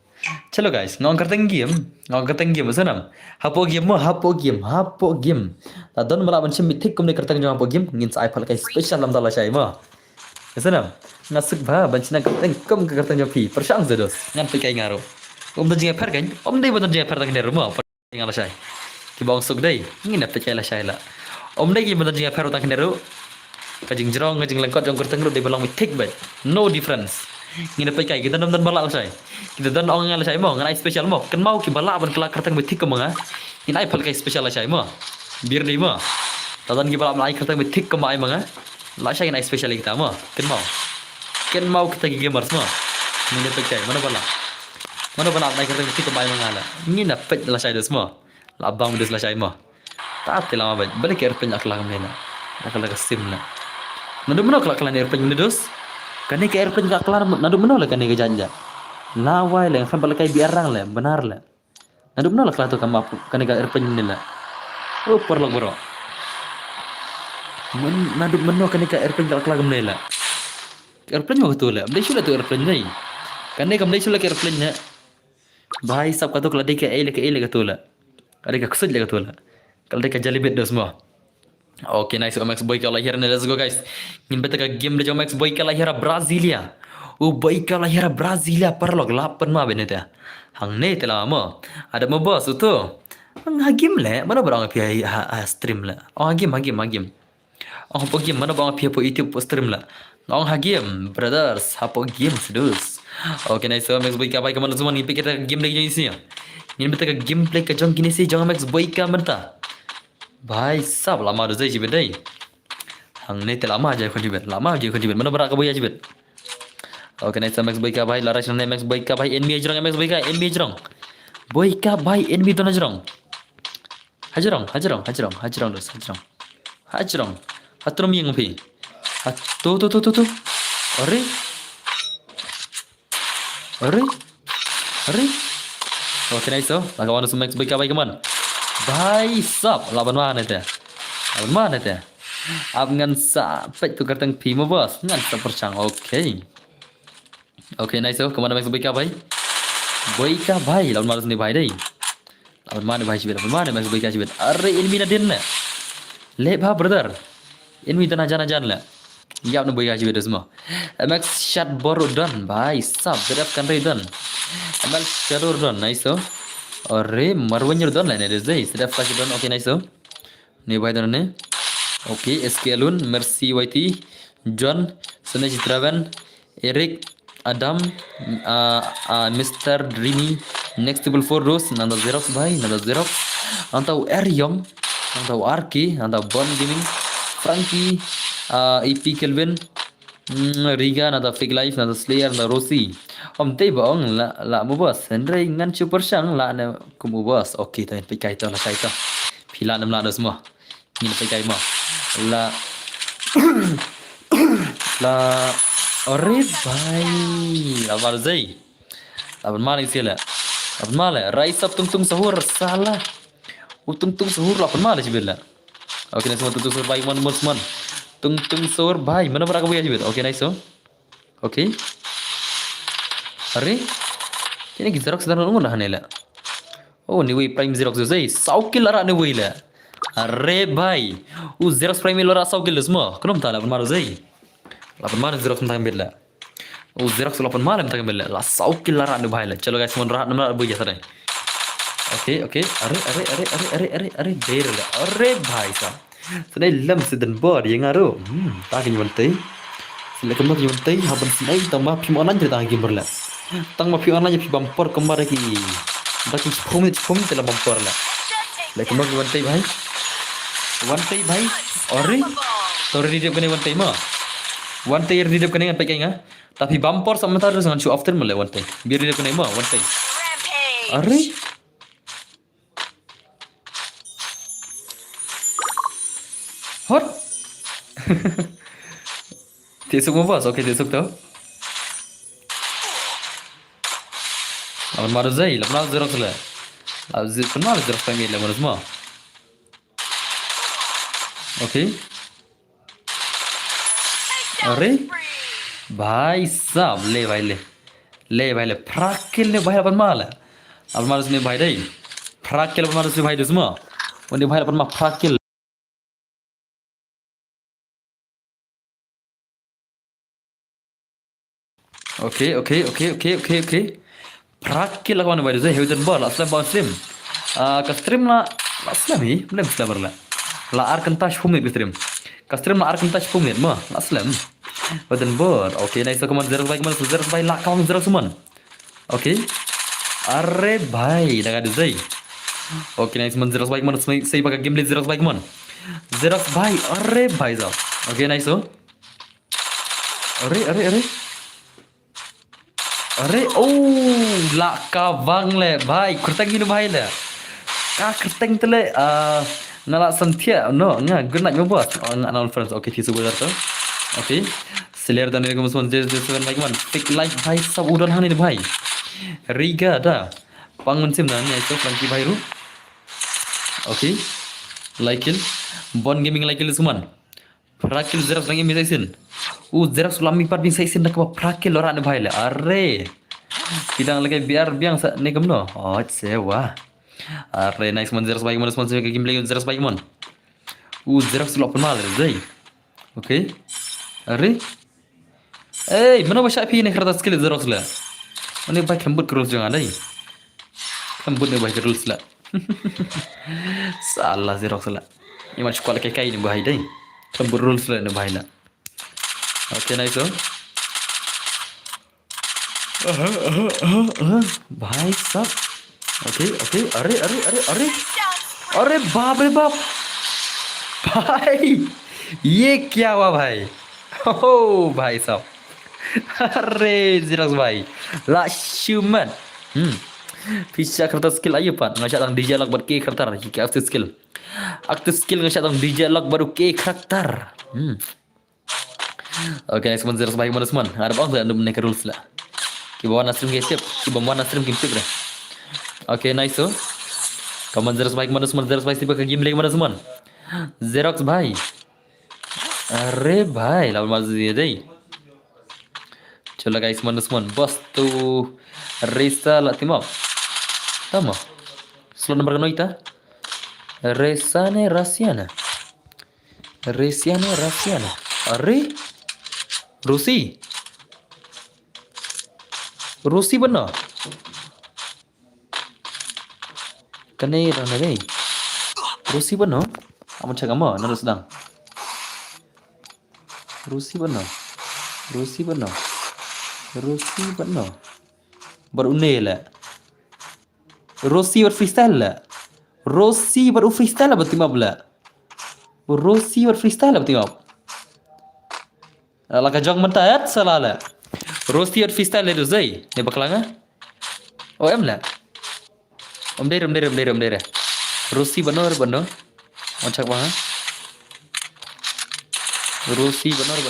Chalo guys, ngong kerteng game sanam. Hapo game mo, hapo game. Tadon mala ban shim thik kum ne kerteng jong hapo game ngin sai phal kai special lam dala shai mo. Sanam. Ngasuk ba ban china kerteng kum ke kerteng jong pi. Persang dos. Ngan pi kai ngaro. Om dan jinga per kan? Om dai ban jinga per tang der mo. Ngala shai. Ki bang suk dai. Ngin na pe kai la shai la. Om dai ki ban jinga per tang der. Kajing jerong kajing lengkot jong kerteng ru dai balang mi thik ba. No difference. Ngina pe kai kita dan balak sai. Kita dan ong ngala sai mo, nganai special mo. Kan mau ki balak ban kelak kerteng mi thik ke manga. Inai phal kai special la sai mo. Bir dei mo. Tadan ki balak nai kerteng mi thik ke mai manga. La sai nai special kita mo. Kan mau kita ki gamers mo. Ngina pe kai mana balak. Mana balak nai kerteng mi thik ke mai manga la. Ngina pe la sai dos mo. La bang dos la sai mo. Tak lama ba. Balik ke erpen akhlak mena. Akhlak sim la. Nado mana kelak kelan erpen dos. Kani ke airplane ka kelar nadu meno la kani ke janja. Lawai le kan balakai biarang le benar le. Nadu meno la kelar tu kam apu kani ka airplane ni la. Oh perlu bro. Nadu meno kani ka airplane ka kelar gamne la. Airplane mo tu la. Malaysia la tu airplane ni. Kani ka Malaysia la ke airplane ne. Bhai sab ka tu kala ke ele ka tu la. Ada ka kusut le ka tu la. Kala ka jalibet dos mo. Okay, nice. Max Boy ka lahir na let's go guys. Ngin beta ka game de Max Boy ka lahir Brasilia. Boy ka lahir Brasilia perlog lapan ma beneta. Hang ne tela mo. Ada mo boss tu. Hang game le, mana barang pi stream la. Oh game. Oh po game mana barang pi po YouTube po stream la. Oh game brothers, hapo game sedus. Okay, nice. Max Boy ka bai ka mana semua ni kita game lagi ni sini. Ngin beta ka gameplay ka jong kini si jong Max Boy ka menta. Bhai sab lama do zai jibet dai. Hang ne te lama aja kon jibet. Mana berak ka boy jibet. Okay, nice Max Boy ka bhai laras ne Max Boy ka bhai enemy ajrong Max Boy ka enemy ajrong. Boy ka bhai enemy don ajrong. Hajrong dos. Hatrom yang pi. Tu. Are. Okay, nice so. Lagawan su Max Boy ka bhai kaman. Bhai sab laban mana te? Ab ngan sa pet tu kertang pi mo bos. Ngan sa persang. Okay, nice so. Kemana Max Boy ka bhai? Lawan mana ni bhai dai. Lawan mana bhai jibet? Lawan mana Max Boy ka jibet? Are enemy na din na. Le bha brother. Enemy tanah jan la. Yap na boy ka jibet semua. Max shot boru don. Bhai sab derap kan rei don. Max shadow don. Nice so. Arre marwanyer don la ne dai sedap kasih don. Okay, nice so. Ni bhai don ne. Okay, SK Alun, Mercy YT, John, Sunaj Travan, Eric, Adam, Mr. Dreamy, Next Table 4 Rose, Nanda Xerox bhai, Antau Eryong, Antau Arki, Antau Bon Gaming, Frankie, EP Kelvin, Riga, Nanda Fake Life, Nanda Slayer, Nanda Rosie. Om tei bong la mo bos, Henry ngan super sang la ne kumu bos. Okay, tayo pikai to la sai to. Pila nam la semua. Ngin pikai mo. La ore bhai la marzai laban mana sila laban mana rais up tung sahur salah tung sahur lapan mana sibilla. Okay, nice tung sahur bhai man tung sahur bhai mana berapa ya sibilla. Okay, nice so. Okay, are Ini Xerox dan nunggu nah nela. Oh ni wei prime Xerox zai. Saukil lara ni wei la. Arre bhai. Xerox prime lara saukil semua. Kenapa tak lapan maru zai? Lapan maru Xerox mentang bela. Xerox lapan malam mentang bela. La saukil lara ni bhai la. Chalo guys mon rahat namla buja tadi. Oke. Are der la. Arre bhai sa. Sedai lam sedan bor yang aru. Tak ni mantai. Sila kembali yang mantai haban sinai tambah pim online cerita lagi berla. Tang ma pim online pi bumper kembali lagi. Baki phum telah bumper la. Lai kembali yang mantai bhai. Mantai bhai. Arre. Tor di depan mantai ma. Mantai di depan dengan pakai ngah. Tapi bumper sama tahu dengan show after mulai mantai. Biar di depan ma mantai. Arre. Hot. Tiesuk mo boss, okay tiesuk to. Lawan maru zai, lawan Xerox la. Kenal Xerox family la maru semua. Okay. Arre. Bhai sab le bhai le. Le bhai le. Prakil ne bhai lapan mala. Lapan maru ne bhai dai. Prakil lapan maru ne bhai semua. Oni bhai lapan ma prakil. Okay. Prakil lawan bhai zai hujan bol aslam bol stream. Ka stream la aslam hi, belum sudah berla. La ar kan touch phum stream. Ka stream la ar kan touch phum ma aslam. Hujan bol. Okay, nice kaman Xerox bhai la kawan Xerox man. Okay. Arre bhai dah ada zai. Okay, nice man Xerox bhai man saya pakai gameplay Xerox bhai man. Xerox bhai, arre bhai zau. Okay, nice oh. Arre, oh, la kavang le, bhai, kerteng ini bhai le. Ka kerteng tu le, nala santia, no, good night, my boss. Nala friends, okay, tisu boleh tu. Okay, selir dan ini kemudian seven like man, pick like bhai, sab udan hani ni bhai. Riga dah, bangun sim dah ni, itu Frankie bhai ru. Okay, like il, Bon Gaming like il suman. Prakil Xerox lagi misai sin. Xerox lami part misai sin dah kau prakil orang ni bhai le. Arre. Tidak lagi biar biang sa ni kamno. Oh sewa. Arre nice man Xerox bhai man sponsor ke game lagi Xerox bhai man. Xerox lapan mal zai. Okay. Arre. Mana bahasa api ni kertas skill Xerox la. Mana bhai kembut rules jangan dai. Kembut ni bhai rules la. Salah Xerox la. Ini macam sekolah kai ni bhai dai. Kembut rules la ni bhai la. Okay, nice oh. भाई साहब ओके अरे बाप रे बाप भाई ये क्या हुआ भाई हो भाई साहब अरे Xerox भाई लाशुमन bisa kertas skill aja pak ngajak tang DJ lag buat ke karakter jika aktif skill ngajak tang DJ lag baru ke karakter oke next Xerox baik mana semua ada bang ada menaik rules lah Kibawa Nasrim game Kibawa Nasrim game tip dah. Okay, nice oh. Kaman Xerox baik mana semua Xerox baik tiba ke game lagi mana semua. Xerox bhai. Arre bhai, lawan mazu dia dai. Chalo guys mana semua. Bos tu Resa la timau. Tama. Slot nomor kano ita? Resiane Rasiana. Arre. Rusi benar. Kene rana dei. Rusi benar. Amun cakap apa? Nara sedang. Rusi benar. Baru ne lah. Rusi freestyle lah. Rusi baru freestyle lah betul mabla. Rusi baru freestyle lah betul mab. Laka jong mentayat salah lah. Rosti freestyle le zai ne baklanga oh em la om dere Rosti benar macam apa Rosti benar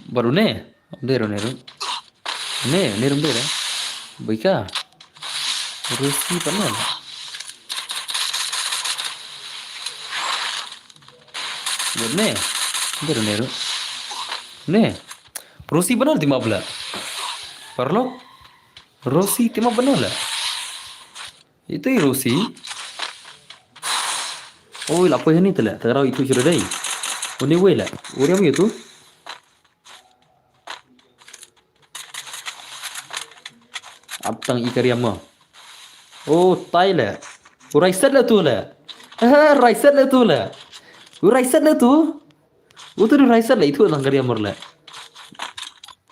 baru ne om dere ne rum dere baika Rosti benar Benar. Bener Nero. Nih, Rossi benar timah belah. Perlo, Rossi timah benar lah. Itu Rossi. Oh, apa yang ini telah? Terau itu sudah dah. Ini way lah. Orang itu. Abtang ikariam mah. Oh, Thailand. Raisat lah tu lah. Raisat lah tu lah. Raisat lah tu. Itu tu raisat lah itu orang kariam lah.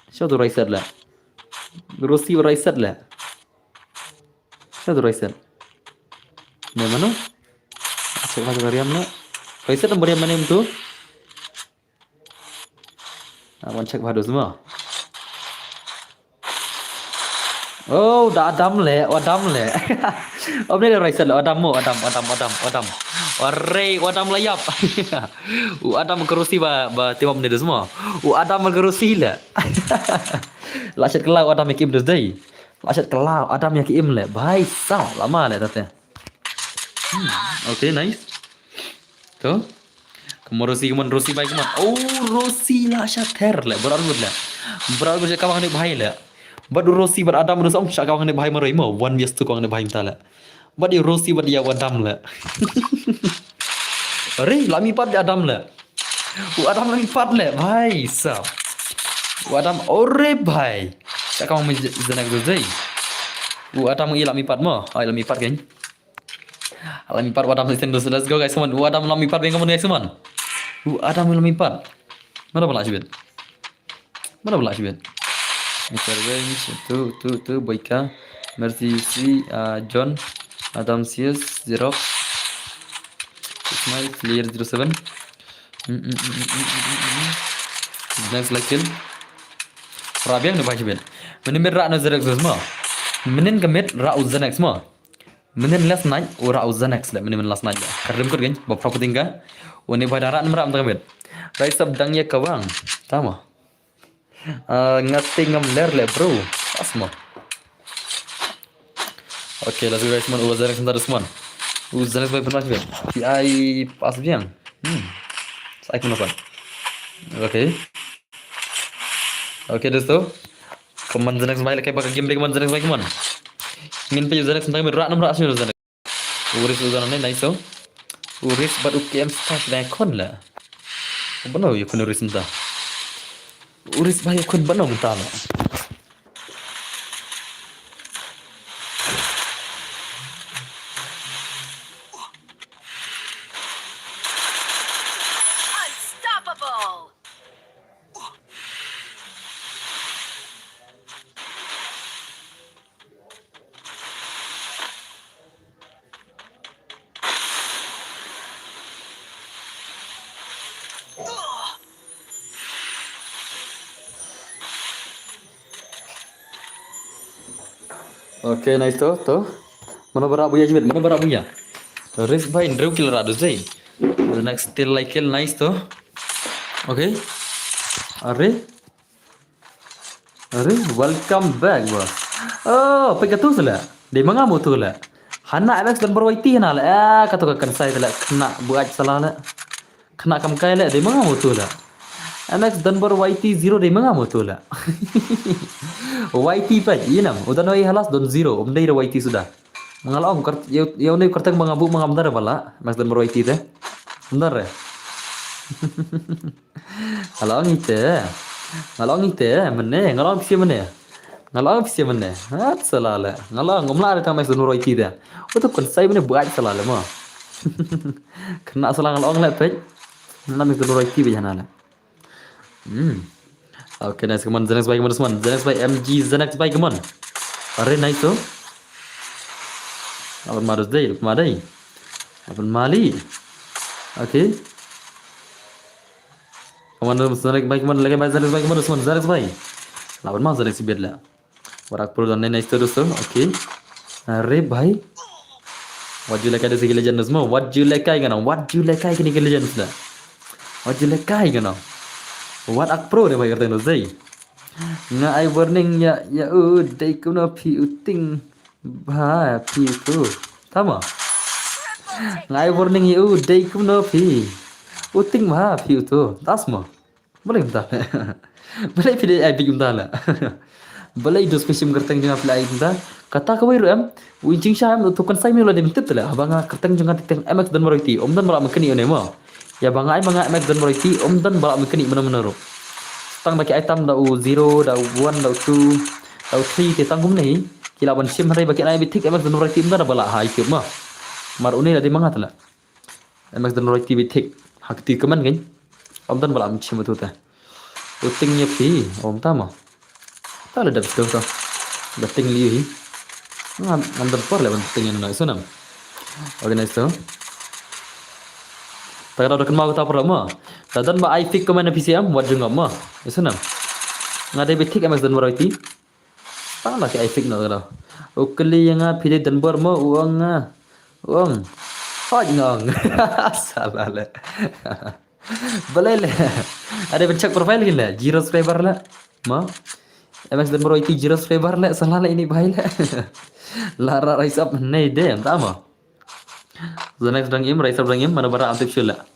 Siapa tu raisat lah? Rossi raisat lah. Siapa tu raisat? Mana? Cek masuk kariam lah. Raisat nombor yang mana itu? Awan cek pada semua. Oh, dah Adam le. Om ni raisat lah. Adam. Adam layap. Adam kerusi ba timam ni semua. Adam kerusi lah. Lasyat kelau Adam yakim dus day. Lasyat kelau Adam yakim le. Baik sah lama le tata. Okay, nice. Tu. Kemudian Rosi baik kemudian. Oh, Rosi lasyat ter le. Berargut je kawan ni bahaya le. Badu Rosi bad Adam dus om syak kawan ni bahaya marai mo. One bias tu kawan ni bahaya tala. Bad di Rosi bad dia Adam le. Re, lami pat di Adam le. Adam lami pat le. Baik sah. Adam ore bhai. Tak kau mai zanak zai. Adam ilami pat mo. Ai lami pat kan. Lami pat Adam listen dos. Let's go guys, come on. Adam lami pat beng guys, come on. Adam lami pat. Mana pula sibet? Mr. Range tu Boyka. Mercy C John Adam Sius Xerox. Smile Clear 07. Next like kill. Rabiang ni baca ben. Menin rak nazarak semua. Menin kemit rak uzanak semua. Menin last night rak uzanak lah. Menin last night. Kerem kod kan. Bapa aku tinggal. Wani pada rak merak kemit. Rai sabdang ya kawang. Tama. Ngati ngamler le bro. Asma. Okay, let's go guys. Man uzanak sebentar semua. Uzanak baik pernah ben. Ai pas biang. Saya pun apa? Okay. Okay दोस्तों कमान जनक स्माइल के बाकी गेम कमान जनक स्माइल कमान min pe जनक संतक में rak nomor asli Janak uris uzanan ni nice so uris but UKM start na kon la bano yo kon uris nta uris ba yo kon bano nta la Okay, nice to. Mana berak punya jebet, mana berak punya. Risk by Drew killer adus day. The next still like kill nice to. Okay. Are, welcome back bro. Oh, pergi tu salah. Dia mengamu tu lah. Hana Alex dan berwaiti hana lah. Kata kan saya lah kena buat salah lah. Kena kamkai lah. Dia mengamu tu lah. MX dan berwaiti zero dia mengamu tu lah. YT pa, inam. Udah noi halas don zero. Umday ra YT sudah. Mengalau kart ya unay kartang mengabu mengamdar bala. Mas dan YT teh. Benar ya? Ngalau ngite. Mene, ngalau pisi mene. Hat salala. Ngalau ngomla ada mas dan YT teh. Udah kon sai mene buat salala mah. Kena salah ngalau nglet teh. Nama dan YT bejanala. Okay, nice. Come on, Zenex by Zenex by MG Zenex by come on. Are nice to. Apan marus day, madai. Apan mali. Okay. Come on, Zenex by come on, lagi by Zenex by come on, Zenex by. Apan mas Zenex bed lah. Warak pro dan nice to dosto. Okay. Are bhai. What you like ada segi legend semua. What you like kai kana? Kini ke legend sudah. What you like kai kana? What ak pro dia bayar teno zai. Nga ai warning ya dai kuna pi uting ba pi tu. Tama. Nga ai warning ya dai kuna pi. Uting mah view tuh, tas mah. Boleh entah. Boleh pilih ai big entah lah. Boleh dos pesim kerteng jangan pilih ai entah. Kata kau itu em, wincing syam tu kan saya mula dem tet lah. Abang kerteng jangan titeng emak dan meroti. Om dan balak mekeni one mah. Ya bang ai bang emak dan meroti. Om dan balak mekeni mana-mana ro. Tang bagi item dau 0, dau 1, dau 2, dau 3 te tangkum ni. Kila ban sim hari bagi ai bitik emak dan meroti om dan balak hai ke mah. Mar une ada mangat lah. Emak dan meroti bitik. Hak ti keman kan? Om dan balak sim tu ta. Utingnya pi, om tama. Tak ada dapat tu. Dating liu hi. Ngam dan por lewan tingnya na isu nam. Organize tu. Tak ada kenal kita apa lama. Dan ba I fix kemana PCM buat juga mah. Isu nam. Ngade bitik emas dan meroti. Tak lagi I fix nak ada. Ukeli yang pilih dan bor mah uang uang. Hot ngong. Salah le. Boleh le. Ada pencak profile gila. 0 subscriber lah. Ma. MS dan Bro itu 0 subscriber lah. Salah lah ini bahaya lah. Lara rise up nay deh. Tama. The next rang im rise up rang im mana bara aktif shula.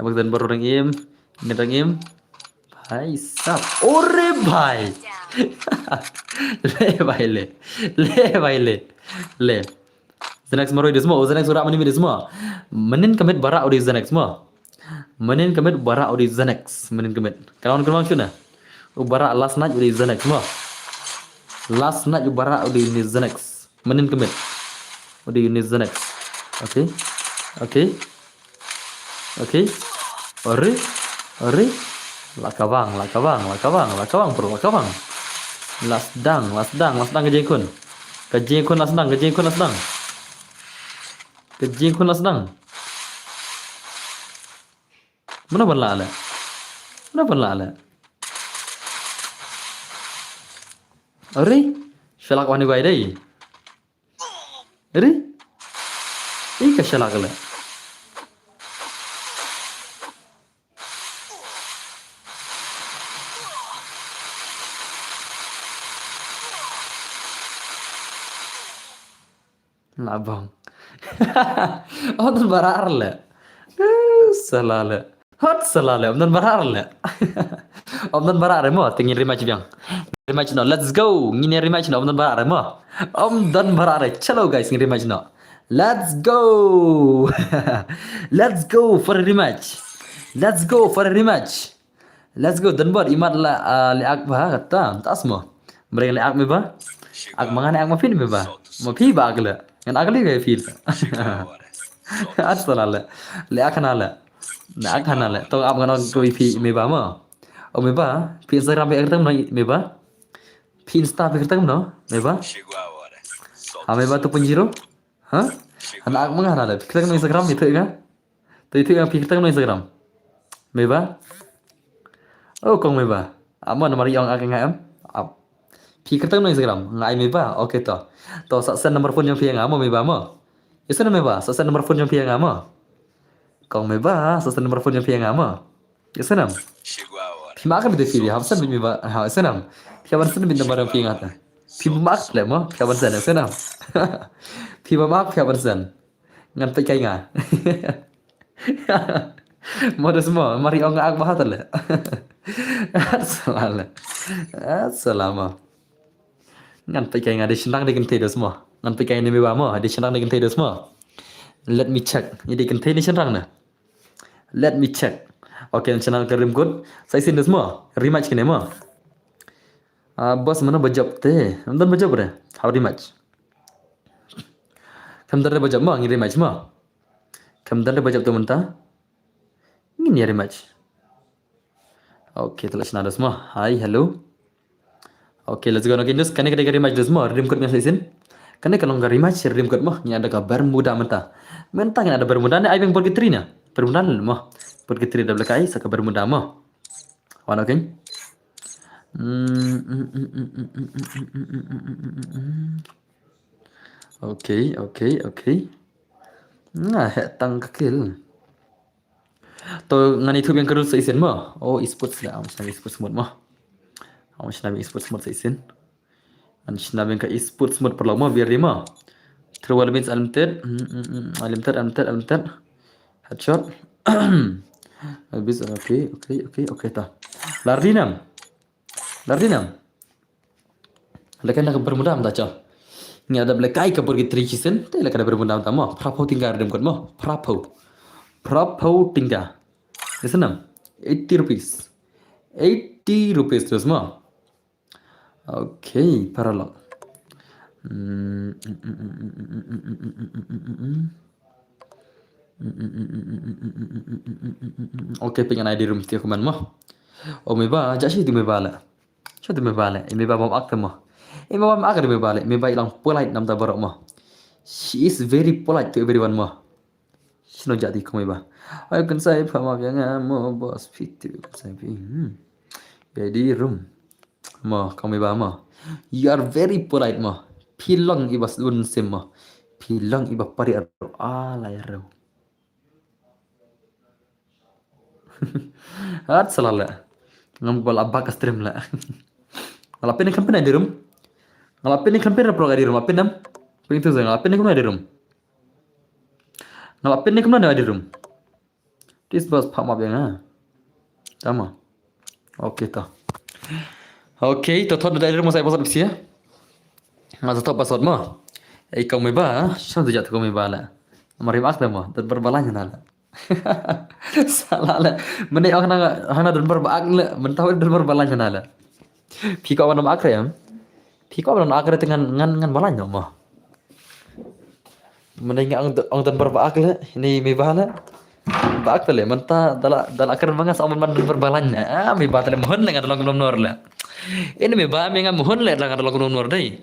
MS dan Bro rang im. Ini rang im. Bhai sab. Ore bhai. Le bhai le. Le bhai le. Le. The next Maro itu semua. The next orang ini semua. Menin commit bara audi the next semua. Menin commit bara audi the next. Menin commit. Kawan kawan macam mana? Bara last night audi the next semua. Last night bara audi ini the next. Menin commit. Audi ini the next. Okay. Okay. Okay. Ore. Ore. Lakawang, lakawang, lakawang, lakawang bro, lakawang. Last dang kejengkun. Kejengkun last dang, kejengkun last dang. Kejing kun lasdang. Mana pun lah. Mana pun lah. Ori, shalak wani bai dai. Ori, ini shalak lah. Labang. Oh, dan barar le. Salale. Hot salale. Om dan barar le. Om dan barar mo. Tingin rematch biang. Rematch no. Let's go. Ngini rematch no. Om dan barar mo. Om dan barar. Chalo guys. Ngini rematch no. Let's go. Let's go for a rematch. Let's go for a rematch. Let's go. Dan buat imat la leak bah kata. Tas mo. Mereka leak me ba? Ak mangane ak ma fin me ba? Ma pi ba agla. Yang agli gaya feel. Asal lah. Le akan lah. Le akan lah. Tahu apa kan kau pi me ba ma? Oh me ba? Pi Instagram be kertam no me ba? Pi Insta be kertam no me ba? Ha me ba tu pun zero? Ha? Anak mengah lah. Kita kan Instagram itu kan? Itu yang pi kertam no Instagram. Me ba? Oh kong me ba? Ama nama yang akan ngam? Pi kertam no Instagram. Ngai me ba? Okay to. To saksen nomor phone yang pi ngam me ba mo? Isa na me ba? Saksen nomor phone yang pi ngam mo? Kong me ba? Saksen nomor phone yang pi ngam mo? Isa nam. Pi makan bide fili. Hamsan me ba? Ha isa nam. Pi aban sen bide nomor pi ngata. Pi mak le mo? Pi aban sen isa nam. Pi mak pi aban sen. Ngan pe kai nga. Modus mo, mari ong ak bahat le. Assalamualaikum. Ngan pe kai nga de senang de kente dos mo. Ngan pe kai ne me ba mo, de senang de kente dos mo. Let me check. Ini kente ni senang na. Let me check. Okay, channel kerim good. Saya sin dos mo. Rematch kene mo. Bos mana bajab te. Amdan bajab re. How rematch? Kamdar re bajab mo, ngi rematch mo. Kamdar re bajab tu menta. Ini rematch. Okay, telah senang dos mo. Hi, hello. Okay, let's go. Okay, news. Kane kade rematch dos mo. Rim code saya sin. Kane kalau nggak rematch rim code mo. Ini ada kabar muda menta. Menta kan ada bermuda ni. Aibeng pergi na. Bermuda mo. Pergi tri double kai. Saka bermuda mo. Wana okay. Okay. Nah, tang kekil. To ngan itu yang kedua saya isin mo. Oh, esports lah. Macam esports mode mo. Macam esports mode saya isin. Macam yang ke esports mode perlu mo biar dia mo. Throw elements unlimited. Unlimited. Headshot. Habis oke tah. Lardinam. Lardinam. Lekan nak bermuda am tacha. Ni ada belekai ke pergi tricisen, te lekan bermuda am tamo. Prapau tinggal dem kon mo. Prapau. Prapau tinggal. Listenam. 80 rupees. 80 rupees terus mo. Okay, paralog. Okay, pengen ID room tiap kuman mo. Oh meba, jadi tu meba la. Siya tu meba la. Meba bom akta mo. Meba bom akta meba la. Meba ilang polite nam ta barok mo. She is very polite to everyone mo. Sino jadi ko meba. Ay kan saya pama yang mo boss fit kan saya pi. Jadi room. Mo kau meba mo. You are very polite mo. Pilang ibas un sim mo. Pilang iba pari aro. Ala aro. At salala. Ngam bal abak stream la. Ngalapin ni kampen di room. Ngalapin ni kampen pro di room. Apin nam. Begitu saja ngalapin ni kampen di room. Ngalapin ni kampen di room. This bus pak map yang ah. Tama. Okay toh. Okay, toh dari room saya pasal bisi ya. Masa toh password mo. Kau meba, siapa tu jatuh kau meba la. Mari mak mo. Dan berbalanya nala. Salah lah. Mana orang hana dan berbak le. Mentau dan berbalanya nala. Pika orang nak akre am. Pika orang nak akre dengan ngan balanya mo. Mana ingat orang dan berbak le. Ini meba la. Bak tale menta dala akre manga sama man dan berbalanya. Meba tale mohon dengan dalam nomor la. Ini meba menga mohon le dalam dalam nomor dai.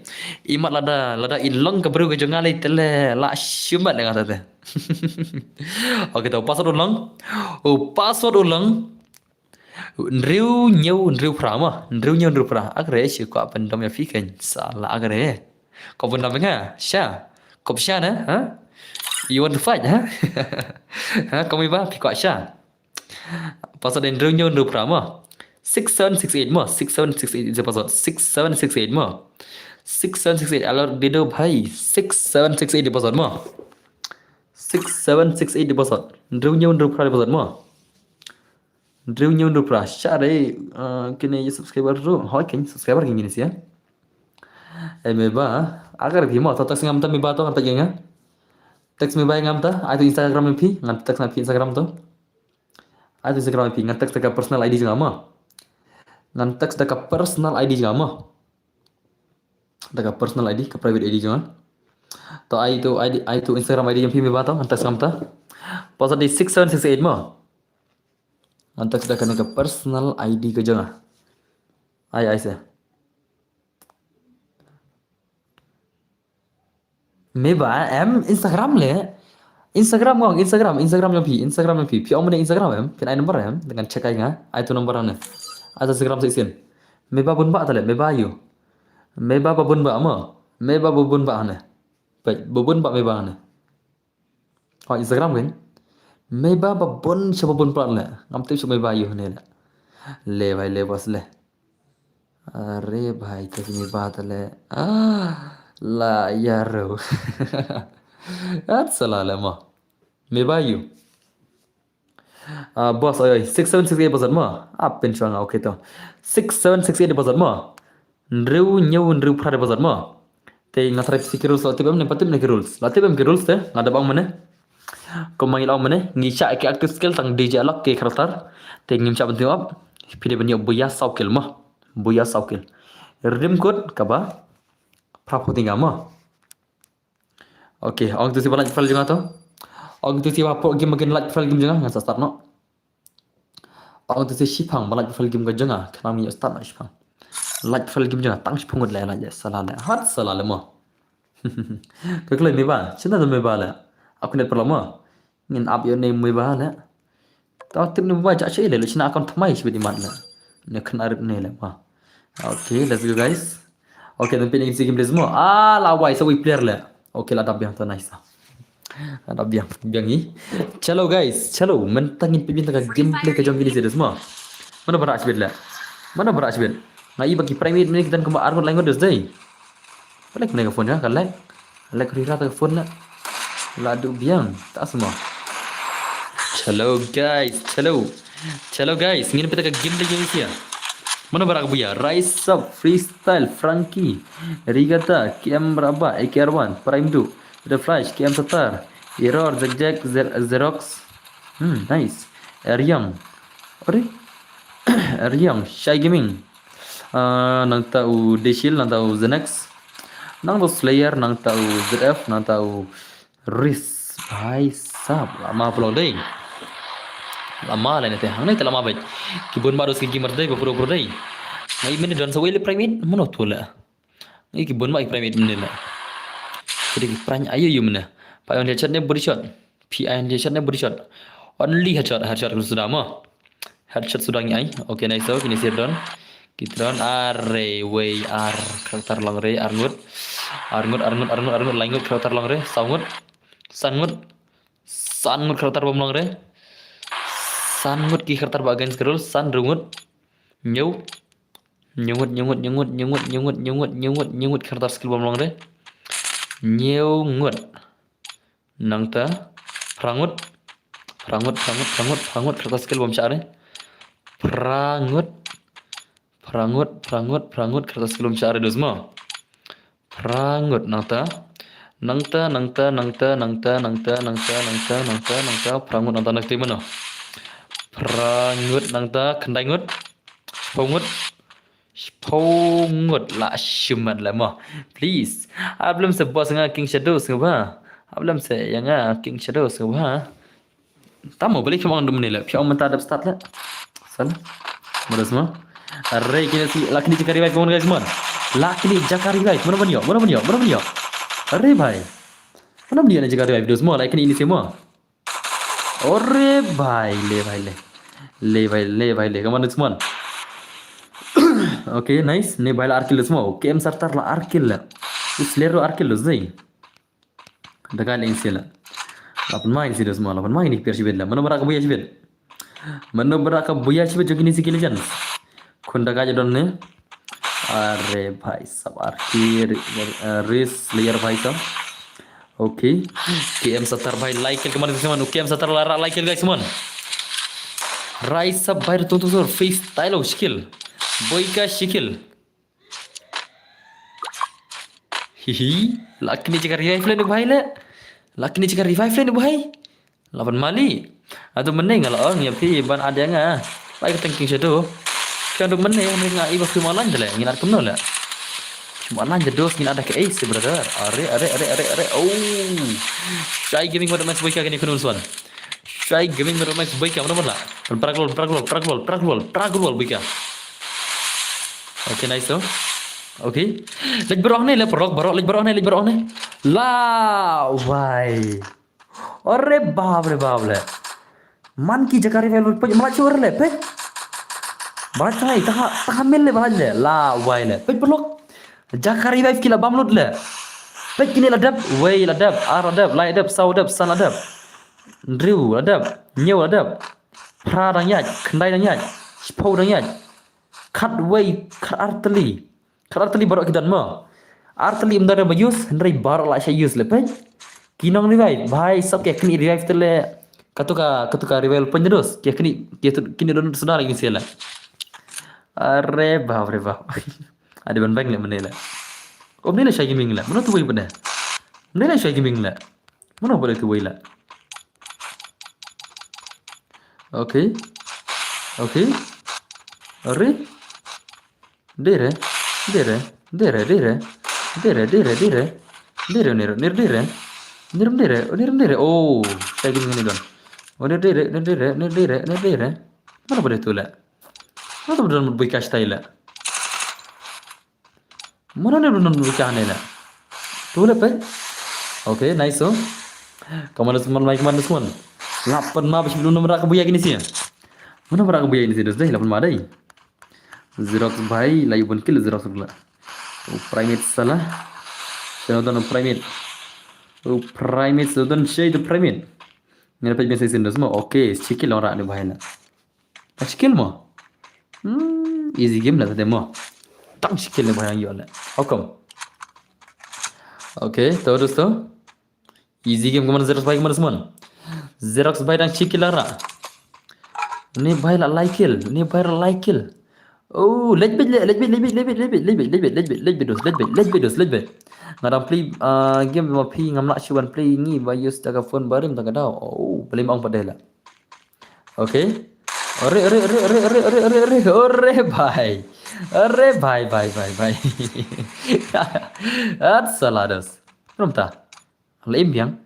Imat lada ilong keberu ke jongali tele la syumat dengan tete. Oke tahu password ulang. Oh password ulang. Nriu prama. Nriu pra. Agre sih kau apa ndam ya fikan. Salah agre. Kau pun namanya Sya. Kau Sya na? Ha? You want to fight ha? Ha? Kau meba pikak Sya. Password nriu prama. 6768 mo. 6768 is the password. 6768 mo. 6768 alor dido bhai. 6768 di password mo. 6768 di password. Nriu pra di password mo. Nriu pra. Syare kini subscriber ru. Hoi kini subscriber kini sih ya. Meba agar bhi mo to tak ngam ta meba to ngam ta genga. Text meba ngam ta. Ai Instagram pi ngam text na pi Instagram to. Ai Instagram pi ngam text ka personal ID ngam mo. Ngam text ka personal ID ngam mo. Ka personal ID ka private ID jangan. To ai tu Instagram ID yang pi meba to ngam text ngam ta. Password di 6768 mo. Antak sudah kena ke personal ID ke jangan. Ai sah. Meba Instagram le. Instagram yang pi. Pi om Instagram pin ai nomor dengan cek ai nga. Ai tu nomor ane. Ada Instagram seisen. Meba bun ba tale meba ayu. Meba babun ba mo. Meba babun ba ane. Baik, babun ba meba ane. Oh Instagram kan? Meba babun siapa pun plat le. Ngam tu siapa meba ayu ne le. Le भाई ले बस ले. अरे भाई कैसी बात ले. La yaro. At salala mo. Meba ayu. Boss oi 6768 password mo. Apin chuang okay to. 6768 password mo. Nriu pra password mo. Te ngatrai sikir rules latibam ne patim ne rules. Latibam ke rules te ngada bang mana? Kau manggil awak mana? Ngisha ke active skill tang DJ alak ke karakter. Te ngim cak bentuk apa? Pilih bentuk buya saukil mah. Buya saukil. Redeem code kaba? Prapu tinggal mah. Okay, orang tu si balak file jangan tu. Orang tu si apa game makin like file game jangan ngasa start no. Orang tu si shipang balak file game jangan. Kenapa ni start nak shipang? Like file game jangan. Tang shipang ngod lah je. Salah lah. Hat salah lah mah. Keklai meba. Cina tu meba lah. Aku net perlama. Ngin up your name meba lah. Tahu tip ni meba cak cik le. Cina akun thamai seperti mana lah. Ni kena arif ni lah mah. Okay, let's go guys. Okay, tapi ni game semua. Lawai sawi player lah. Okay lah dah biang tu nice lah. Dah biang ni. Chalo guys, chalo. Mentangin pipin tengah gameplay ke jom gini saja semua. Mana berak sebel lah. Mana berak sebel. Ngai bagi private ni kita kembali arut lain kodus deh. Balik mana ke phone ya? Kalau kerja tak phone lah. Ladu biang tak semua. Chalo guys, ngin kita ke game lagi ni ya. Mana barak buya? Rise Up, Freestyle, Frankie, Rigata, KM berapa? AKR1, Prime 2, The Flash, KM Setar, Error, Jack, Xerox, nice. Aryang, apa Aryang, Shy Gaming, nang tahu Deshil, nang tahu Zenex, nang tahu Slayer, nang tahu ZF, nang tahu Riz, Bhai Sab, lama pulau deh. Lama lah nanti, hang ni tak lama baik. Kibun baru segi merdai, berpura-pura deh. Ngai mana dan sawai le private, mana tu lah. Ngai kibun mak private mana lah. Jadi perannya ayo you mana. Pak yang headshot ni body shot. PI yang headshot ni body shot. Only headshot kalau sudah mah. Headshot sudah ngai. Okay nice so, kini siap don. Kita don are way ar karakter long re arngut. Arngut langut karakter long re sangut. Sangut karakter bom long re. Sangut ki karakter bagian scroll san rungut. Nyungut karakter skill bom long re. Nyungut nangta prangut karakter skill bom syare. Prangut karakter skill bom syare dosma. Prangut nangta prangut nangta nak mana? Prangut nangta kendaingut Pongut lah syumat lah mah. Please. Belum sebab sangat King Shadow sebab. Belum saya yang King Shadow sebab. Tamu boleh cuma orang menilai. Pihak orang tak ada start lah. Salah. Mana semua? Array kena si laki ni cakap revive kawan guys semua. Laki ni cakap revive. Mana benda? Array bhai. Mana benda nak cakap revive tu semua? Laki ni ini semua. Array bhai. Le bhai. Kamu ada semua? Okay, nice. Ni baila arkil semua. KM Sartar lah arkil lah. Slero arkil lah zai. Dekat lain sila. Lapan main sila semua. Lapan main ni persi bela. Mana berak buaya sibel. Mana berak buaya sibel jogi ni sikil jan. Khunda kaje don ne. Are bhai sab arkil Riz Slayer bhai sab. Okay. KM Sartar bhai like ke mana semua. KM Sartar lah like guys semua. Rise Up bhai tu freestyle skill. Boyka Shikil. Hihi, laki ni cakap revive lah ni bahai lah. Laki ni cakap revive lah ni bahai. Lapan mali. Atau meneng kalau orang yang pi ban ada yang baik thinking shadow. Kan dok meneng mereka iba fi malan je lah. Ngin ada kemno lah. Cuma lan je dos ngin ada ke ace brother. Are. Oh. Shy Gaming pada match boyka kini kunun suan. Shy Gaming pada match boyka mana lah. Pragol boyka. Okay, nice so. Okay. Lej berok ni, lej berok ni. La, why? Ore baab le. Man ki jakari vel pe malah chor le pe. Baca ai taha mil le bahal le. La, why le. Pe berok. Jakari vel kila bamlut le. Pe kini ladap, way ladap, ar ladap, lai ladap, sau ladap, san ladap. Driu ladap, nyew ladap. Pra dang yaj, kendai dang yaj, spau dang yaj. Cutway artili baru kita ma artili mendara bayus hendrai baru lah saya use lepas kinong revive bhai sab ke kini revive tele katuka revive penjerus ke kini don sudah lagi sila are baab ada ban bang le menela menela saya gaming la mana tu boy benda menela saya gaming la mana boleh tu boy la okay are Dire. Oh, saya gini don. Oh, dire. Mana boleh tu lah? Mana boleh nak buat cash lah? Mana ni nak buat cash lah? Tu lah pe. Okay, nice so. Kamu ada semua mic mana semua? Lapan mah besi belum nombor aku buaya gini sih. Mana nombor aku buaya gini sih? Dah lapan mah dah. Xerox bhai lai bun kill Xerox gula. Primate salah. Saya don primate. Primate don shay the primate. Ngene page message sin semua. Okay, skill orang ni bhai na. Skill mo. Easy game lah tadi mo. Tak skill ni bhai yang yola. Hukum. Okay, terus tu. Easy game kemana Xerox bhai kemana semua. Xerox bay dang chikil ara. Ni bay la like kill. Ni bay la like kill. Oh, let's bit, let's bit, let's bit, let's bit, let's bit, let's bit, let's bit, let's bit, let's bit, let's bit, let's bit, let's bit. Ngadam play game ma pi ngam nak chuan play ngi ba use daga phone barim daga daw. Oh, play mang padela. Okay. अरे भाई भाई at saladas rumta lem yang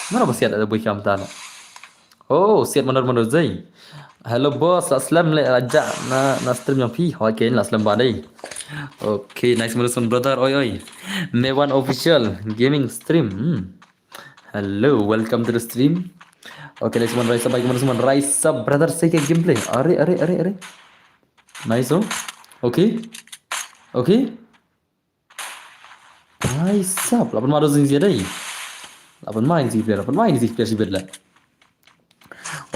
mana basiat ada bui kam tana oh siat manor zai hello boss aslam le aja na stream yang pi hoy ken aslam ba dai okay nice mon brother oi Mewan official gaming stream hello welcome to the stream. Okay, next one, Raisa, bagaimana semua? Raisa, brother, saya kayak gameplay. Are. Nice, oh. Okay. Raisa, 8 maros ini sih ada. 8 main sih player sih bela.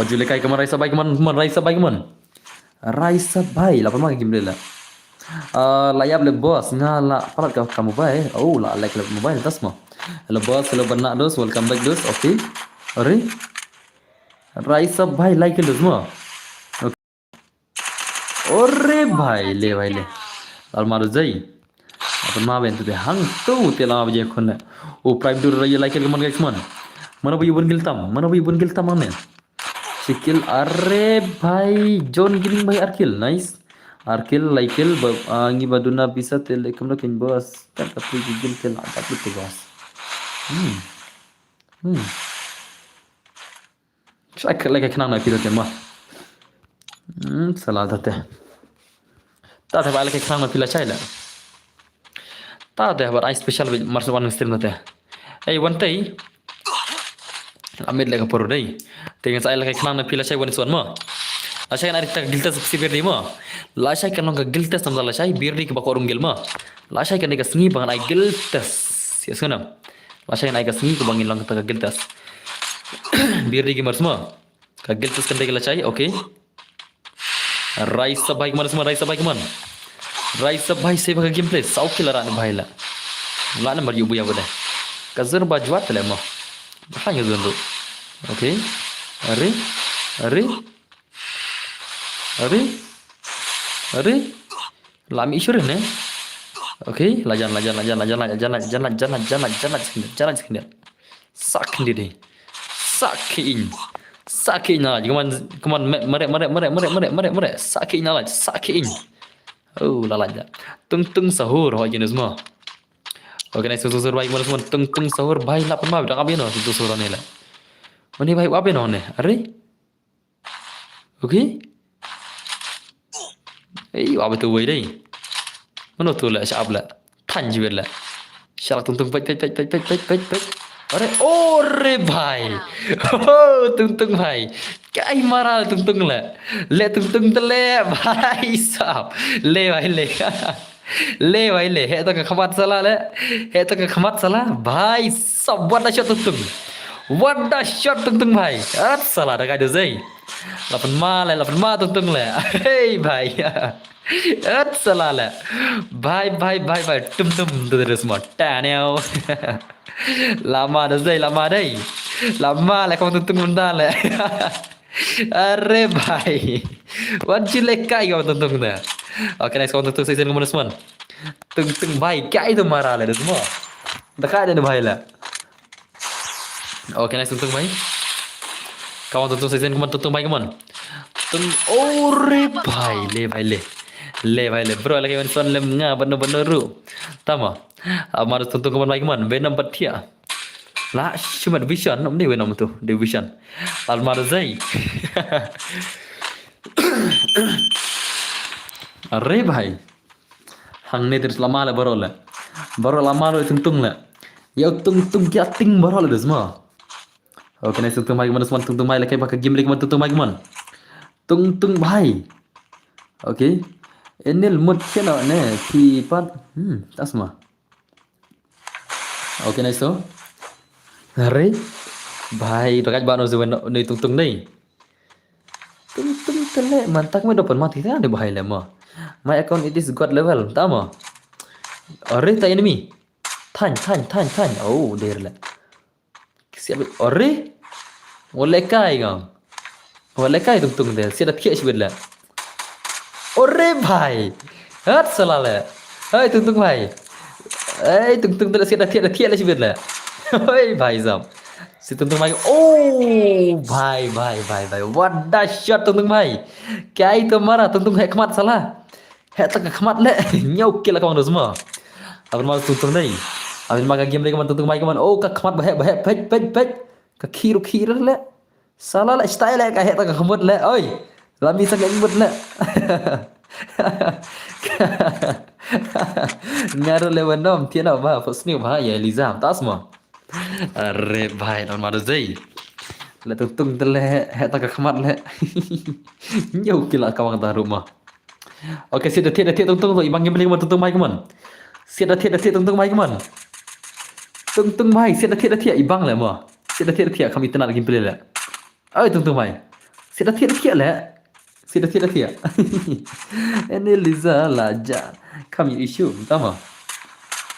Wajib lekai kemana Raisa, bagaimana? Raisa, bagaimana? Raisa, baik, 8 main gameplay lah. Layap le boss, ngala, palat kamu baik. Oh, like le mobile, tas mah. Hello boss, hello benak dos, welcome back dos. Okay. Are. Raisa भाई like it semua. Okay. Ore भाई ले लाल मारो जाई. अपन माँ बहन तुझे हंग तो तेला बजे खुन्ने. ओ प्राइम दूर रही like it come on guys man. Mana bu ibun giltam mana? Sikil are भाई John Gilling भाई arkil nice. Arkil like it angi baduna bisa tele kamera kin bos. Tak tapi gigil tel tak itu bos. Like I can not feel it anymore. Salada. That have like a crown of Pila Chila. That they have I special with Marsawan stream. Hey, one day I made like a poor day. Things I like a crown of Pila Chai when it's one more. Lasha and I take guiltas of severe more. Lasha can longer guiltas of the Lashai, bearding Bakorum Gilma. Lasha can make a sneak and I guiltas. Yes, no. Lasha and I can sneak among in long guiltas. Biar di gamer semua. Kagil terus kendai kelacai, oke. Raisa baik mana semua, Raisa baik mana. Raisa baik saya pakai gameplay, sauki lah ran baik lah. Lah nomor yubu ya boleh. Kazur bajuat lah mah. Bahaya tu, oke. Are. Lami isu ni. Oke, lajan. Jalan. Sak sendiri. Sakin lah, come on, merek, sakin lah, sakin. Oh, lalanya. Tung sahur, hoy jenis semua. Oke, nice susur baik mana semua. Tung sahur baik lah pemah, dah kabin lah susur ni lah. Mana baik apa ni? Are? Oke. Apa tu baik deh? Mana tu lah, siap lah. Tan juga lah. Syarat tung baik. Ore भाई tung भाई क्या ही मारा tung ले tung ले भाई साहब ले भाई ले है तो खमात साला भाई सब what a shot tung भाई at salah dah kado zai lapan ma tung le hey भाई at salah le भाई tum tu terus semua tanel lama dah lama lah kamu tung bentar lah are भाई what you like kamu tung dah oke next kamu tung season kemudian semua tung भाई क्या itu marah lah semua dekat ada भाई lah oke next tung भाई kamu tung season kemudian tung भाई kemudian tung ore भाई le bro lagi menson lem nga bener ru tama amar tung kemudian भाई kemudian Venom Patia lah cuma division nom ni Venom tu division almar zai are भाई hang ni terus lama lah baru lama lah tung lah ya tung क्या ting baru lah semua oke nice tung भाई kemudian semua tung भाई lagi pakai game lagi tung भाई kemudian tung भाई oke enil mut kena ne pi pat tak semua oke nice so are भाई dekat bano sewen ni tung ni tung tele mantak me dapat mati ada bahaya lah mah my account it is god level tama are tak enemy tan oh der lah siap are Oleh kai ngam. Oleh kai tung deh. Siapa thiak sibet lah. Ore bhai. Hat salah lah. Hai tung bhai. Tung dah siapa thiak lah sibet lah. Oi bhai zam. Si tung bhai. Oh bhai. What the shot tung bhai. क्या ही तुम्हारा tung है खमात salah. है तक खमात ले. Nyau kila kau semua. Abang malu tung deh. Abang makan game lagi tung bhai kaman. Oh kak khmat bahek pej. Kak khiru le. Salah le style le kah tak khamut le. Oi. Lami sang ngut le. Ngaru le wanom tiana ba fosni ba ya Elizam tak semua. Arre bhai non malu zai. Le tung le he tak khamat le. Nyau kila kawang ta rumah. Oke, siap dah tiap tung tu ibang game lagi tung mai kaman. Siap dah tiap tung mai kaman. Tung mai siap dah tiap ibang le mo. Siap dah tiap kami tenat game play le. Oi tung mai. Siap dah tiap le. Siap dah tiap. Ini Liza laja. Kami isu, tama.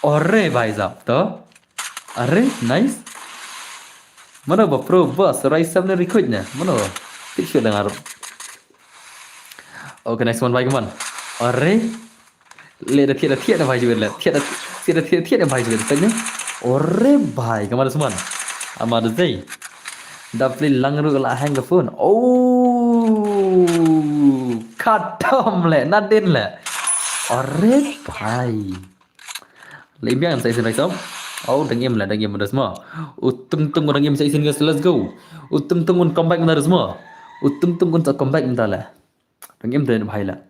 Ore bhai zap to. Arre nice. Mana ba pro boss Rai Sam ne record ne. Mana ba? Picture dengar. Okay, next one bhai kaman. Arre le dah tiap dah bhai juga le. Siap dah tiap dah bhai juga tanya. Ore bhai kaman semua. Amar zai. Dapli langru la hang the phone. Oh, khatam le, nadin le. Arre bhai. Lebih saya sini sob. Oh, dengim ada semua. Tung orang game saya sini guys, let's go. Tung comeback benar semua. Tung tak comeback benar lah. Dengim dan bhai lah.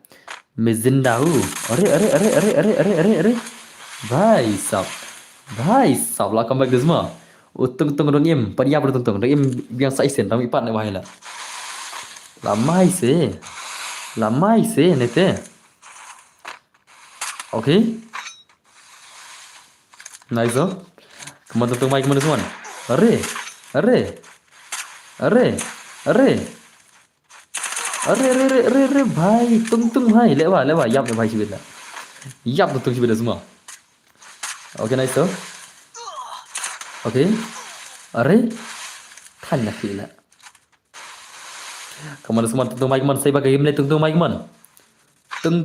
मैं जिंदा हूँ अरे भाई साहब ला comeback semua tung dong im pania bertung dong im biang sai sen tapi pat nak bahai lah lamai se nete okay nice oh kemudian tung mai kemudian semua अरे भाई tung भाई lewa yap भाई sibila yap tung sibila semua okay nice तो okay अरे tanya kila kemana semua tung भाई kemana saya pakai game le tung भाई kemana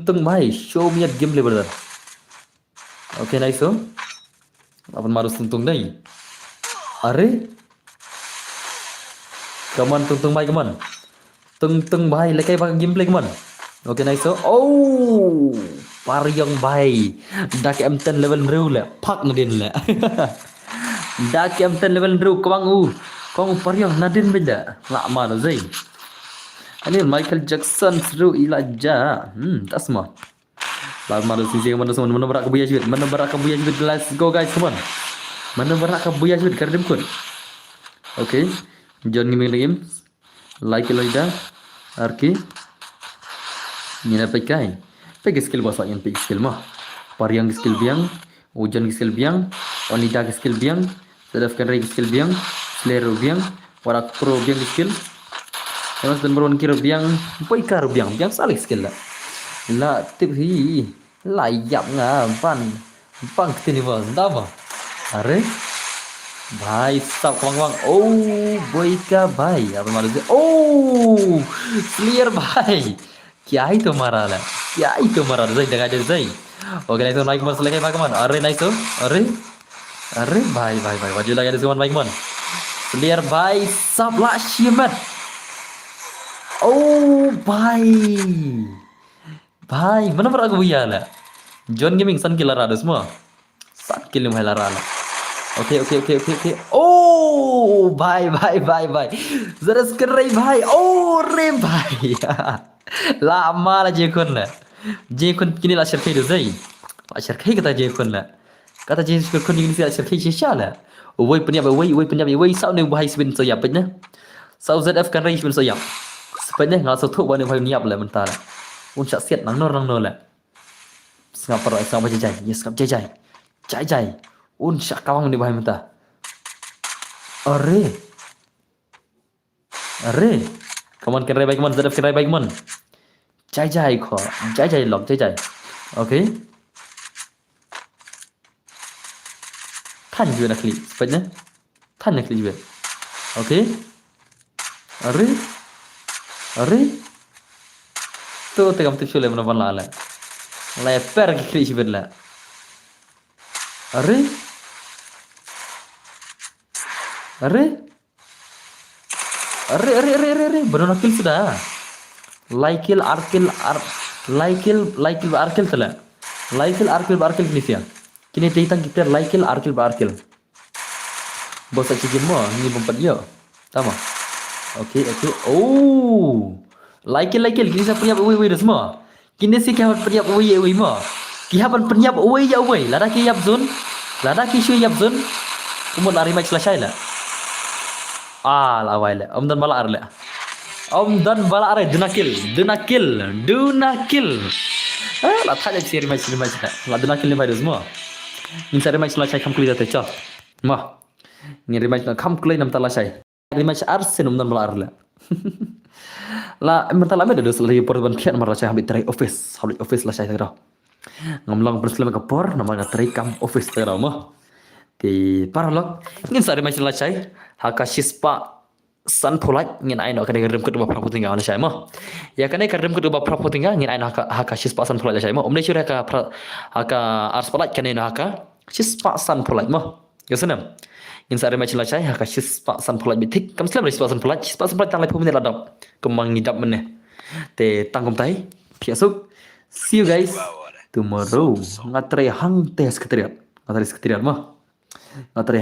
tung भाई show me at game le brother okay nice तो अपन मारो tung नहीं अरे kemana tung भाई kemana tung भाई लेके pakai gameplay keman. Okay nice so. Oh, Paryong भाई. Dak M10 level real le. Pak nadin le. Dak M10 level real kawang Kong Paryong nadin beda. Lak mana zai. Ini Michael Jackson seru ilaja. Tak semua. Lalu mana sisi mana semua mana berak kebuya jut. Mana berak kebuya jut. Let's go guys come on. Mana berak kebuya jut kerdim kun. Okay. John game. Like loida arki ni na pekai skill bahasa yang pek skill mah Paryong skill biang Ujan skill biang Onida skill biang Sedaf Kenrai skill biang Slayer biang Warak Pro biang skill Mas dan Baron Kiro biang Poikar biang saling skill lah la tip hi layak nga pan ketini bos dama are भाई सब कवांग oh boy का भाई अब मारो से oh clear भाई क्या ही तुम्हारा ला zai dengar ada zai oke nice naik mas lagi bagaimana are nice तो अरे भाई wajib lagi ada sewan bagaimana clear भाई सब lah shimat oh भाई mana berak buya la John Gaming san killer ada semua san kill mai lara la Okay. Oh, bye. Zara sekerai bhai. Oh, re bhai. Lama lah Jekun lah. Jekun kini lah syarkai tu zai. Lah syarkai kata Jekun lah. Kata Jekun ni lah syarkai shisha lah. Woi penyap. Sao ni bhai sebin soyap penyap. Sao ZF kan rai sebin soyap. Sebenarnya ngal sao thuk bani bhai niap lah mentah lah. Uncak siat nang nor lah. Singapura sang bajai. Yes, kap jai. Unsyak kawang ni bahai mentah. Are. Kaman kenrai baik man, zadap kenrai baik man. Jai kho. Jai log jai. Okay. Tan juga nak klik. Sepatnya. Tan nak klik juga. Okay. Are? Are? Tuh tegam tu chule mana bala la. Leper kiri sebelah. Are? Are? Are. Benar kill sudah. Laikil arkil ar laikil arkil telah. Laikil arkil ni sia. Kini tentang kita laikil arkil. Bos aja game ni bompat yo. Tama. Okey. Oh. Laikil kini saya punya away dah semua. Kini si kau punya away mah. Kihapan punya away. Lada ki yap zone. Lada ki shu yap zone. Kemudian lari match selesai lah. Lawai lah. Om dan bala ar lah. Dunakil. Lah tak ada seri match lah. Lah dunakil ni pada semua. Ini seri match selesai kamu kuliah teh cah. Mah. Ini rematch kamu kuliah nam tak selesai. Rematch Arsenal om dan bala ar lah. Lah mentala ada dos lagi porban pian marah saya habis try office lah saya tahu. Ngomong berselam kapor nama try kam office tahu mah. Di paralog ingin sari macam selesai haka sispa san pulai ingin aino akan gerem kedua prapu tinggal saya mah. Ya kan gerem kedua prapu tinggal ingin aino haka sispa san pulai saya mah. Omne syura haka ars pulai kan aino haka sispa san pulai mah. Ya senam. In sari macam selesai haka sispa san pulai bitik kam selam sispa san pulai tang lai pumin ladap kemang ngidap meneh te tangkum tai piasuk. See you guys tomorrow ngatrai hang tes keteriak mah ngatrai